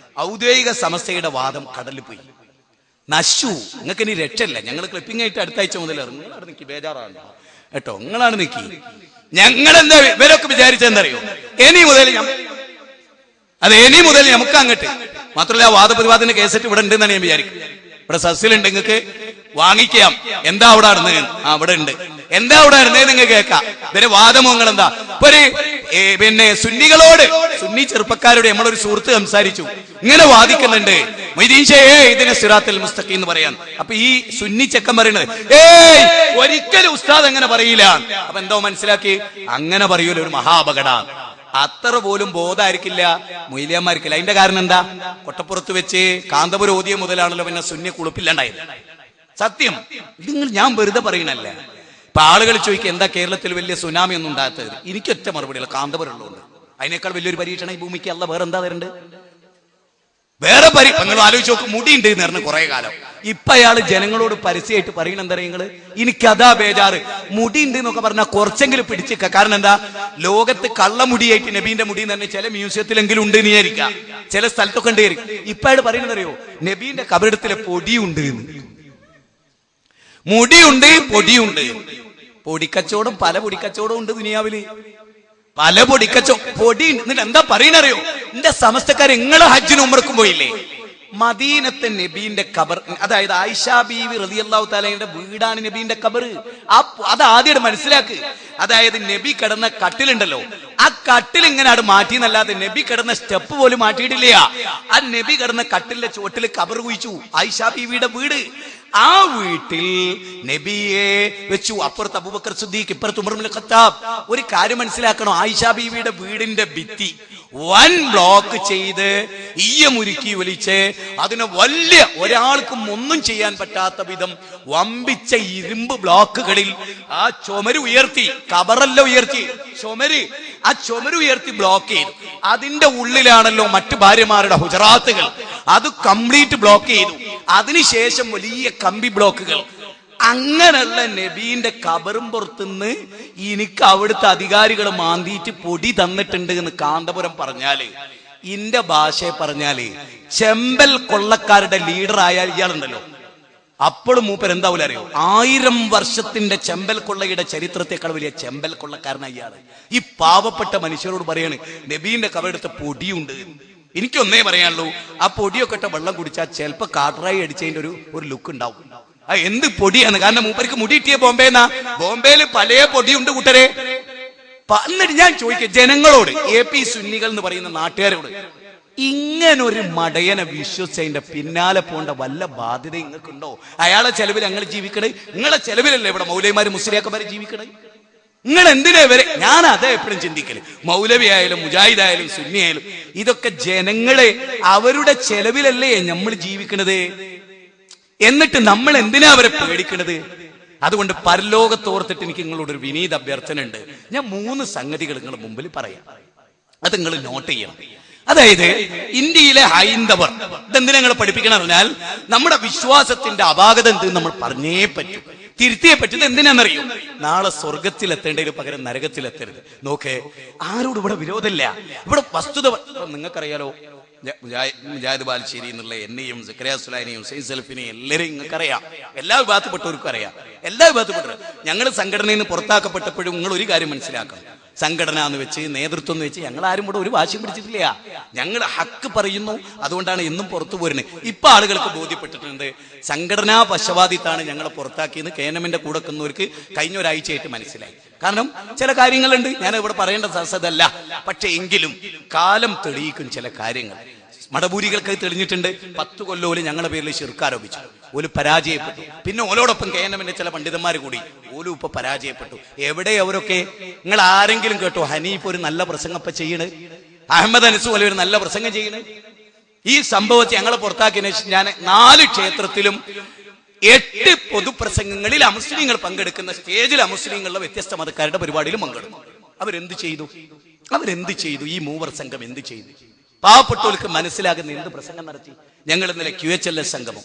ഔദ്യോഗിക സമസ്തയുടെ വാദം കടലിൽ പോയി, നശു. നിങ്ങൾക്ക് ഇനി രക്ഷയില്ല. ഞങ്ങൾ ക്ലിപ്പിംഗ് ആയിട്ട് അടുത്ത ആഴ്ച മുതൽ ഇറങ്ങും. നിങ്ങളാണ് നിൽക്കി, ബേജാറാണ് കേട്ടോ, നിങ്ങളാണ് നിൽക്കി. ഞങ്ങളെന്താ ഇവരൊക്കെ വിചാരിച്ചെന്തറിയോ, ഇനി മുതൽ നമുക്ക് അങ്ങോട്ട് മാത്രമല്ല വാദപ്രതിവാദത്തിന്റെ കേസറ്റ് ഇവിടെ ഉണ്ടെന്നാണ് ഞാൻ വിചാരിക്കും. ഇവിടെ സസ്യലുണ്ട്, നിങ്ങൾക്ക് വാങ്ങിക്കാം. എന്താ അവിടെ നടന്നത്? അവിടെ ഉണ്ട്. എന്താ അവിടെ നടന്നത് നിങ്ങൾക്ക് കേൾക്കാം. പിന്നെ വാദമോങ്ങൾ എന്താ? ഇപ്പൊ പിന്നെ സുന്നികളോട്, സുന്നി ചെറുപ്പക്കാരോട് നമ്മളൊരു സുഹൃത്ത് സംസാരിച്ചു, ഇങ്ങനെ വാദിക്കുന്നുണ്ട്, മൊയ്തീൻ ഷേഖേ ഇതിനെ സിറാത്തുൽ മുസ്തഖീം എന്ന് പറയാൻ. അപ്പൊ ഈ സുന്നി ചെക്കൻ പറയുന്നത്, ഒരിക്കലും ഉസ്താദ് അങ്ങനെ പറയില്ല. അപ്പൊ എന്തോ മനസ്സിലാക്കി, അങ്ങനെ പറയൂല, ഒരു മഹാപകട. അത്ര പോലും ബോധമായിരിക്കില്ല മൊയ്ലിയന്മാർക്കില്ല. അതിന്റെ കാരണം എന്താ? കൊട്ടപ്പുറത്ത് വെച്ച് കാന്തപുരം ഓതിയ മുതലാണല്ലോ പിന്നെ സുന്നി കുളിപ്പില്ലാണ്ടായത്. സത്യം, നിങ്ങൾ ഞാൻ വെറുതെ പറയണല്ല. ഇപ്പൊ ആളുകൾ ചോദിക്കുക, എന്താ കേരളത്തിൽ വലിയ സുനാമി ഒന്നും ഉണ്ടാകാത്തത്? എനിക്കൊറ്റ മറുപടിയല്ല, കാന്തപുരം ഉള്ളതുകൊണ്ട്. അതിനേക്കാൾ വലിയൊരു പരീക്ഷണം ഈ ഭൂമിക്ക് അല്ല വേറെ എന്താ തരണ്ട്? വേറെ നിങ്ങൾ ആലോചിച്ച് നോക്ക്, മുടി ഉണ്ട് എന്ന് പറഞ്ഞ കുറെ കാലം. ഇപ്പൊ അയാള് ജനങ്ങളോട് പരസ്യമായിട്ട് പറയണ എന്താ നിങ്ങള്, എനിക്കതാ ബേജാറ്, മുടി ഉണ്ട് എന്നൊക്കെ പറഞ്ഞാൽ കുറച്ചെങ്കിലും പിടിച്ചിക്ക. കാരണം എന്താ, ലോകത്ത് കള്ളമുടിയായിട്ട് നബീന്റെ മുടി എന്ന് പറഞ്ഞാൽ ചില മ്യൂസിയത്തിലെങ്കിലും ഉണ്ട് എന്ന് വിചാരിക്കാം, ചില സ്ഥലത്തൊക്കെ ഉണ്ട്. ഇപ്പൊ അയാൾ പറയുന്നത് അറിയോ, നബീന്റെ കബറിടത്തിലെ പൊടിയുണ്ട്, മുടിയുണ്ട്, പൊടിയുണ്ട്. പൊടിക്കച്ചവടം, പല പൊടിക്കച്ചവടം ഉണ്ട് ദുനിയാവില്, പല പൊടി. എന്നിട്ട് എന്താ പറയണറിയോ, എന്റെ സമസ്തക്കാർ നിങ്ങളെ ഹജ്ജിന് ഉംറക്കും പോയില്ലേ, മദീനത്തെ നബീന്റെ ഖബർ, അതായത് ആയിഷ ബീവി റളിയല്ലാഹു തആലയുടെ വീടാണ് നബീന്റെ ഖബർ. അത് ആദ്യം മനസ്സിലാക്ക്. അതായത് നബി കിടന്ന കട്ടിലുണ്ടല്ലോ, ആ കട്ടിൽ ഇങ്ങനെ മാറ്റി എന്നല്ലാതെ നബി കിടന്ന സ്റ്റെപ്പ് പോലും മാറ്റിയിട്ടില്ല. ആ നബി കിടന്ന കട്ടിലിന്റെ ചുവട്ടിൽ ഖബർ കുഴിച്ചു, ആയിഷ ബീവിയുടെ വീട്. ആ വീട്ടിൽ നബിയെ വെച്ചു. അപ്പുറത്ത് അബൂബക്കർ സിദ്ദീഖ്, ഇപ്പുറത്ത് ഉമർ ഇബ്നുൽ ഖത്താബ്. ഒരു കാര്യം മനസ്സിലാക്കണം, ആയിഷ ബീവിയുടെ വീടിന്റെ ഭിത്തി വൻ ബ്ലോക്ക് ചെയ്ത് ഈയമുരുക്കി വലിച്ച് അതിന് വലിയ ഒരാൾക്കും ഒന്നും ചെയ്യാൻ പറ്റാത്ത വിധം വമ്പിച്ച ഇരുമ്പ് ബ്ലോക്കുകളിൽ ആ ചുമര് ഉയർത്തി, കബറല്ല ഉയർത്തി, ആ ചുമര് ഉയർത്തി ബ്ലോക്ക് ചെയ്തു. അതിന്റെ ഉള്ളിലാണല്ലോ മറ്റു ഭാര്യമാരുടെ ഹുജറാത്തുകൾ, അത് കംപ്ലീറ്റ് ബ്ലോക്ക് ചെയ്തു. അതിനുശേഷം വലിയ കമ്പി ബ്ലോക്കുകൾ. അങ്ങനെയുള്ള നബീന്റെ കബറും പുറത്തുനിന്ന് എനിക്ക് അവിടുത്തെ അധികാരികൾ മാന്തിയിട്ട് പൊടി തന്നിട്ടുണ്ട് എന്ന് കാന്തപുരം പറഞ്ഞാല്, ഇന്റെ ഭാഷയെ പറഞ്ഞാല് ചെമ്പൽ കൊള്ളക്കാരുടെ ലീഡർ ആയാൽ ഇയാളുണ്ടല്ലോ, അപ്പോഴും മൂപ്പർ എന്താവൂല അറിയോ, 1000 വർഷത്തിന്റെ ചെമ്പൽ കൊള്ളയുടെ ചരിത്രത്തെക്കാൾ വലിയ ചെമ്പൽ കൊള്ളക്കാരനാണ് ഇയാള്. ഈ പാവപ്പെട്ട മനുഷ്യരോട് പറയാണ് നബീന്റെ കബറെടുത്ത പൊടിയുണ്ട്. എനിക്കൊന്നേ പറയാനുള്ളൂ, ആ പൊടിയൊക്കെ ഇട്ട വെള്ളം കുടിച്ചാൽ ചിലപ്പോ കാട്ടറായി അടിച്ചതിന്റെ ഒരു ലുക്ക് ഉണ്ടാവും. ആ എന്ത് പൊടിയാണ്, കാരണം മൂപ്പർക്ക് മുടി കിട്ടിയ ബോംബെയില് പല പൊടിയുണ്ട് കൂട്ടരെ. എന്നിട്ട് ഞാൻ ചോദിക്കുക ജനങ്ങളോട്, AP സുന്നികൾ എന്ന് പറയുന്ന നാട്ടുകാരോട്, ഇങ്ങനൊരു മടയനെ വിശ്വസിച്ചതിന്റെ പിന്നാലെ പോണ്ട വല്ല ബാധ്യത നിങ്ങൾക്കുണ്ടോ? അയാളെ ചെലവിൽ ഞങ്ങൾ ജീവിക്കണേ, നിങ്ങളെ ചെലവിലല്ലേ ഇവിടെ മൗലവിമാര് മുസ്ലിയാക്കന്മാര് ജീവിക്കണേ? നിങ്ങൾ എന്തിനാ വരെ? ഞാൻ അതാ എപ്പോഴും ചിന്തിക്കല്. മൗലവി ആയാലും മുജാഹിദ് ആയാലും സുന്നി ആയാലും ഇതൊക്കെ ജനങ്ങളെ അവരുടെ ചെലവിലല്ലേ നമ്മൾ ജീവിക്കണത്. എന്നിട്ട് നമ്മൾ എന്തിനാ അവരെ പേടിക്കണത്? അതുകൊണ്ട് പരലോകത്തോർത്തിട്ട് എനിക്ക് നിങ്ങളോടൊരു വിനീത അഭ്യർത്ഥന ഉണ്ട്. ഞാൻ 3 സംഗതികൾ നിങ്ങളുടെ മുമ്പിൽ പറയാം, അത് നിങ്ങൾ നോട്ട് ചെയ്യണം. അതായത് ഇന്ത്യയിലെ ഹൈന്ദവർ ഇതെന്തിനാ നിങ്ങൾ പഠിപ്പിക്കണം പറഞ്ഞാൽ, നമ്മുടെ വിശ്വാസത്തിന്റെ അപാകത എന്തെന്ന് നമ്മൾ പറഞ്ഞേ പറ്റൂ, തിരുത്തിയേ പറ്റൂ. എന്തിനാണെന്നറിയോ, നാളെ സ്വർഗത്തിലെത്തേണ്ടതിന് പകരം നരകത്തിലെത്തരുത്. നോക്കേ, ആരോടും ഇവിടെ വിരോധമില്ല. ഇവിടെ വസ്തുത നിങ്ങൾക്കറിയാലോ, മുജാഹിദ് ബാലുശ്ശേരി എന്നുള്ള എന്നെയും സക്കറിയ സുലൈനെയും സൈദ് സലഫിനെയും എല്ലാവരെയും നിങ്ങൾക്കറിയാം, എല്ലാ വിഭാഗത്തിൽപ്പെട്ടവർക്കും അറിയാം. എല്ലാ വിഭാഗത്തിൽപ്പെട്ടവരും ഞങ്ങൾ സംഘടനയിൽ നിന്ന് പുറത്താക്കപ്പെട്ടപ്പോഴും നിങ്ങൾ ഒരു കാര്യം മനസ്സിലാക്കണം, സംഘടന എന്ന് വെച്ച് നേതൃത്വം എന്ന് വെച്ച് ഞങ്ങൾ ആരും കൂടെ ഒരു വാശിയും പിടിച്ചിട്ടില്ല. ഞങ്ങൾ ഹക്ക് പറയുന്നു, അതുകൊണ്ടാണ് എന്നും പുറത്തു പോരുന്നത്. ഇപ്പൊ ആളുകൾക്ക് ബോധ്യപ്പെട്ടിട്ടുണ്ട് സംഘടനാ പക്ഷപാതിത്താണ് ഞങ്ങളെ പുറത്താക്കിയെന്ന് KNMന്റെ കൂടെ നിൽക്കുന്നവർക്ക് കഴിഞ്ഞ ഒരാഴ്ചയായിട്ട് മനസ്സിലായി. കാരണം ചില കാര്യങ്ങളുണ്ട്, ഞാൻ ഇവിടെ പറയേണ്ട സാധ്യതയല്ല, പക്ഷെ എങ്കിലും കാലം തെളിയിക്കും ചില കാര്യങ്ങൾ. മടബൂരികൾക്ക് തെളിഞ്ഞിട്ടുണ്ട്. 10 കൊല്ലോല് ഞങ്ങളുടെ പേരിൽ ശിർക്ക് ആരോപിച്ചു, ഓല് പരാജയപ്പെട്ടു. പിന്നെ ഓലോടൊപ്പം KNMന്റെ ചില പണ്ഡിതന്മാർ കൂടി ഓലും ഇപ്പൊ പരാജയപ്പെട്ടു. എവിടെ അവരൊക്കെ? നിങ്ങൾ ആരെങ്കിലും കേട്ടോ ഹനീഫ് ഒരു നല്ല പ്രസംഗം ഇപ്പൊ ചെയ്യണ്? അഹമ്മദ് അനസ് പോലെ ഒരു നല്ല പ്രസംഗം ചെയ്യണ്? ഈ സംഭവത്തെ ഞങ്ങളെ പുറത്താക്കിയതിനു ശേഷം ഞാൻ 4 ക്ഷേത്രത്തിലും 8 പൊതുപ്രസംഗങ്ങളിൽ അമുസ്ലിങ്ങൾ പങ്കെടുക്കുന്ന സ്റ്റേജിൽ അമുസ്ലിങ്ങളുടെ വ്യത്യസ്ത മതക്കാരുടെ പരിപാടിയിലും പങ്കെടുക്കും. അവരെന്ത് ചെയ്തു? ഈ മൂവർ സംഘം എന്ത് ചെയ്തു? പാവപ്പെട്ടവർക്ക് മനസ്സിലാകുന്ന എന്ത് പ്രസംഗം നടത്തി? ഞങ്ങൾ ഇന്നലെ QHLS സംഗമം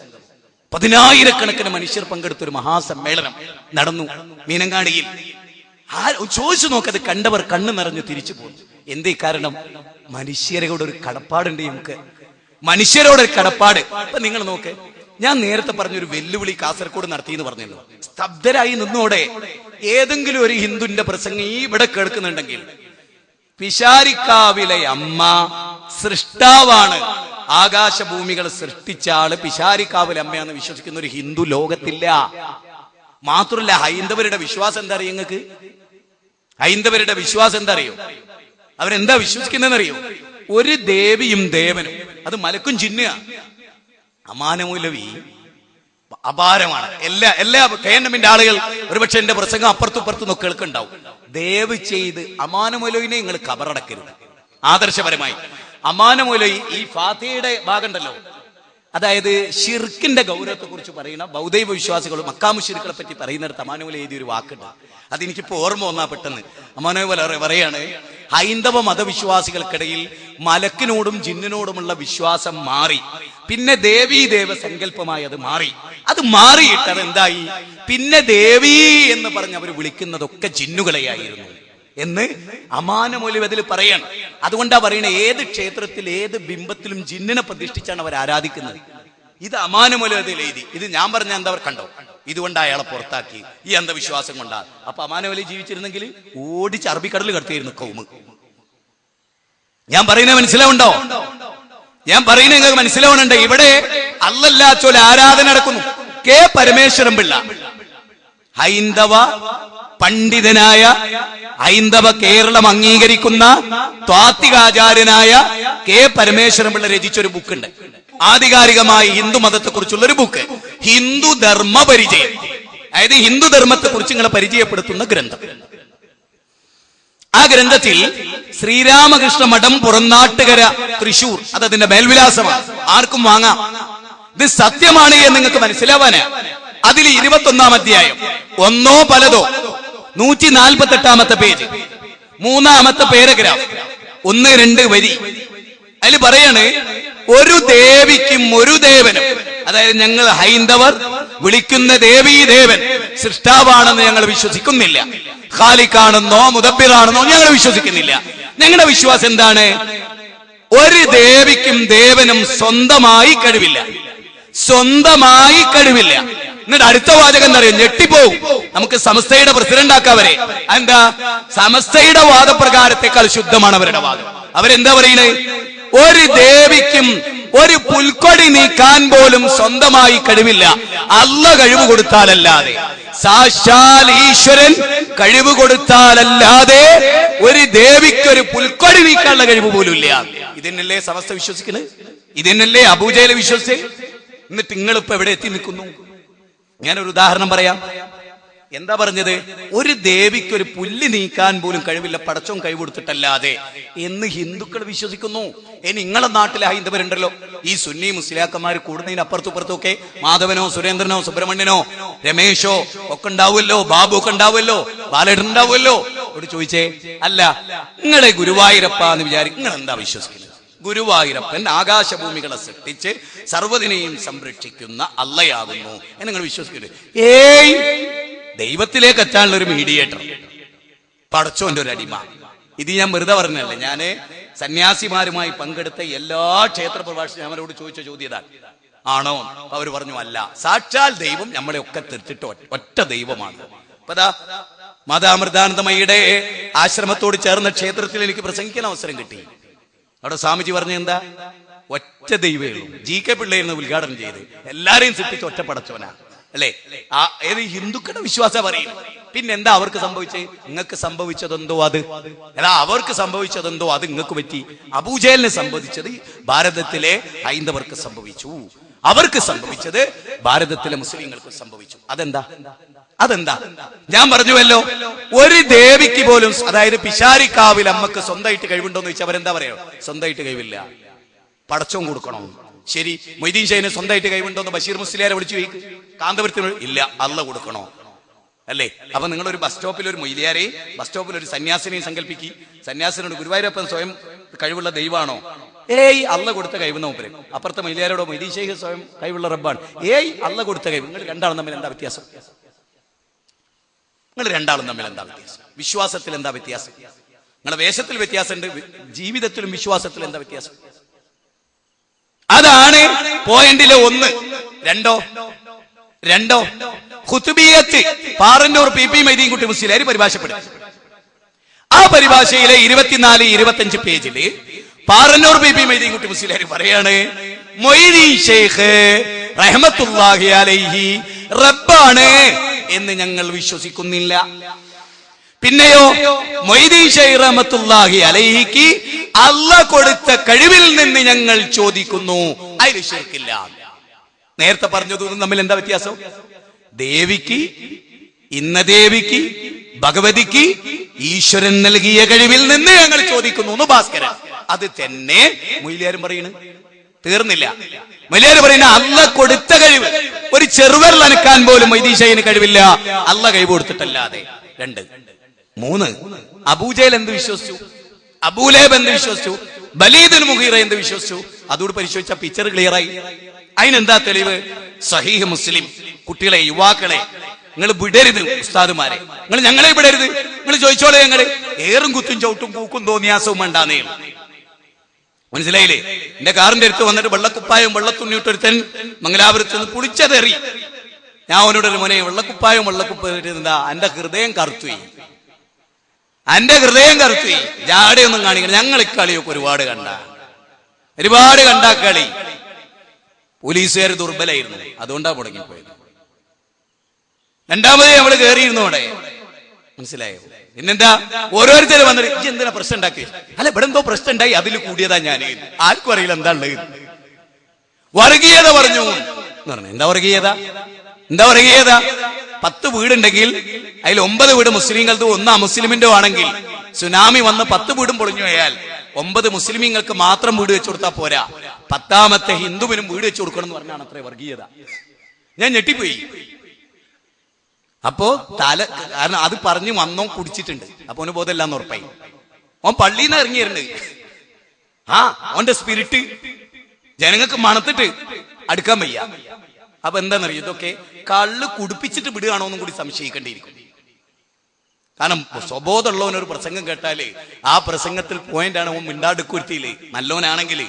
10,000-കണക്കിന് മനുഷ്യർ പങ്കെടുത്ത ഒരു മഹാസമ്മേളനം നടന്നു മീനങ്ങാടിയിൽ. ചോദിച്ചു നോക്കത് കണ്ടവർ കണ്ണു നിറഞ്ഞു തിരിച്ചു പോകുന്നു. എന്തേ കാരണം? മനുഷ്യരോടൊരു കടപ്പാടുണ്ട്. നമുക്ക് മനുഷ്യരോടൊരു കടപ്പാട്. ഇപ്പൊ നിങ്ങൾ നോക്ക്, ഞാൻ നേരത്തെ പറഞ്ഞൊരു വെല്ലുവിളി കാസർഗോഡ് നടത്തിയെന്ന് പറഞ്ഞല്ലോ. സ്തബ്ധരായി നിന്നോടെ ഏതെങ്കിലും ഒരു ഹിന്ദുവിന്റെ പ്രസംഗം ഈ ഇവിടെ കേൾക്കുന്നുണ്ടെങ്കിൽ, പിശാരിക്കാവിലെ അമ്മ സൃഷ്ടാവാണ്, ആകാശഭൂമികൾ സൃഷ്ടിച്ച ആള് പിശാരിക്കാവിലെ അമ്മയാന്ന് വിശ്വസിക്കുന്ന ഒരു ഹിന്ദു ലോകത്തില്ല. മാത്രമല്ല, ഹൈന്ദവരുടെ വിശ്വാസം എന്താ അറിയോ? നിങ്ങൾക്ക് ഹൈന്ദവരുടെ വിശ്വാസം എന്താ അറിയോ? അവരെന്താ വിശ്വസിക്കുന്നതെന്നറിയോ? ഒരു ദേവിയും ദേവനും, അത് മലക്കും ജിന്നുക. അമാനമൗലവി അപാരമാണ്. എല്ലാ KNMന്റെ ആളുകൾ ഒരുപക്ഷെ എന്റെ പ്രസംഗം അപ്പുറത്തും കേൾക്കുന്നുണ്ടാവും. ദയവ് ചെയ്ത് അമാനമൗലവിനെ നിങ്ങൾ കബറടക്കരുത്. ആദർശപരമായി അമാനമൗലവി ഈ ഫാത്തിഹയുടെ ഭാഗമുണ്ടല്ലോ, അതായത് ഷിർക്കിന്റെ ഗൗരവത്തെ കുറിച്ച് പറയുന്ന ബൗദ്ധൈവ വിശ്വാസികളും മക്കാമുശ്രിക്കുകളെ പറ്റി പറയുന്നിടത്ത് അമാനമൗലവി എഴുതിയൊരു വാക്കുണ്ട്. അതെനിക്കിപ്പോ ഓർമ്മ വന്നാ പെട്ടെന്ന്. അമാനമൗലവി പറയാണ്, ഹൈന്ദവ മതവിശ്വാസികൾക്കിടയിൽ മലക്കിനോടും ജിന്നിനോടുമുള്ള വിശ്വാസം മാറി, പിന്നെ ദേവീദേവ സങ്കല്പമായി അത് മാറിയിട്ട് അതെന്തായി? പിന്നെ ദേവി എന്ന് പറഞ്ഞ് അവർ വിളിക്കുന്നതൊക്കെ ജിന്നുകളെയായിരുന്നു എന്ന് അമാനമൗലവി അതിൽ പറയാണ്. അതുകൊണ്ടാ പറയണേ, ഏത് ക്ഷേത്രത്തിൽ ഏത് ബിംബത്തിലും ജിന്നിനെ പ്രതിഷ്ഠിച്ചാണ് അവർ ആരാധിക്കുന്നത്. ഇത് അമാനമൗലവി അതിൽ എഴുതി. ഇത് ഞാൻ പറഞ്ഞ എന്താ അവർ കണ്ടോ? ഇതുകൊണ്ട് അയാളെ പുറത്താക്കി, ഈ അന്ധവിശ്വാസം കൊണ്ടാ. അപ്പൊ അമാനമൗലവി ജീവിച്ചിരുന്നെങ്കിൽ ഓടിച്ച് അറബിക്കടൽ കടത്തിയിരുന്നു കൗമ്. ഞാൻ പറയുന്നത് മനസ്സിലാവുണ്ടോ? ഞാൻ പറയുന്നത് നിങ്ങൾക്ക് മനസ്സിലാവുന്നുണ്ട്? ഇവിടെ അല്ലല്ലാച്ചോല ആരാധന നടക്കുന്നു. കെ പരമേശ്വരൻ പിള്ള, ഹൈന്ദവ പണ്ഡിതനായ, ഹൈന്ദവ കേരളം അംഗീകരിക്കുന്ന ത്വാത്വികാചാര്യനായ കെ പരമേശ്വരൻ പിള്ള രചിച്ചൊരു ബുക്കുണ്ട്. ആധികാരികമായി ഹിന്ദു മതത്തെ കുറിച്ചുള്ള ഒരു ബുക്ക്, ഹിന്ദു ധർമ്മ പരിചയം. അതായത് ഹിന്ദു ധർമ്മത്തെ കുറിച്ച് നിങ്ങളെ പരിചയപ്പെടുത്തുന്ന ഗ്രന്ഥം. ആ ഗ്രന്ഥത്തിൽ ശ്രീരാമകൃഷ്ണ മഠം പുറനാട്ടുകര തൃശൂർ, അതതിന്റെ മേൽവിലാസമാണ്, ആർക്കും വാങ്ങാം. ഇത് സത്യമാണ് എന്ന് നിങ്ങൾക്ക് മനസ്സിലാവാന് അതിൽ 21-ാം അധ്യായം, ഒന്നോ പലതോ 148-ാമത്തെ പേജ്, 3-ാമത്തെ പാരഗ്രാഫ്, 1-2 വരി. അതിൽ പറയാണ്, ഒരു ദേവിക്കും ഒരു ദേവനും, അതായത് ഞങ്ങൾ ഹൈന്ദവർ വിളിക്കുന്ന ദേവീദേവൻ സൃഷ്ടാവാണെന്ന് ഞങ്ങൾ വിശ്വസിക്കുന്നില്ല. ഖാലിഖാണെന്നോ മുദബ്ബിറാണെന്നോ ഞങ്ങൾ വിശ്വസിക്കുന്നില്ല. ഞങ്ങളുടെ വിശ്വാസം എന്താണ്? ഒരു ദേവിക്കും ദേവനും സ്വന്തമായി കഴിവില്ല. എന്നിട്ട് അടുത്ത വാചകം എന്താ അറിയാം? ഞെട്ടിപ്പോവും. നമുക്ക് സമസ്തയുടെ പ്രസിഡന്റ് ആക്കാവരെ. എന്താ? സമസ്തയുടെ വാദപ്രകാരത്തെക്കാൾ ശുദ്ധമാണ് അവരുടെ വാദം. അവരെന്താ പറയുന്നത്? ഒരു ദേവിക്കും ഒരു പുൽക്കൊടി നീക്കാൻ പോലും സ്വന്തമായി കഴിവില്ല, അല്ല കഴിവ് കൊടുത്താലല്ലാതെ. സാക്ഷാൽ ഈശ്വരൻ കഴിവ് കൊടുത്താലല്ലാതെ ഒരു ദേവിക്കൊരു പുൽക്കൊടി നീക്കാനുള്ള കഴിവ് പോലും ഇല്ല. ഇതെന്നല്ലേ സമസ്ത വിശ്വസിക്കുന്നത്? ഇതെന്നല്ലേ അബൂജഹൽ വിശ്വസിച്ചേ? എന്നിട്ട് നിങ്ങളിപ്പോ എവിടെ എത്തി നിൽക്കുന്നു? ഞാനൊരു ഉദാഹരണം പറയാം. എന്താ പറഞ്ഞത്? ഒരു ദേവിക്ക് ഒരു പുല്ല് നീക്കാൻ പോലും കഴിവില്ല, പടച്ചോൻ കഴിവ് കൊടുത്തിട്ടല്ലാതെ എന്ന് ഹിന്ദുക്കൾ വിശ്വസിക്കുന്നു. ഇനി നിങ്ങളുടെ നാട്ടിലെ ഹൈന്ദവരുണ്ടല്ലോ, ഈ സുന്നി മുസ്ലിയാക്കന്മാർ കൂടുന്നതിന് അപ്പുറത്തും ഒക്കെ മാധവനോ സുരേന്ദ്രനോ സുബ്രഹ്മണ്യനോ രമേശോ ഒക്കെ ഉണ്ടാവുമല്ലോ, ബാബു ഒക്കെ ഉണ്ടാവുമല്ലോ, ബാലേട്ടൻ ഉണ്ടാവുമല്ലോ. അവിടെ ചോദിച്ചേ, അല്ല നിങ്ങളെ ഗുരുവായൂരപ്പ എന്ന് വിചാരിക്കും, നിങ്ങൾ എന്താ വിശ്വസിക്കുന്നത്? ഗുരുവായൂരപ്പൻ ആകാശഭൂമികളെ സൃഷ്ടിച്ച് സർവ്വതിനെയും സംരക്ഷിക്കുന്ന അള്ളയാകുന്നു എന്ന് നിങ്ങൾ വിശ്വസിക്കരുത്. ദൈവത്തിലേക്ക് എത്താനുള്ള ഒരു മീഡിയേറ്റർ, പടച്ചോന്റെ ഒരു അടിമ. ഇത് ഞാൻ വെറുതെ പറഞ്ഞല്ലേ. ഞാന് സന്യാസിമാരുമായി പങ്കെടുത്ത എല്ലാ ക്ഷേത്ര പ്രഭാഷണം അവരോട് ചോദിച്ച ചോദ്യതാണ്, ആണോ? അവർ പറഞ്ഞു അല്ല, സാക്ഷാൽ ദൈവം നമ്മളെ ഒക്കെ തീർത്തിട്ട് ഒറ്റ ദൈവമാണ്. അപ്പതാ മാതാമൃതാനന്ദമയുടെ ആശ്രമത്തോട് ചേർന്ന ക്ഷേത്രത്തിൽ എനിക്ക് പ്രസംഗിക്കാൻ അവസരം കിട്ടി. അവിടെ സ്വാമിജി പറഞ്ഞ എന്താ? ഒറ്റ ദൈവമേ ഉള്ളൂ. GK പിള്ളേരുന്ന് ഉദ്ഘാടനം ചെയ്ത് എല്ലാരെയും സൃഷ്ടിച്ച് ഒറ്റ പടച്ചവനാ അല്ലേ? ഏത് ഹിന്ദുക്കളുടെ വിശ്വാസം പറയും. പിന്നെന്താ അവർക്ക് സംഭവിച്ചേ? നിങ്ങൾക്ക് സംഭവിച്ചതെന്തോ അത്, അല്ല അവർക്ക് സംഭവിച്ചതെന്തോ അത് നിങ്ങൾക്ക് പറ്റി. അബൂജഹലിനെ സംഭവിച്ചത് ഭാരതത്തിലെ ഹൈന്ദവർക്ക് സംഭവിച്ചു, അവർക്ക് സംഭവിച്ചത് ഭാരതത്തിലെ മുസ്ലിങ്ങൾക്ക് സംഭവിച്ചു. അതെന്താ? ഞാൻ പറഞ്ഞുവല്ലോ, ഒരു ദേവിക്ക് പോലും, അതായത് പിശാരിക്കാവിൽ അമ്മക്ക് സ്വന്തമായിട്ട് കഴിവുണ്ടോന്ന് ചോദിച്ചാൽ അവരെന്താ പറയാ? സ്വന്തമായിട്ട് കഴിവില്ല. പടച്ചോൻ കൊടുക്കണോ? ശരി, മൊയ്തീൻ ഷെയ്ഖിന് സ്വന്തമായിട്ട് കൈവുണ്ടോന്ന് ബഷീർ മുസ്ലിയാരെ വിളിച്ചു ചോദിക്ക്. കാന്തപുരത്തിന് ഇല്ല, അള്ള കൊടുക്കണോ? അല്ലേ? അപ്പൊ നിങ്ങളൊരു ബസ് സ്റ്റോപ്പിൽ ഒരു മൊയ്ലിയാരെയും ബസ് സ്റ്റോപ്പിൽ ഒരു സന്യാസിനെയും സങ്കല്പിക്കി. സന്യാസിനോട് ഗുരുവായൂരപ്പൻ സ്വയം കഴിവുള്ള ദൈവമാണോ? ഏയ്, അള്ള കൊടുത്ത കഴിവ് നോപ്പര്. അപ്പുറത്തെ മൊയ്ലിയാരോടോ മൊയ്തീൻ ഷെയ്ഖ് സ്വയം കഴിവുള്ള റബ്ബാണ്. ഏയ്, അള്ള കൊടുത്ത കഴിവ്. നിങ്ങൾ രണ്ടാളും തമ്മിൽ എന്താ വ്യത്യാസം? വിശ്വാസത്തിൽ എന്താ വ്യത്യാസം? നിങ്ങളുടെ വേഷത്തിൽ വ്യത്യാസമുണ്ട്, ജീവിതത്തിലും വിശ്വാസത്തിലും എന്താ വ്യത്യാസം? അതാണ് പോയിന്റിലെ ഒന്ന്. രണ്ടോ ഖുതുബിയത്ത് പാറന്നൂർ PP മൊയ്തീൻകുട്ടി മുസ്ലിയാർ പരിഭാഷപ്പെടുത്തി. ആ പരിഭാഷയിലെ 24-25 പേജില് പാറന്നൂർ PP മൊയ്തീൻകുട്ടി മുസ്ലിയാർ പറയാണ്, മൊയ്തീൻ ഷെയ്ഖ് റഹ്മത്തുള്ളാഹി അലൈഹി റബ്ബാണ് എന്ന് ഞങ്ങൾ വിശ്വസിക്കുന്നില്ല. പിന്നെയോ മൊയ്തീൻ ഷെയ്ഖ് റഹ്മത്തുള്ളാഹി അലൈഹിക്ക് അല്ലാഹ് കൊടുത്ത കഴിവിൽ നിന്ന് ഞങ്ങൾ ചോദിക്കുന്നു, അതിൽ ശിർക്കില്ല. നേരത്തെ പറഞ്ഞതൊന്നും തമ്മിൽ എന്താ വ്യത്യാസം? ദേവിക്ക്, ദേവിക്ക് ഭഗവതിക്ക് ഈശ്വരൻ നൽകിയ കഴിവിൽ നിന്ന് ഞങ്ങൾ ചോദിക്കുന്നു ഭാസ്കരൻ. അത് തന്നെ മൊയ്ലിയാരും പറയുന്നു. തീർന്നില്ല. മൊയ്ലിയാർ പറയുന്ന അല്ലാഹ് കൊടുത്ത കഴിവ്, ഒരു ചെറുവിരൽ അനക്കാൻ പോലും മൊയ്തീൻ ഷെയ്ഖിന് കഴിവില്ല, അല്ലാഹ് കഴിവ് കൊടുത്തിട്ടല്ലാതെ. 3 അബൂജഹൽ എന്ത് വിശ്വസിച്ചു? അബൂലഹബ് എന്ത് വിശ്വസിച്ചു? വലീദുൽ മുഗീറ എന്ത് വിശ്വസിച്ചു? അതോട് പരിശോധിച്ച പിക്ചർ ക്ലിയർ ആയി. അതിനെന്താ തെളിവ്? സഹീഹ് മുസ്ലിം. കുട്ടികളെ, യുവാക്കളെ, നിങ്ങൾ വിടരുത്. ഉസ്താദുമാരെ, നിങ്ങൾ ഞങ്ങളെ വിടരുത്. നിങ്ങൾ ചോദിച്ചോളെ, ഞങ്ങള് ഏറും കുത്തും ചവിട്ടും കൂക്കും തോന്നിയാസവും വേണ്ടാന്നേ. മനസ്സിലായില്ലേ? എന്റെ കാറിന്റെ അടുത്ത് വന്നിട്ട് വെള്ളക്കുപ്പായും വെള്ളത്തുണ്ണിയിട്ടൊരുത്തൻ മംഗലാപുരത്ത് നിന്ന് പുളിച്ചതെറി. ഞാൻ അവനോടൊരു മോനെ, വെള്ളക്കുപ്പായും വെള്ളക്കുപ്പായിട്ടാ എന്റെ ഹൃദയം കറുത്തു. ജാടയൊന്നും കാണിക്കണം. ഞങ്ങൾ ഇക്കളിയൊക്കെ ഒരുപാട് കണ്ട കളി. പോലീസുകാർ ദുർബലായിരുന്നു, അതുകൊണ്ടാ മുടങ്ങിപ്പോയത്. രണ്ടാമത് നമ്മള് കയറിയിരുന്നു അവിടെ. മനസ്സിലായോ? പിന്നെന്താ, ഓരോരുത്തരും വന്നിട്ട് ഇജ്ജ് എന്തിനാ പ്രശ്നം ഉണ്ടാക്കി? അല്ല, ഇവിടെ എന്തോ പ്രശ്നം ഉണ്ടായി, അതിൽ കൂടിയതാ ഞാൻ. ആർക്കും അറിയില്ല എന്താ ഉള്ളത്. വർഗീയത പറഞ്ഞു എന്ന് പറഞ്ഞു. എന്താ വർഗീയത? 10 വീടുണ്ടെങ്കിൽ അതിൽ 9 വീട് മുസ്ലിങ്ങൾക്ക്, 1 അമുസ്ലിമിന്റെ ആണെങ്കിൽ സുനാമി വന്ന് 10 വീടും പൊളിഞ്ഞു പോയാൽ 9 മുസ്ലിമീങ്ങൾക്ക് മാത്രം വീട് വെച്ചു കൊടുത്താൽ പോരാ, 10ാമത്തെ ഹിന്ദുവിനും വീട് വെച്ചു കൊടുക്കണം എന്ന് പറഞ്ഞാണ് അത്ര വർഗീയത. ഞാൻ ഞെട്ടിപ്പോയി. അപ്പോ കാരണം അത് പറഞ്ഞു വന്നോ കുടിച്ചിട്ടുണ്ട്. അപ്പൊ അവന് ബോധമില്ലാന്ന് ഉറപ്പായി. അവൻ പള്ളിയിൽ നിന്ന് ഇറങ്ങിയിട്ടുണ്ട്. അവന്റെ സ്പിരിറ്റ് ജനങ്ങൾക്ക് മണത്തിട്ട് അടുക്കാൻ വയ്യ. അപ്പൊ എന്താണെന്നറിയോ, ഇതൊക്കെ കള്ള് കുടിപ്പിച്ചിട്ട് വിടുകയാണോ എന്നും കൂടി സംശയിക്കേണ്ടിയിരിക്കും. കാരണം സ്വബോധമുള്ളവനൊരു പ്രസംഗം കേട്ടാല് ആ പ്രസംഗത്തിൽ പോയിന്റ് ആണ് അവൻ മിണ്ടാടുക്കുരുത്തിയില്ലേ, നല്ലോനാണെങ്കിൽ.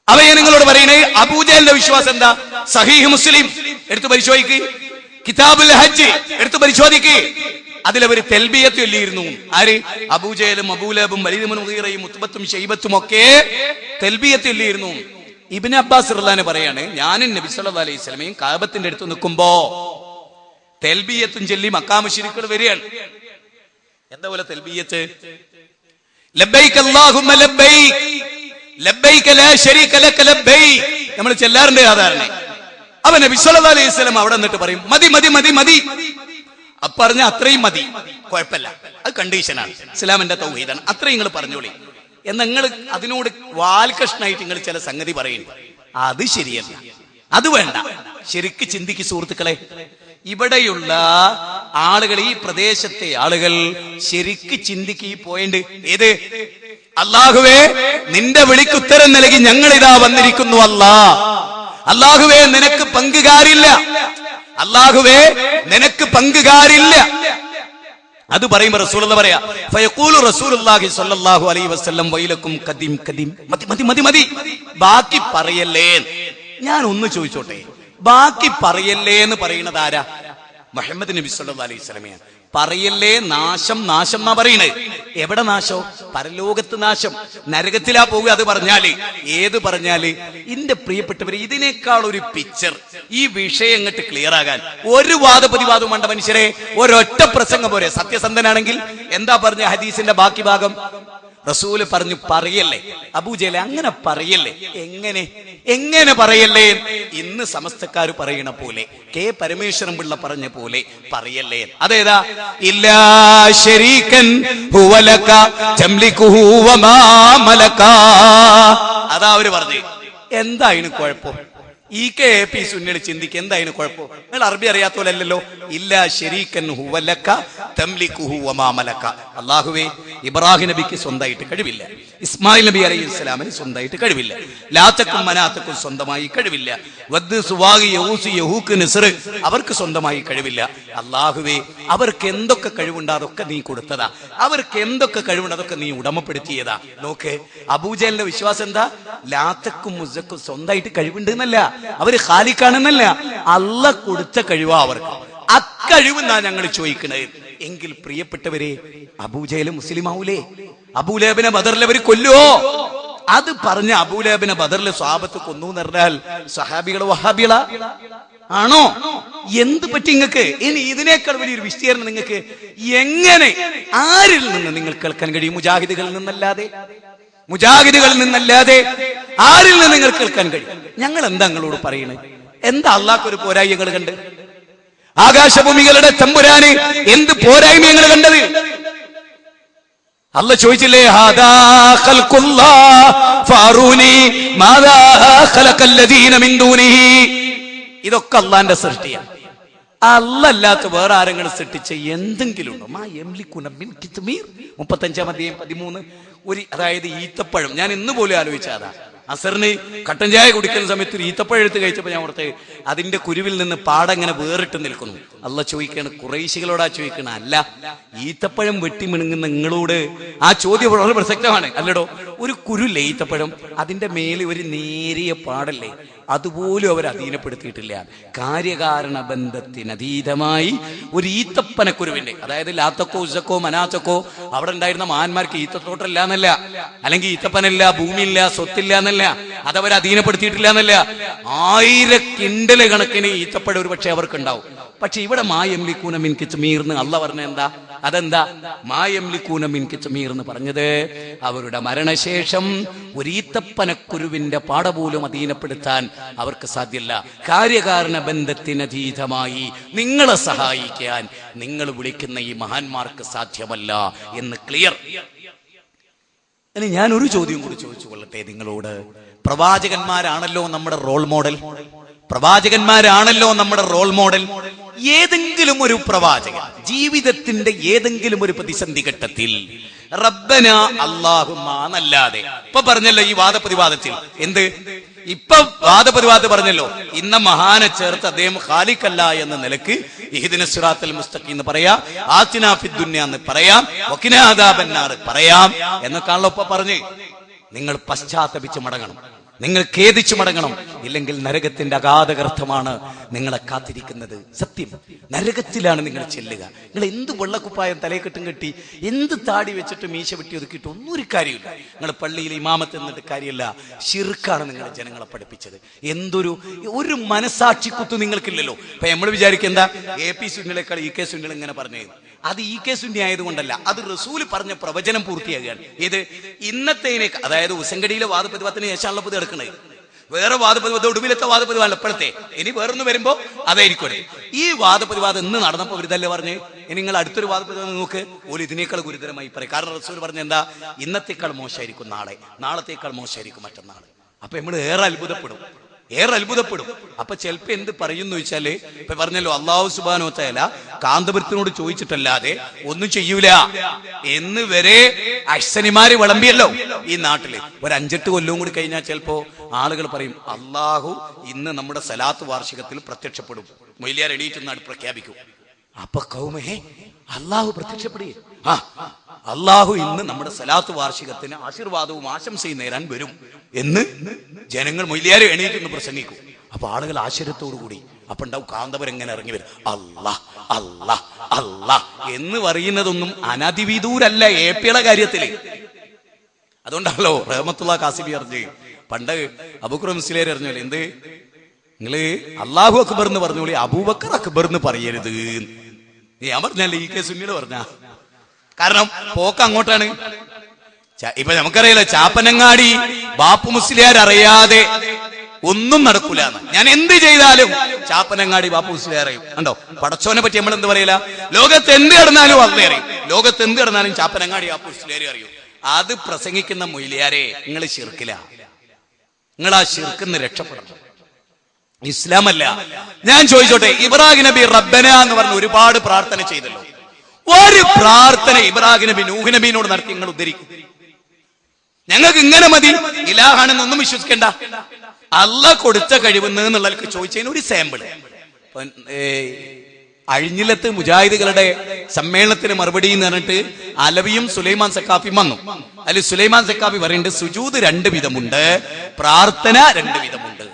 അവയെ നിങ്ങളോട് പറയണേ, അബൂജഹലിന്റെ വിശ്വാസം എന്താ? സഹീഹ് മുസ്ലിം എടുത്തു പരിശോധിക്ക്, കിതാബുൽ ഹജ്ജ് എടുത്തു പരിശോധിക്ക്. അതിലവര് തെൽബിയത്ത് ചൊല്ലിയിരുന്നു. ആര്? അബൂജഹലും അബൂലഹബും വലീദ് ഇബ്നു മുഗീറയും ഉത്ബത്തും ശൈബത്തും ഒക്കെ തെൽബിയത്ത് ചൊല്ലിയിരുന്നു. ഇബ്നു അബ്ബാസ് റളിയല്ലാഹു പറയാണ്, ഞാനും നബി സല്ലല്ലാഹു അലൈഹി വസല്ലമയും കഅബത്തിന്റെ അടുത്ത് നിൽക്കുമ്പോ തെൽബിയത്തും ചൊല്ലി മക്കാ മുശ്രിക്കുകൾ വരികയാണ്. എന്താ പോലെ തെൽബിയത്ത്? ലബ്ബൈക അല്ലാഹുമ്മ ലബ്ബൈക ലബ്ബൈക ലാ ശരീക ലക ലബ്ബൈക നമ്മൾ ചെല്ലാറുണ്ട് സാധാരണ. അവൻ നബി സല്ലല്ലാഹു അലൈഹി വസല്ലം അവിടെ നിന്നിട്ട് പറയും, മതി മതി മതി മതി. അപ്പൊ പറഞ്ഞ അത്രയും മതി, കുഴപ്പമില്ല, അത് കണ്ടീഷനാണ്, ഇസ്ലാമിന്റെ തൗഹീദാണ്, അത്രയും നിങ്ങൾ പറഞ്ഞോളി. എന്ന് നിങ്ങൾ അതിനോട് വാൽകഷ്ണായിട്ട് നിങ്ങൾ ചില സംഗതി പറയുന്നു, അത് ശരിയല്ല, അത് വേണ്ട. ശരിക്ക് ചിന്തിക്ക് സുഹൃത്തുക്കളെ. ഇവിടെയുള്ള ആളുകൾ, ഈ പ്രദേശത്തെ ആളുകൾ ശരിക്ക് ചിന്തിക്ക് ഈ പോയിന്റ്. ഏത്? അല്ലാഹുവേ, നിന്റെ വിളിക്ക് ഉത്തരം നൽകി ഞങ്ങൾ ഇതാ വന്നിരിക്കുന്നു. അല്ലാഹുവേ, നിനക്ക് പങ്കുകാരില്ല. അല്ലാഹുവേ, നിനക്ക് പങ്കുകാരില്ല. അത് പറയുമ്പോ റസൂലുള്ള പറയാ, ഫയഖൂലു റസൂലുള്ളാഹി സ്വല്ലല്ലാഹു അലൈഹി വസല്ലം വൈലക്കും ഖദീം ഖദീം. മതി മതി മതി മതി, ബാക്കി പറയല്ലേ. ഞാൻ ഒന്ന് ചോദിച്ചോട്ടെ, ബാക്കി പറയല്ലേ എന്ന് പറയുന്നത് ആരാ? മുഹമ്മദ് നബി സല്ലല്ലാഹു അലൈഹി വസല്ലമയാണ്. പറയല്ലേ, നാശം നാശം എന്നാ പറയണത്. എവിടെ നാശോ? പരലോകത്ത് നാശം, നരകത്തിലാ പോവുക. അത് പറഞ്ഞാല്, ഏത് പറഞ്ഞാല്, എന്റെ പ്രിയപ്പെട്ടവര്, ഇതിനേക്കാൾ ഒരു പിക്ചർ ഈ വിഷയം അങ്ങോട്ട് ക്ലിയർ ആകാൻ ഒരു വാദപ്രതിവാദവും വേണ്ട മനുഷ്യരെ. ഒരൊറ്റ പ്രസംഗം പോരെ. സത്യസന്ധനാണെങ്കിൽ എന്താ പറഞ്ഞ ഹദീസിന്റെ ബാക്കി ഭാഗം? റസൂല് പറഞ്ഞു, പറയല്ലേ അബൂജഹൽ, അങ്ങനെ പറയല്ലേ. എങ്ങനെ പറയല്ലേ? ഇന്ന് സമസ്തക്കാർ പറയണ പോലെ, കെ പരമേശ്വരൻ പിള്ള പറഞ്ഞ പോലെ പറയല്ലേ. അതേതാ? ഇല്ലാ ശരീകൻ ഹുവ ലക തംലികുഹു വമാ മലക. അതാ അവര് പറഞ്ഞു. എന്തായിരുന്നു കുഴപ്പം? AK സുന്നികൾ ചിന്തിക്കുക, എന്തായിരുന്നു കുഴപ്പം? നിങ്ങൾ അറബി അറിയാത്തോലല്ലോ. ഇല്ല ശരീക്കൻ ഹുവലക തംലികുഹു വമാ മലക. അല്ലാഹുവേ, ഇബ്രാഹിം നബിക്ക് സ്വന്തമായിട്ട് കഴിവില്ല, ഇസ്മായിൽ നബി അലൈഹിസ്സലാമിന് സ്വന്തമായിട്ട് കഴിവില്ല, ലാത്തക്കും മനാത്തക്കും സ്വന്തമായി കഴിവില്ല, വദ് സുവാഗി യഹൂസ് യഹൂക്ക് നിസ്ർ അവർക്ക് സ്വന്തമായി കഴിവില്ല. അല്ലാഹുവേ, അവർക്ക് എന്തൊക്കെ കഴിവുണ്ട് അതൊക്കെ നീ കൊടുത്തതാ, അവർക്ക് എന്തൊക്കെ കഴിവുണ്ട് അതൊക്കെ നീ ഉടമപ്പെടുത്തിയതാ. നോക്ക്, അബൂജഹലിന്റെ വിശ്വാസം എന്താ? ലാത്തക്കും മുസ്സക്കും സ്വന്തമായിട്ട് കഴിവുണ്ട് എന്നല്ല, അവര് ഖാലിഖാണെന്നല്ല, അല്ല കൊടുത്ത കഴിവാ അവർക്ക്. അക്കഴിവെന്നാ ഞങ്ങൾ ചോദിക്കണത്. എങ്കിൽ പ്രിയപ്പെട്ടവരെ, അബൂജഹൽ മുസ്ലിം ആവൂലേ? അബൂലഹബിനെ ബദറിൽ അവര് കൊല്ലുവോ? അത് പറഞ്ഞ അബൂലഹബിനെ ബദറിൽ സ്വഹാബത്ത് കൊന്നു എന്ന് പറഞ്ഞാൽ സഹാബികള് വഹാബികളാ ആണോ? എന്ത് പറ്റി നിങ്ങൾക്ക്? ഇനി ഇതിനേക്കാൾ വലിയൊരു വിസ്തീർണം നിങ്ങൾക്ക് എങ്ങനെ, ആരിൽ നിന്ന് നിങ്ങൾ കേൾക്കാൻ കഴിയും? മുജാഹിദുകളിൽ നിന്നല്ലാതെ, മുജാഹിദുകളിൽ നിന്നല്ലാതെ ആരിൽ നിന്ന് നിങ്ങൾ കേൾക്കാൻ കഴിയും? ഞങ്ങൾ എന്താ നിങ്ങളോട് പറയണേ? എന്താ അള്ളാഹ്ക്കൊരു പോരായ്മകൾ കണ്ട്? ആകാശഭൂമികളുടെ തമ്പുരാന് എന്ത് പോരായ്മ ഞങ്ങൾ കണ്ടത്? അള്ളാഹ് ചോദിച്ചില്ലേ, ഹാദാ ഖൽഖുല്ലാഹ് ഫാറൂനി മാദാ ഖലഖല്ലദീന മിൻ ദൂനിഹി. ഇതൊക്കെ അള്ളാന്റെ സൃഷ്ടിയാണ്. അല്ലാത്ത വേറെ ആരെങ്കിലും സൃഷ്ടിച്ച എന്തെങ്കിലും ഉണ്ടോ? 35-ാം അധ്യായം 13 അതായത് ഈത്തപ്പഴം. ഞാൻ ഇന്ന് പോലും ആലോചിച്ചാതാ. അസറിന് കട്ടൻ ചായ കുടിക്കുന്ന സമയത്ത് ഒരു ഈത്തപ്പഴം എടുത്ത് കഴിച്ചപ്പോൾ ഞാൻ ഓർത്ത് അതിന്റെ കുരുവിൽ നിന്ന് പാടങ്ങനെ വേറിട്ട് നിൽക്കുന്നു. അള്ളാഹ് ചോദിക്കാണ്, ഖുറൈശികളോടാ ചോദിക്കണ, അല്ല ഈത്തപ്പഴം വെട്ടി മിണുങ്ങുന്ന നിങ്ങളോട് ആ ചോദ്യം വളരെ പ്രസക്തമാണ്. അല്ലടോ, ഒരു കുരുല്ലേ ഈത്തപ്പഴം, അതിന്റെ മേലെ ഒരു നേരിയ പാടല്ലേ, അതുപോലും അവർ അധീനപ്പെടുത്തിയിട്ടില്ല. കാര്യകാരണ ബന്ധത്തിനതീതമായി ഒരു ഈത്തപ്പനക്കുരുവിന്റെ, അതായത് ലാത്തക്കോ ഉസക്കോ മനാത്തക്കോ അവിടെ ഉണ്ടായിരുന്ന മഹാന്മാർക്ക് ഈത്തത്തോട്ടല്ല എന്നല്ല, അല്ലെങ്കിൽ ഈത്തപ്പനല്ല, ഭൂമിയില്ല, സ്വത്തില്ല എന്നല്ല, അതവർ അധീനപ്പെടുത്തിയിട്ടില്ല എന്നല്ല. 1000 കിണ്ടല് കണക്കിന് ഈത്തപ്പഴം ഒരു പക്ഷെ അവർക്ക് ഉണ്ടാവും. പക്ഷെ ഇവിടെ മായംലിക്കൂന മിൻ കിച്മീർ എന്ന് അല്ല പറഞ്ഞ എന്താ? അതെന്താ മായംലിക്കൂന മിൻ കിച്മീർ എന്ന് പറഞ്ഞത്? അവരുടെ മരണശേഷം ഒരു ഈത്തപ്പനക്കുരുവിന്റെ പാട പോലും അധീനപ്പെടുത്താൻ അവർക്ക് സാധ്യമല്ല. കാര്യകാരണ ബന്ധത്തിനതീതമായി നിങ്ങളെ സഹായിക്കാൻ നിങ്ങൾ വിളിക്കുന്ന ഈ മഹാന്മാർക്ക് സാധ്യമല്ല എന്ന് ക്ലിയർ. ഇനി ഞാൻ ഒരു ചോദ്യം കൂടി ചോദിച്ചു കൊള്ളട്ടെ നിങ്ങളോട്. പ്രവാചകന്മാരാണല്ലോ നമ്മുടെ റോൾ മോഡൽ, പ്രവാചകന്മാരാണല്ലോ നമ്മുടെ റോൾ മോഡൽ. ഏതെങ്കിലും ഒരു പ്രവാചകൻ ജീവിതത്തിന്റെ ഏതെങ്കിലും ഒരു പ്രതിസന്ധി ഘട്ടത്തിൽ റബ്ബന അല്ലാഹുമ്മ ഇപ്പൊ പറഞ്ഞല്ലോ ഈ വാദപ്രതിവാദത്തിൽ, എന്ത് ഇപ്പൊ വാദപ്രതിവാദം പറഞ്ഞല്ലോ, ഇന്ന മഹാനെ ചേർത്ത് അദ്ദേഹം ഖാലിഖല്ല എന്ന നിലക്ക് ഇഹ്ദിന സിറാത്തൽ മുസ്തഖീം എന്ന് പറയാം, ആതിനാ ഫിദ് ദുനിയ എന്ന് പറയാം, വഖിനാ അദാബന്നാർ പറയാം എന്നൊക്കെയാണല്ലോ ഇപ്പൊ പറഞ്ഞ്. നിങ്ങൾ പശ്ചാത്തപിച്ച് മടങ്ങണം, നിങ്ങൾ ഖേദിച്ചു മടങ്ങണം, ഇല്ലെങ്കിൽ നരകത്തിന്റെ അഗാധഗർത്തമാണ് നിങ്ങളെ കാത്തിരിക്കുന്നത്. സത്യം, നരകത്തിലാണ് നിങ്ങൾ ചെല്ലുക. നിങ്ങൾ എന്ത് വെള്ളക്കുപ്പായം തലയെക്കെട്ടും കെട്ടി, എന്ത് താടി വെച്ചിട്ട് മീശ വെട്ടി ഒതുക്കിയിട്ട് ഒന്നും ഒരു കാര്യമില്ല. നിങ്ങൾ പള്ളിയിൽ ഇമാമത്ത് എന്നിട്ട് കാര്യമില്ല. ശിർക്കാണ് നിങ്ങളെ ജനങ്ങളെ പഠിപ്പിച്ചത്. ഒരു മനസാക്ഷിക്കുത്ത് നിങ്ങൾക്കില്ലല്ലോ. ഇപ്പൊ നമ്മൾ വിചാരിക്കുക എന്താ, AP സുന്നികളെക്കാൾ EK സുന്നികൾ ഇങ്ങനെ പറഞ്ഞത്. അത് EK സുന്നി ആയതുകൊണ്ടല്ല, അത് റസൂൽ പറഞ്ഞ പ്രവചനം പൂർത്തിയാകുകയാണ്. ഇത് ഇന്നത്തേനെ, അതായത് ഉസങ്കടിയിലെ വാദപ്രതിവാദത്തിന് ശേഷമുള്ള പുതിയ എടുക്കുന്നത്. വേറെ വാദപ്രതിവാദം, ഒടുവിലത്തെ വാദപ്രതിവാദം എപ്പോഴത്തെ, ഇനി വേറൊന്ന് വരുമ്പോ അതായിരിക്കും. ഈ വാദപ്രതിവാദം ഇന്ന് നടന്നപ്പോ ഇതല്ലേ പറഞ്ഞ്, ഇനി നിങ്ങൾ അടുത്തൊരു വാദപ്രതിവാദം നോക്ക്, ഓല് ഇതിനേക്കാൾ ഗുരുതരമായി പറയും. കാരണം റസൂൽ പറഞ്ഞ എന്താ, ഇന്നത്തേക്കാൾ മോശമായിരിക്കും നാളെ, നാളത്തേക്കാൾ മോശമായിരിക്കും മറ്റന്നാൾ. അപ്പൊ നമ്മൾ ഏറെ അത്ഭുതപ്പെടും. അപ്പൊ ചിലപ്പോ എന്ത് പറയുന്നു വെച്ചാല്, ഇപ്പൊ പറഞ്ഞല്ലോ അല്ലാഹു സുബ്ഹാനഹു വ തആല കാന്തപുരത്തിനോട് ചോദിച്ചിട്ടല്ലാതെ ഒന്നും ചെയ്യൂല എന്ന് വരെ അഹ്സനിമാര് വിളമ്പിയല്ലോ ഈ നാട്ടില്. ഒരു 5-8 കൊല്ലവും കൂടി കഴിഞ്ഞാൽ ചിലപ്പോ ആളുകൾ പറയും, അല്ലാഹു ഇന്ന് നമ്മുടെ സലാത്ത് വാർഷികത്തിൽ പ്രത്യക്ഷപ്പെടും, മൊയ്ലിയാർ എണീറ്റ് നാട് പ്രഖ്യാപിക്കും. അപ്പൊ കൗമേ, അല്ലാഹു പ്രത്യക്ഷപ്പെടുകയെ, അല്ലാഹു ഇന്ന് നമ്മുടെ സലാത്ത് വാർഷികത്തിന് ആശീർവാദവും ആശംസയും നേരാൻ വരും എന്ന് ജനങ്ങൾ മൊയ്ലിയാർ എണീറ്റ് പ്രസംഗിക്കും. അപ്പൊ ആളുകൾ ആശ്ചര്യത്തോടു കൂടി അപ്പൊ ഉണ്ടാവും കാന്തപുരം എങ്ങനെ ഇറങ്ങി വരും, അല്ലാ അല്ലാ അല്ലാ എന്ന് പറയുന്നതൊന്നും അനധിവിദൂരല്ല APയുടെ കാര്യത്തില്. അതുകൊണ്ടാണല്ലോ റഹ്മത്തുള്ളാഹി കാസിബി അറിഞ്ഞ് പണ്ട് അബൂബക്കർ മുസ്ലിയാർ അറിഞ്ഞല്ലോ, എന്ത് നിങ്ങള് അല്ലാഹു അക്ബർ എന്ന് പറഞ്ഞോളി, അബൂബക്കർ അക്ബർ എന്ന് പറയരുത്. ഞാൻ പറഞ്ഞല്ലേ EK സുന്നിയുടെ പറഞ്ഞ, കാരണം പോക്ക് അങ്ങോട്ടാണ്. ഇപ്പൊ നമുക്കറിയാലോ, ചാപ്പനങ്ങാടി ബാപ്പു മുസ്ലിയാർ അറിയാതെ ഒന്നും നടക്കൂല. ഞാൻ എന്ത് ചെയ്താലും ചാപ്പനങ്ങാടി ബാപ്പു മുസ്ലിയാർ അറിയും. കണ്ടോ, പടച്ചോനെ പറ്റി നമ്മൾ എന്ത് പറയില്ല, ലോകത്ത് എന്ത് കിടന്നാലും അള്ളേ അറിയും, ലോകത്ത് എന്ത് കിടന്നാലും ചാപ്പനങ്ങാടി ബാപ്പു മുസ്ലിയാർ അറിയും. അത് പ്രസംഗിക്കുന്ന മൊയ്ലിയാരെ നിങ്ങൾ ശിർക്കില, നിങ്ങൾ ആ ശിർക്കിന്ന് രക്ഷപ്പെടണം. ഇസ്ലാമല്ല. ഞാൻ ചോദിച്ചോട്ടെ, ഇബ്രാഹിം നബി റബ്ബന എന്ന് പറഞ്ഞ് ഒരുപാട് പ്രാർത്ഥന ചെയ്തല്ലോ. ഒരു പ്രാർത്ഥന ഇബ്രാഹിം നബി നൂഹ് നബിയോട് നടത്തി നിങ്ങൾ ഉദ്ധരിക്കും? ഞങ്ങൾക്ക് ഇങ്ങനെ മതി, ഇലാഹാണെന്നൊന്നും വിശ്വസിക്കണ്ട, അള്ളാഹ് കൊടുത്ത കഴിവെന്ന് എന്നുള്ളവർക്ക് ചോദിച്ചതിന് ഒരു സാമ്പിള്. അഴിഞ്ഞിലത്ത് മുജാഹിദുകളുടെ സമ്മേളനത്തിന് മറുപടി എന്ന് പറഞ്ഞിട്ട് അലവിയും സുലൈമാൻ സക്കാഫിയും വന്നു. അതിൽ സുലൈമാൻ സക്കാഫി പറയുന്നുണ്ട്, സുജൂദ് 2 വിധമുണ്ട്, പ്രാർത്ഥന 2 വിധമുണ്ട്.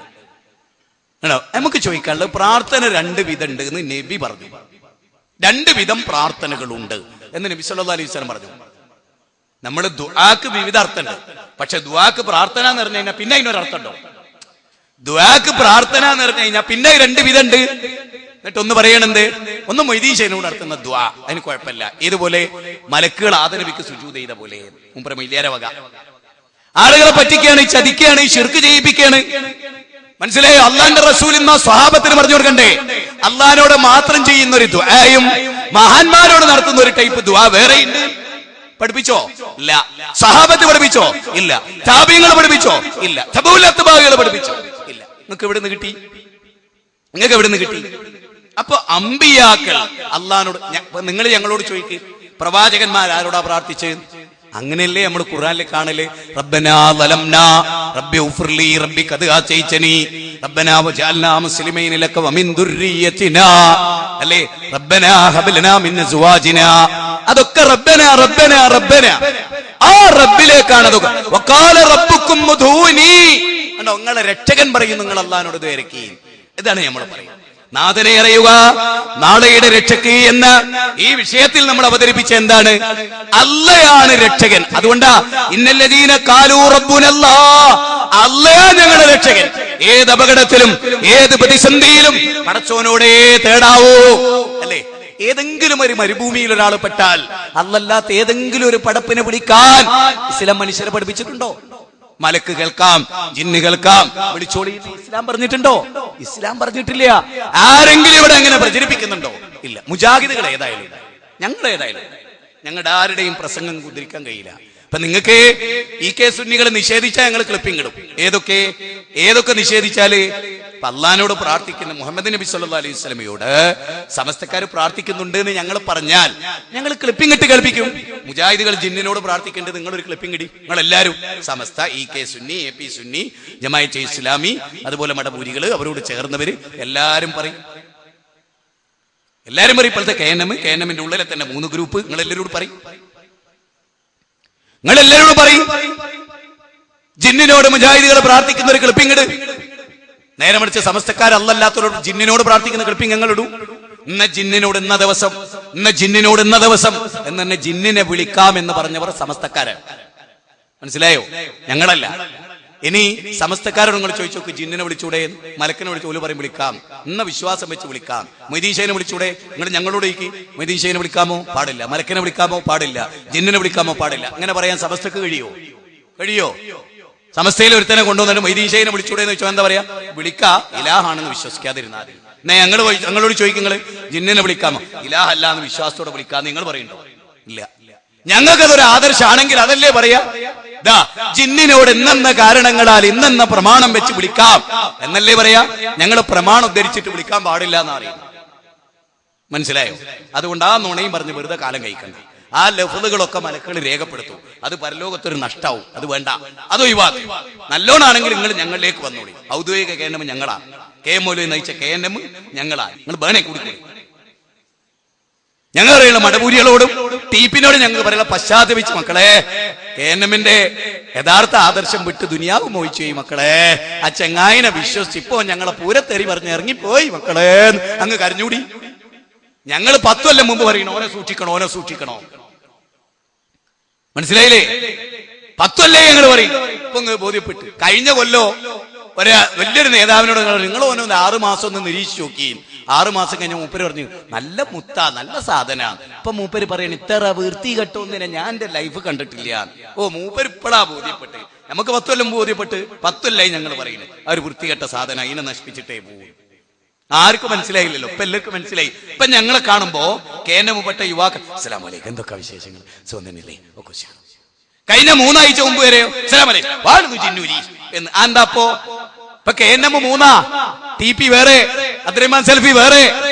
നമുക്ക് ചോദിക്കാനുള്ളത്, പ്രാർത്ഥന 2 വിധം ഉണ്ട് എന്ന് നബി പറഞ്ഞു. 2 വിധം പ്രാർത്ഥനകളുണ്ട് എന്ന് നബി സല്ലല്ലാഹു അലൈഹി വസല്ലം പറഞ്ഞു. നമ്മൾ ദുആക്ക് വിവിധ അർത്ഥമുണ്ട്. പക്ഷെ ദുആക്ക് പ്രാർത്ഥന എന്ന് പറഞ്ഞു കഴിഞ്ഞാൽ പിന്നെ അതിനൊരർത്ഥം ഉണ്ടോ? ദുആക്ക് പ്രാർത്ഥന എന്ന് പറഞ്ഞു കഴിഞ്ഞാൽ പിന്നെ 2 വിധം ഉണ്ട്. എന്നിട്ട് ഒന്ന് പറയണെന്ത്, ഒന്ന് മൊയ്തീൻ ഷെയ്ഖിനോട് നടത്തുന്ന ദുആ, അതിന് കുഴപ്പമില്ല. ഇതുപോലെ മലക്കുകൾ ആദനബിക്ക് സുജൂദ് ചെയ്ത പോലെ മുമ്പ് മൊയ്ലിയാരെ വക ആളുകളെ പറ്റിക്കുകയാണ്, ചതിക്കുകയാണ്, ശിർക്ക് ചെയ്യിപ്പിക്കുകയാണ്. മനസ്സിലായോ? അള്ളാന്റെ റസൂലിന്മാ സ്വഹാബത്തിന് പറഞ്ഞു കൊടുക്കണ്ടേ? അള്ളഹാനോട് മാത്രം ചെയ്യുന്ന ഒരു ദുആയും മഹാന്മാരോട് നടത്തുന്ന ഒരു ടൈപ്പ് ദുആ വേറെയുണ്ട്. പഠിപ്പിച്ചോ? ഇല്ല. സഹാബത്ത് പഠിപ്പിച്ചോ? ഇല്ല. താബീങ്ങൾ പഠിപ്പിച്ചോ? ഇല്ല. തബൂൽ അത്ബാഇകൾ പഠിപ്പിച്ചോ? ഇല്ല. നിങ്ങൾക്ക് എവിടെ നിന്ന് കിട്ടി? നിങ്ങൾക്ക് എവിടെ നിന്ന് കിട്ടി? അപ്പൊ അമ്പിയാക്കൾ അള്ളഹാനോട്, നിങ്ങൾ ഞങ്ങളോട് ചോദിക്ക്, പ്രവാചകന്മാർ ആരോടാ പ്രാർത്ഥിച്ചത്? അങ്ങനെയല്ലേ നമ്മൾ ഖുർആനിൽ കാണല്, റബ്ബനാ വലംനാ റബ്ബി ഉഫ്ർലി റബ്ബി ഖദ് ആതൈതനി റബ്ബനാ വജഅൽനാ മുസ്ലിമീന ലക വമിൻ ദുർരിയതിനാ, അല്ലേ? റബ്ബനാ ഹബ് ലനാ മിൻ അസ്വാജിനാ. അതൊക്കെ റബ്ബനാ റബ്ബനാ റബ്ബനാ, ആ റബ്ബിലേക്കാണ് അതൊക്കെ. വഖാല റബ്ബുക്കും ഉദൂനി, നിങ്ങളെ രക്ഷകൻ പറയും നിങ്ങൾ അള്ളാഹിനോട് ദ്വാരക്കി. ഇതാണ് നമ്മൾ പറയുന്നത്. നാഥനെ അറിയുക, നാളെയുടെ രക്ഷക്ക് എന്ന ഈ വിഷയത്തിൽ നമ്മൾ അവതരിപ്പിച്ച എന്താണ്? അള്ളയാണ് രക്ഷകൻ. അതുകൊണ്ടാ ഇന്നല്ലദീന ഖാലൂ റബ്ബുനല്ലാഹ്, അള്ളയാ ഞങ്ങളുടെ രക്ഷകൻ. ഏത് അപകടത്തിലും ഏത് പ്രതിസന്ധിയിലും പടച്ചോനോടേ തേടാവൂ, അല്ലേ? ഏതെങ്കിലും ഒരു മരുഭൂമിയിൽ ഒരാൾ പെട്ടാൽ അള്ളല്ലാത്ത ഏതെങ്കിലും ഒരു പടപ്പിനെ പിടിക്കാൻ ഇസ്ലാം മനുഷ്യരെ പഠിപ്പിച്ചിട്ടുണ്ടോ? മലക്ക് കേൾക്കാം, ജിന്ന് കേൾക്കാം, വിളിച്ചോളി ഇസ്ലാം പറഞ്ഞിട്ടുണ്ടോ? ഇസ്ലാം പറഞ്ഞിട്ടില്ല. ആരെങ്കിലും ഇവിടെ അങ്ങനെ പ്രചരിപ്പിക്കുന്നുണ്ടോ? ഇല്ല. മുജാഹിദുകൾ ഏതായാലും, ഞങ്ങൾ ഏതായാലും, ഞങ്ങളുടെ ആരുടെയും പ്രസംഗം ഉദ്ധരിക്കാൻ കഴിയില്ല. അപ്പൊ നിങ്ങൾക്ക് ഈ കെ സുന്നികളെ നിഷേധിച്ചാൽ ഞങ്ങൾ ക്ലിപ്പിംഗ് ഇടും. ഏതൊക്കെ നിഷേധിച്ചാല്, അള്ളഹാനോട് പ്രാർത്ഥിക്കുന്ന മുഹമ്മദ് നബി സല്ലല്ലാഹു അലൈഹി വസല്ലമയോട് സമസ്തക്കാർ പ്രാർത്ഥിക്കുന്നുണ്ട് എന്ന് ഞങ്ങൾ പറഞ്ഞാൽ ഞങ്ങൾ ക്ലിപ്പിംഗ് ഇട്ട് കേൾപ്പിക്കും. മുജാഹിദുകൾ ജിന്നിനോട് പ്രാർത്ഥിക്കേണ്ടത് നിങ്ങളൊരു ക്ലിപ്പിംഗ് ഇടി. നിങ്ങൾ എല്ലാവരും Samastha, E K Sunni, A P Sunni, Jamaat-e Islami, അതുപോലെ മടപൂരികള്, അവരോട് ചേർന്നവര് എല്ലാരും പറയും. ഇപ്പോഴത്തെ കെ എൻ എമ്മിന്റെ ഉള്ളിലെ തന്നെ 3 ഗ്രൂപ്പ്. നിങ്ങൾ എല്ലാവരോട് പറയും. ജിന്നിനോട് മുജാഹിദുകൾ പ്രാർത്ഥിക്കുന്ന ഒരു ക്ലിപ്പിംഗ് ഇട്. നേരെ മറിച്ച് സമസ്തക്കാർ അല്ലല്ലാത്തവരോട് ജിന്നിനോട് പ്രാർത്ഥിക്കുന്ന ക്ലിപ്പിംഗ് ഞങ്ങൾ ഇടും. ഇന്ന ജിന്നിനോട് ഇന്ന ദിവസം, ഇന്ന ജിന്നിനോട് ഇന്ന ദിവസം എന്ന് തന്നെ ജിന്നിനെ വിളിക്കാം എന്ന് പറഞ്ഞവർ സമസ്തക്കാരാണ്. മനസ്സിലായോ? ഞങ്ങളല്ല. ഇനി സമസ്തക്കാരോട് നിങ്ങൾ ചോദിച്ചു നോക്ക്, ജിന്നിനെ വിളിച്ചൂടെ? മലക്കിനെ വിളിച്ചു ഓല് പറയും വിളിക്കാം. ഇന്ന വിശ്വാസം വെച്ച് വിളിക്കാം. മൊയ്തീൻ ഷെയ്ഖിനെ വിളിച്ചൂടെ? നിങ്ങൾ ഞങ്ങളോട് ചോദിക്കും, മൊയ്തീൻ ഷെയ്ഖിനെ വിളിക്കാമോ? പാടില്ല. മലക്കിനെ വിളിക്കാമോ? പാടില്ല. ജിന്നിനെ വിളിക്കാമോ? പാടില്ല. അങ്ങനെ പറയാൻ സമസ്തക്ക് കഴിയോ? സമസ്തയിൽ ഒരുത്തനെ കൊണ്ടുവന്നിട്ട് മൊയ്തീൻ ഷെയ്ഖിനെ വിളിച്ചൂടെ എന്ന് ചോദിച്ചാൽ എന്താ പറയാ? വിളിക്കാ, ഇലാഹാണെന്ന് വിശ്വസിക്കാതിരുന്നാൽ. എന്നാ ഞങ്ങളോട് ചോദിക്കുങ്ങള്, ജിന്നിനെ വിളിക്കാമോ? ഇലാഹ അല്ല എന്ന് വിശ്വാസത്തോടെ വിളിക്കാന്ന് നിങ്ങൾ പറയുന്നുണ്ടോ? ഇല്ല. ഞങ്ങൾക്കതൊരു ആദർശമാണെങ്കിൽ അതല്ലേ പറയാ? ജിന്നിനോട് ഇന്നെന്ന കാരണങ്ങളാൽ ഇന്നെന്ന പ്രമാണം വെച്ച് വിളിക്കാം എന്നല്ലേ പറയാ? ഞങ്ങൾ പ്രമാണം ഉദ്ധരിച്ചിട്ട് വിളിക്കാൻ പാടില്ല എന്നറിയുന്നു. മനസ്സിലായോ? അതുകൊണ്ട് ആ നുണയും പറഞ്ഞ് വെറുതെ കാലം കഴിക്കണ്ട. ആ ലഫ്ളുകളൊക്കെ മലക്കുകൾ രേഖപ്പെടുത്തും. അത് പരലോകത്തൊരു നഷ്ടാവും. അത് വേണ്ട, അത് ഒഴിവാക്കും. നല്ലോണാണെങ്കിൽ നിങ്ങൾ ഞങ്ങളിലേക്ക് വന്നോളി. ഔദ്യോഗിക കെ എൻ എം ഞങ്ങളാണ്. കെ എം മൗലവി നയിച്ച കെ എൻ എം ഞങ്ങളാണ്. നിങ്ങൾ ബേണെ കൂടി ഞങ്ങൾ പറയുന്ന മടപൂരികളോടും ടീപ്പിനോടും ഞങ്ങൾ പറയുന്ന പശ്ചാത്തപിച്ച് മക്കളെ, കെ എൻ എമ്മിന്റെ യഥാർത്ഥ ആദർശം വിട്ട് ദുനിയാവ് മോഹിച്ചു പോയി മക്കളെ. ആ ചെങ്ങായിനെ വിശ്വസിച്ച് ഇപ്പോ ഞങ്ങളെ പൂരത്തേറി പറഞ്ഞ് ഇറങ്ങിപ്പോയി മക്കളെ അങ്ങ് കരഞ്ഞൂടി. ഞങ്ങൾ 10 കൊല്ലം മുമ്പ് പറയണോ ഓനെ സൂക്ഷിക്കണോ. മനസ്സിലായില്ലേ? 10 കൊല്ലേ ഞങ്ങൾ പറയും. ഇപ്പൊ ബോധ്യപ്പെട്ട് കഴിഞ്ഞ കൊല്ലോ വലിയൊരു നേതാവിനോട് നിങ്ങൾ ഓനോ 6 മാസം ഒന്ന് നിരീക്ഷിച്ചു നോക്കി. 6 മാസം കഴിഞ്ഞ മൂപ്പര് പറഞ്ഞു നല്ല മുത്ത, നല്ല സാധന. ഇപ്പൊ മൂപ്പര് പറയണ ഇത്ര വൃത്തി കെട്ടൊന്നിനെ ഞാൻ എന്റെ ലൈഫ് കണ്ടിട്ടില്ല. മൂപ്പര് ഇപ്പഴാ ബോധ്യപ്പെട്ട്. നമുക്ക് 10 കൊല്ലം ബോധ്യപ്പെട്ട് 10 കൊല്ലായി ഞങ്ങൾ പറയുന്നത് ആ ഒരു വൃത്തികെട്ട സാധന ഇതിനെ നശിപ്പിച്ചിട്ടേ പോകും. ആർക്കും മനസ്സിലായില്ലല്ലോ. ഇപ്പൊ എല്ലാവർക്കും മനസ്സിലായി. ഇപ്പൊ ഞങ്ങളെ കാണുമ്പോ കേന്ദ്ര മുമ്പെട്ട യുവാക്കൾ അസ്സലാമു അലൈക്കും, എന്തൊക്കെ വിശേഷങ്ങൾ, സുഖന്നില്ലേ? കഴിഞ്ഞ 3 ആഴ്ച മുമ്പ് വരെയോ അസ്സലാമു അലൈക്കും, വാഴുന്നു ജിന്നൂരി, എന്ന്. എന്താപ്പോ ഇപ്പൊ KNM 3, TP വേറെ, അബ്ദുറഹ്മാൻ സൽഫി വേറെ,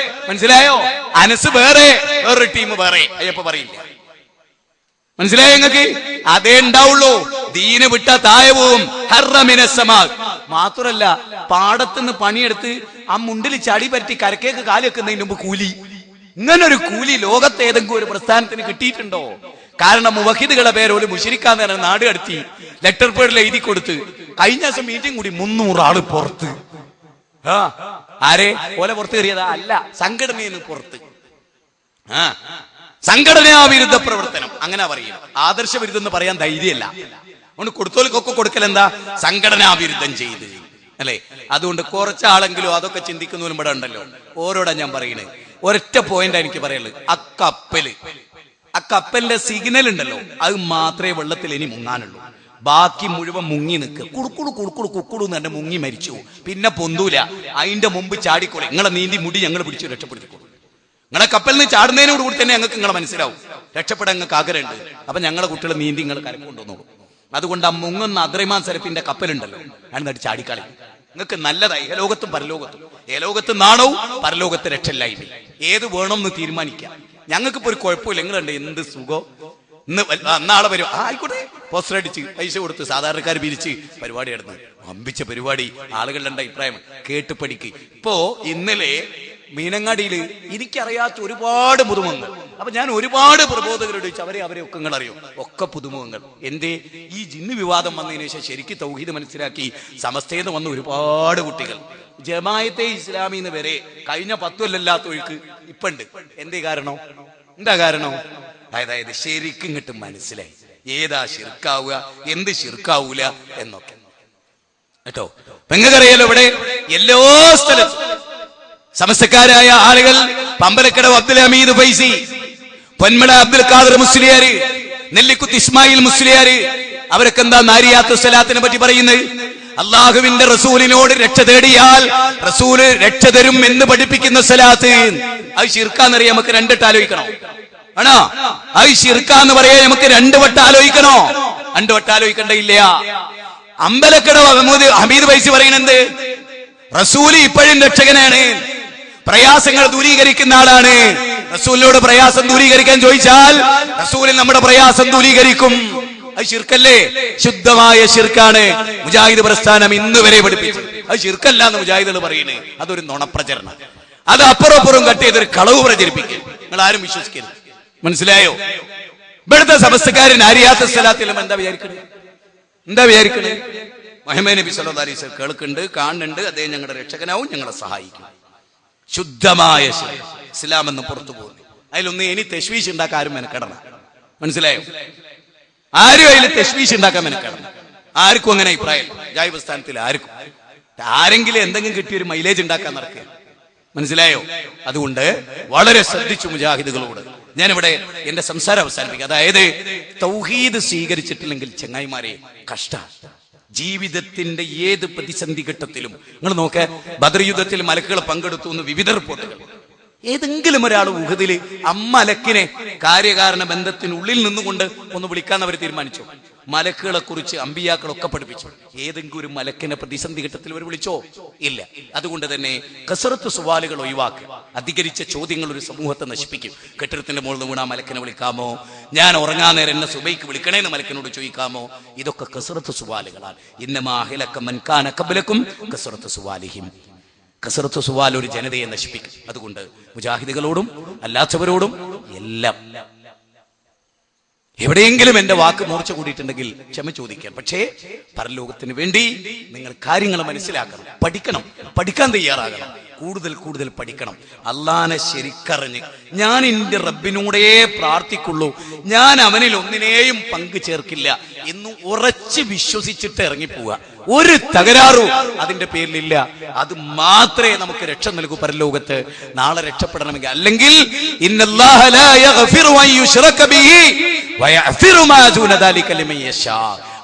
മനസ്സിലായോ? അനസ് വേറെ, വേറൊരു ടീം വേറെ. അയ്യപ്പ പറയില്ല. മനസ്സിലായോ നിങ്ങൾക്ക്? അതേ ഉണ്ടാവുള്ളൂ. ദീന് വിട്ട താഴെ പോവും. മാത്രല്ല പാടത്തുനിന്ന് പണിയെടുത്ത് ആ മുണ്ടിൽ ചടി പറ്റി കരക്കേക്ക് കാല് വെക്കുന്നതിന് മുമ്പ് കൂലി. ഇങ്ങനൊരു കൂലി ലോകത്ത് ഏതെങ്കിലും ഒരു പ്രസ്ഥാനത്തിന് കിട്ടിയിട്ടുണ്ടോ? കാരണം മുവഹിദുകളെ പേരോല് മുശരിക്കാൻ നേരം നാട് കടത്തി ലെറ്റർ പേഡിൽ എഴുതി കൊടുത്ത് കഴിഞ്ഞ ദിവസം മീറ്റിംഗ് കൂടി 300 ആള് പുറത്ത്. ആരെ ഓലെ പുറത്ത് കയറിയതാ? അല്ല, സംഘടനയെന്ന് പുറത്ത്. സംഘടനാ വിരുദ്ധ പ്രവർത്തനം അങ്ങനെ പറയുക. ആദർശ വിരുദ്ധം എന്ന് പറയാൻ ധൈര്യമല്ല. അതുകൊണ്ട് കൊടുത്തോൽക്കൊക്കെ കൊടുക്കൽ എന്താ? സംഘടനാ വിരുദ്ധം ചെയ്ത് അല്ലെ? അതുകൊണ്ട് കുറച്ചാളെങ്കിലും അതൊക്കെ ചിന്തിക്കുന്നവരും ഇവിടെ ഉണ്ടല്ലോ. ഓരോടാ ഞാൻ പറയുന്നത്. ഒരൊറ്റ പോയിന്റ് എനിക്ക് പറയുള്ളത്, ആ കപ്പലിന്റെ സിഗ്നൽ ഉണ്ടല്ലോ, അത് മാത്രമേ വെള്ളത്തിൽ ഇനി മുങ്ങാനുള്ളൂ. ബാക്കി മുഴുവൻ മുങ്ങി നിൽക്കുക. കുടുക്കുടു കുടുക്കുടു കുക്കുടു എന്ന് തന്നെ മുങ്ങി മരിച്ചു. പിന്നെ പൊന്തൂല. അതിന്റെ മുമ്പ് ചാടിക്കോളെ. നിങ്ങളെ നീന്തി മുടി ഞങ്ങൾ പിടിച്ചു രക്ഷപ്പെടുത്തിക്കോളൂ. നിങ്ങളെ കപ്പലിൽ നിന്ന് ചാടുന്നതിനോട് കൂടി തന്നെ ഞങ്ങൾക്ക് നിങ്ങളെ മനസ്സിലാവും രക്ഷപ്പെടാൻ നിങ്ങൾക്ക് ആഗ്രഹമുണ്ട്. അപ്പൊ ഞങ്ങളെ കുട്ടികളെ നീന്തി നിങ്ങൾ കരക്കൊണ്ടുവന്നോളൂ. അതുകൊണ്ട് ആ മുങ്ങുന്ന അബ്ദുറഹ്മാൻ സലഫിന്റെ കപ്പലുണ്ടല്ലോ, അതിനകത്ത് ചാടിക്കളി. നിങ്ങൾക്ക് നല്ലതായി ലോകത്തും പരലോകത്തും. ലോകത്ത് നാണവും പരലോകത്ത് രക്ഷയില്ലായ്മ. ഏത് വേണം എന്ന് തീരുമാനിക്കാം. ഞങ്ങൾക്കിപ്പോ ഒരു കുഴപ്പമില്ല. നിങ്ങളുണ്ട് എന്ത് സുഖം. ഇന്ന് നാളെ വരും, ആയിക്കോട്ടെ. പോസ്റ്റർ അടിച്ച് പൈസ കൊടുത്ത് സാധാരണക്കാർ പിരിച്ച് പരിപാടി നടന്നു. അമ്പിച്ച പരിപാടി. ആളുകളുടെ അഭിപ്രായം കേട്ട് പഠിക്ക്. ഇപ്പോ ഇന്നലെ മീനങ്ങാടിയില് എനിക്കറിയാത്ത ഒരുപാട് പുതുമുഖങ്ങൾ. അപ്പൊ ഞാൻ ഒരുപാട് പ്രബോധകരോട് ചോദിച്ചു, അവരെ ഒക്കെ നിങ്ങൾ അറിയോ? ഒക്കെ പുതുമുഖങ്ങൾ. എന്തേ? ഈ ജിന്ന് വിവാദം വന്നതിന് ശേഷം ശരിക്കും തൗഹീദ് മനസ്സിലാക്കി സമസ്തയെന്ന് വന്ന ഒരുപാട് കുട്ടികൾ ജമാഅത്തെ ഇസ്ലാമിന്ന് വരെ കഴിഞ്ഞ 10 കൊല്ലല്ലാത്ത ഒഴുക്ക് ഇപ്പൊ ഉണ്ട്. എന്തേ കാരണം? എന്താ കാരണം? അതായത് ശരിക്കും കിട്ടും മനസ്സിലായി ഏതാ ശിർക്കാവുക, എന്ത് ശിർക്കാവൂല എന്നൊക്കെ കേട്ടോ. പെങ്ങറിയാലോ, ഇവിടെ എല്ലാ സ്ഥലത്തും സമസ്തക്കാരായ ആളുകൾ, പമ്പലക്കടവ് അബ്ദുൽ ഹമീദ് ഫൈസി, പൊന്മള അബ്ദുൽ ഖാദർ മുസ്ലിയാര്, നെല്ലിക്കുത്ത് ഇസ്മായിൽ മുസ്ലിയാര്, അവരൊക്കെ എന്താ നാരിയാത്തു സ്വലാത്തിനെ പറ്റി പറയുന്നത്? അള്ളാഹുവിന്റെ റസൂലിനോട് രക്ഷ തേടിയാൽ റസൂല് രക്ഷ തരും എന്ന് പഠിപ്പിക്കുന്ന സ്വലാത്ത്. അത് ശിർക്കാന്നറിയാൻ നമുക്ക് 2 വട്ടം ആലോചിക്കണോ? ആണോ? അത് ശിർക്കാന്ന് പറയാൻ നമുക്ക് 2 വട്ടം ആലോചിക്കണോ? 2 വട്ടം ആലോചിക്കണ്ടയില്ല. അമ്പലക്കടവ് ഹമീദ് ഫൈസി പറയുന്നത് റസൂല് ഇപ്പോഴും രക്ഷകനാണ്, പ്രയാസങ്ങൾ ദൂരീകരിക്കുന്ന ആളാണ്. റസൂലിനോട് പ്രയാസം ദൂരീകരിക്കാൻ ചോദിച്ചാൽ റസൂൽ നമ്മുടെ പ്രയാസം ദൂരീകരിക്കും. അത് ശിർക്കല്ലേ? ശുദ്ധമായ ശിർക്കാണ്. മുജാഹിദ് പ്രസ്ഥാനം ഇന്ന് വരെ പഠിപ്പിച്ചത് അത് ശിർക്കല്ല എന്ന് മുജാഹിദുകൾ പറയുന്നത്. അതൊരു നുണപ്രചരണം. അത് അപ്പുറപ്പുറം കട്ട് ചെയ്തൊരു കളവ് പ്രചരിപ്പിക്കുക. നിങ്ങൾ ആരും വിശ്വസിക്കരുത്. മനസ്സിലായോ? ഇവിടുത്തെ സമസ്തക്കാരൻ ആരിയാത്ത സ്ഥലത്തിലും എന്താ വിചാരിക്കണേ? മുഹമ്മദ് നബി സല്ലല്ലാഹു അലൈഹി വസല്ലം കേൾക്കുന്നുണ്ട്, കാണുന്നുണ്ട്. അദ്ദേഹം ഞങ്ങളുടെ രക്ഷകനാവും, ഞങ്ങളെ സഹായിക്കും. ശുദ്ധമായ ഇസ്ലാം എന്ന് പുറത്തു പോകുന്നു. അതിലൊന്ന് ഇനി തെശ്വീഷ് ഉണ്ടാക്കാൻ ആരും മെനക്കെടണം. മനസ്സിലായോ? ആരും അതിൽ തെശ്വീഷ് ഉണ്ടാക്കാൻ മെനക്കെടണം. ആർക്കും അങ്ങനെ അഭിപ്രായം ജായി പ്രസ്ഥാനത്തിൽ ആരെങ്കിലും എന്തെങ്കിലും കിട്ടിയൊരു മൈലേജ് ഉണ്ടാക്കാൻ നടക്കുക. മനസ്സിലായോ? അതുകൊണ്ട് വളരെ ശ്രദ്ധിച്ചു മുജാഹിദുകളോട് ഞാനിവിടെ എന്റെ സംസാരം അവസാനിപ്പിക്കുക. അതായത് തൗഹീദ് സ്വീകരിച്ചിട്ടില്ലെങ്കിൽ ചങ്ങായിമാരെ കഷ്ടം. ജീവിതത്തിന്റെ ഏത് പ്രതിസന്ധി ഘട്ടത്തിലും നിങ്ങൾ നോക്ക, ബദർ യുദ്ധത്തിൽ മലക്കുകൾ പങ്കെടുത്തു എന്ന് വിവിധ റിപ്പോർട്ടുകൾ. ഏതെങ്കിലും ഒരാൾ ഉഹദില് അമ്മലക്കിനെ കാര്യകാരണ ബന്ധത്തിനുള്ളിൽ നിന്നുകൊണ്ട് ഒന്ന് വിളിക്കാൻ അവർ തീരുമാനിച്ചു. മലക്കുകളെ കുറിച്ച് അമ്പിയാക്കളൊക്കെ പഠിപ്പിച്ചു. ഏതെങ്കിലും ഒരു മലക്കിനെ പ്രതിസന്ധി ഘട്ടത്തിൽ അവർ വിളിച്ചോ? ഇല്ല. അതുകൊണ്ട് തന്നെ കസറത്ത് സുവാലുകൾ ഒഴിവാക്കുക. അധികരിച്ച ചോദ്യങ്ങൾ ഒരു സമൂഹത്തെ നശിപ്പിക്കും. കെട്ടിടത്തിന്റെ മുകളിൽ നിന്ന് വീണാ മലക്കിനെ വിളിക്കാമോ? ഞാൻ ഉറങ്ങാൻ നേരം എന്നെ സുബൈക്ക് വിളിക്കണേന്ന് മലക്കിനോട് ചോദിക്കാമോ? ഇതൊക്കെ കസറത്ത് സുവാലുകളാണ്. ഇന്നമാ അഹ്ലക മൻ കാന ഖബ്ലകും കസറത്ത് സുവാലിഹിം. കസറത്ത് സുവാൽ ഒരു ജനതയെ നശിപ്പിക്കും. അതുകൊണ്ട് മുജാഹിദുകളോടും അല്ലാത്തവരോടും എല്ലാം എവിടെയെങ്കിലും എന്റെ വാക്ക് മൂർച്ച കൂടിയിട്ടുണ്ടെങ്കിൽ ക്ഷമ ചോദിക്കാം. പക്ഷേ പരലോകത്തിന് വേണ്ടി നിങ്ങൾ കാര്യങ്ങൾ മനസ്സിലാക്കണം, പഠിക്കണം, പഠിക്കാൻ തയ്യാറാകണം, കൂടുതൽ പഠിക്കണം. അള്ളാനെ ശരിക്കറിഞ്ഞ് ഞാൻ എന്റെ റബ്ബിനോടേ പ്രാർത്ഥിക്കുള്ളൂ, ഞാൻ അവനിൽ ഒന്നിനെയും പങ്കു ചേർക്കില്ല എന്ന് ഉറച്ച് വിശ്വസിച്ചിട്ട് ഇറങ്ങിപ്പോവുക. ഒരു തകരാറും അതിന്റെ പേരിലില്ല. അത് മാത്രമേ നമുക്ക് രക്ഷ നൽകൂ പരലോകത്ത് നാളെ രക്ഷപ്പെടണമെങ്കിൽ. അല്ലെങ്കിൽ ഇന്നല്ലാഹ ലാ യഗ്ഫിറു അൻ യുശ്റക ബിഹി വയഗ്ഫിറു മാ ദൂന ദാലിക ലിമൻ യശാ.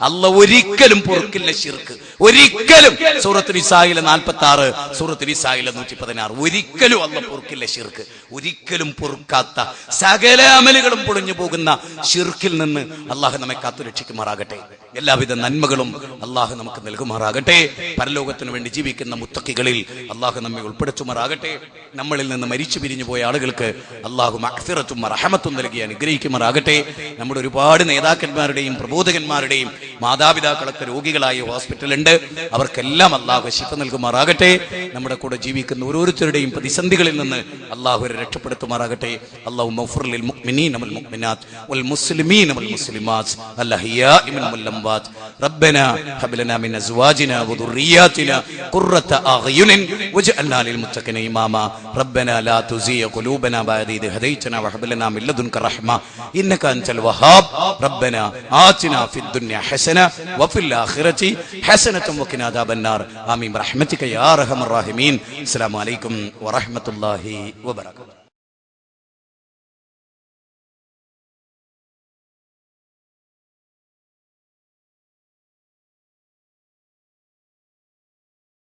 അല്ല ഒരിക്കലും പൊറുക്കില്ല ശിർക്ക്, ഒരിക്കലും. സൂറത്തുൽ നിസായിലെ 46, സൂറത്തുൽ നിസായിലെ 116. ഒരിക്കലും അല്ല പൊറുക്കില്ല ശിർക്ക്. ഒരിക്കലും പൊറുക്കാത്ത സകല അമലുകളും പൊളിഞ്ഞു പോകുന്ന ശിർക്കിൽ നിന്ന് അള്ളാഹു നമ്മെ കാത്തു രക്ഷിക്കുമാറാകട്ടെ. എല്ലാവിധ നന്മകളും അള്ളാഹു നമുക്ക് നൽകുമാറാകട്ടെ. പരലോകത്തിന് വേണ്ടി ജീവിക്കുന്ന മുത്തഖികളിൽ അള്ളാഹു നമ്മെ ഉൾപ്പെടുത്തുമാറാകട്ടെ. നമ്മളിൽ നിന്ന് മരിച്ചു പിരിഞ്ഞു പോയ ആളുകൾക്ക് അള്ളാഹു മഗ്ഫിറത്തും റഹമത്തും നൽകി അനുഗ്രഹിക്കുമാറാകട്ടെ. നമ്മുടെ ഒരുപാട് നേതാക്കന്മാരുടെയും പ്രബോധകന്മാരുടെയും മാതാപിതാക്കളൊക്കെ രോഗികളായ ഹോസ്പിറ്റലുണ്ട്. അവർക്കെല്ലാം അള്ളാഹു ശിഫ നൽകുമാറാകട്ടെ. നമ്മുടെ കൂടെ ജീവിക്കുന്ന ഓരോരുത്തരുടെയും പ്രതിസന്ധികളിൽ നിന്ന് അള്ളാഹു രക്ഷപ്പെടുത്തുമാറാകട്ടെ. അല്ലാഹു മഗ്ഫിർ ലിൽ മുഅ്മിനീന വൽ മുഅ്മിനാത്ത് വൽ മുസ്ലിമീന വൽ മുസ്ലിമാത്ത് അൽഅഹ്യാഇ മിൻഹും വൽ അംവാത്ത്. റബ്ബനാ ഹബ് ലനാ മിൻ അസ്വാജിനാ വദുർരിയാതിനാ ഖുർറത അഅ്യുനിൻ വജ്അൽനാ ലിൽ മുത്തഖീന ഇമാമാ. റബ്ബനാ ലാ തുസിയ ഖുലൂബനാ ബഅദ ഇദ് ഹദൈതനാ വഹബ് ലനാ മിൻ ലദുൻക റഹ്മ ഇന്നക അൻതൽ വഹാബ്. റബ്ബനാ ആതിനാ ഫിദ് ദുനിയ ഹസന വഫിൽ ആഖിറതി ഹസനതൻ വഖിനാ അദാബന്നാർ. ആമീൻ ബിറഹ്മതിക യാ അർഹമർ റഹീമീൻ. അസ്സലാമു അലൈക്കും വറഹ്മത്തുള്ളാഹി വബറകാതുഹു.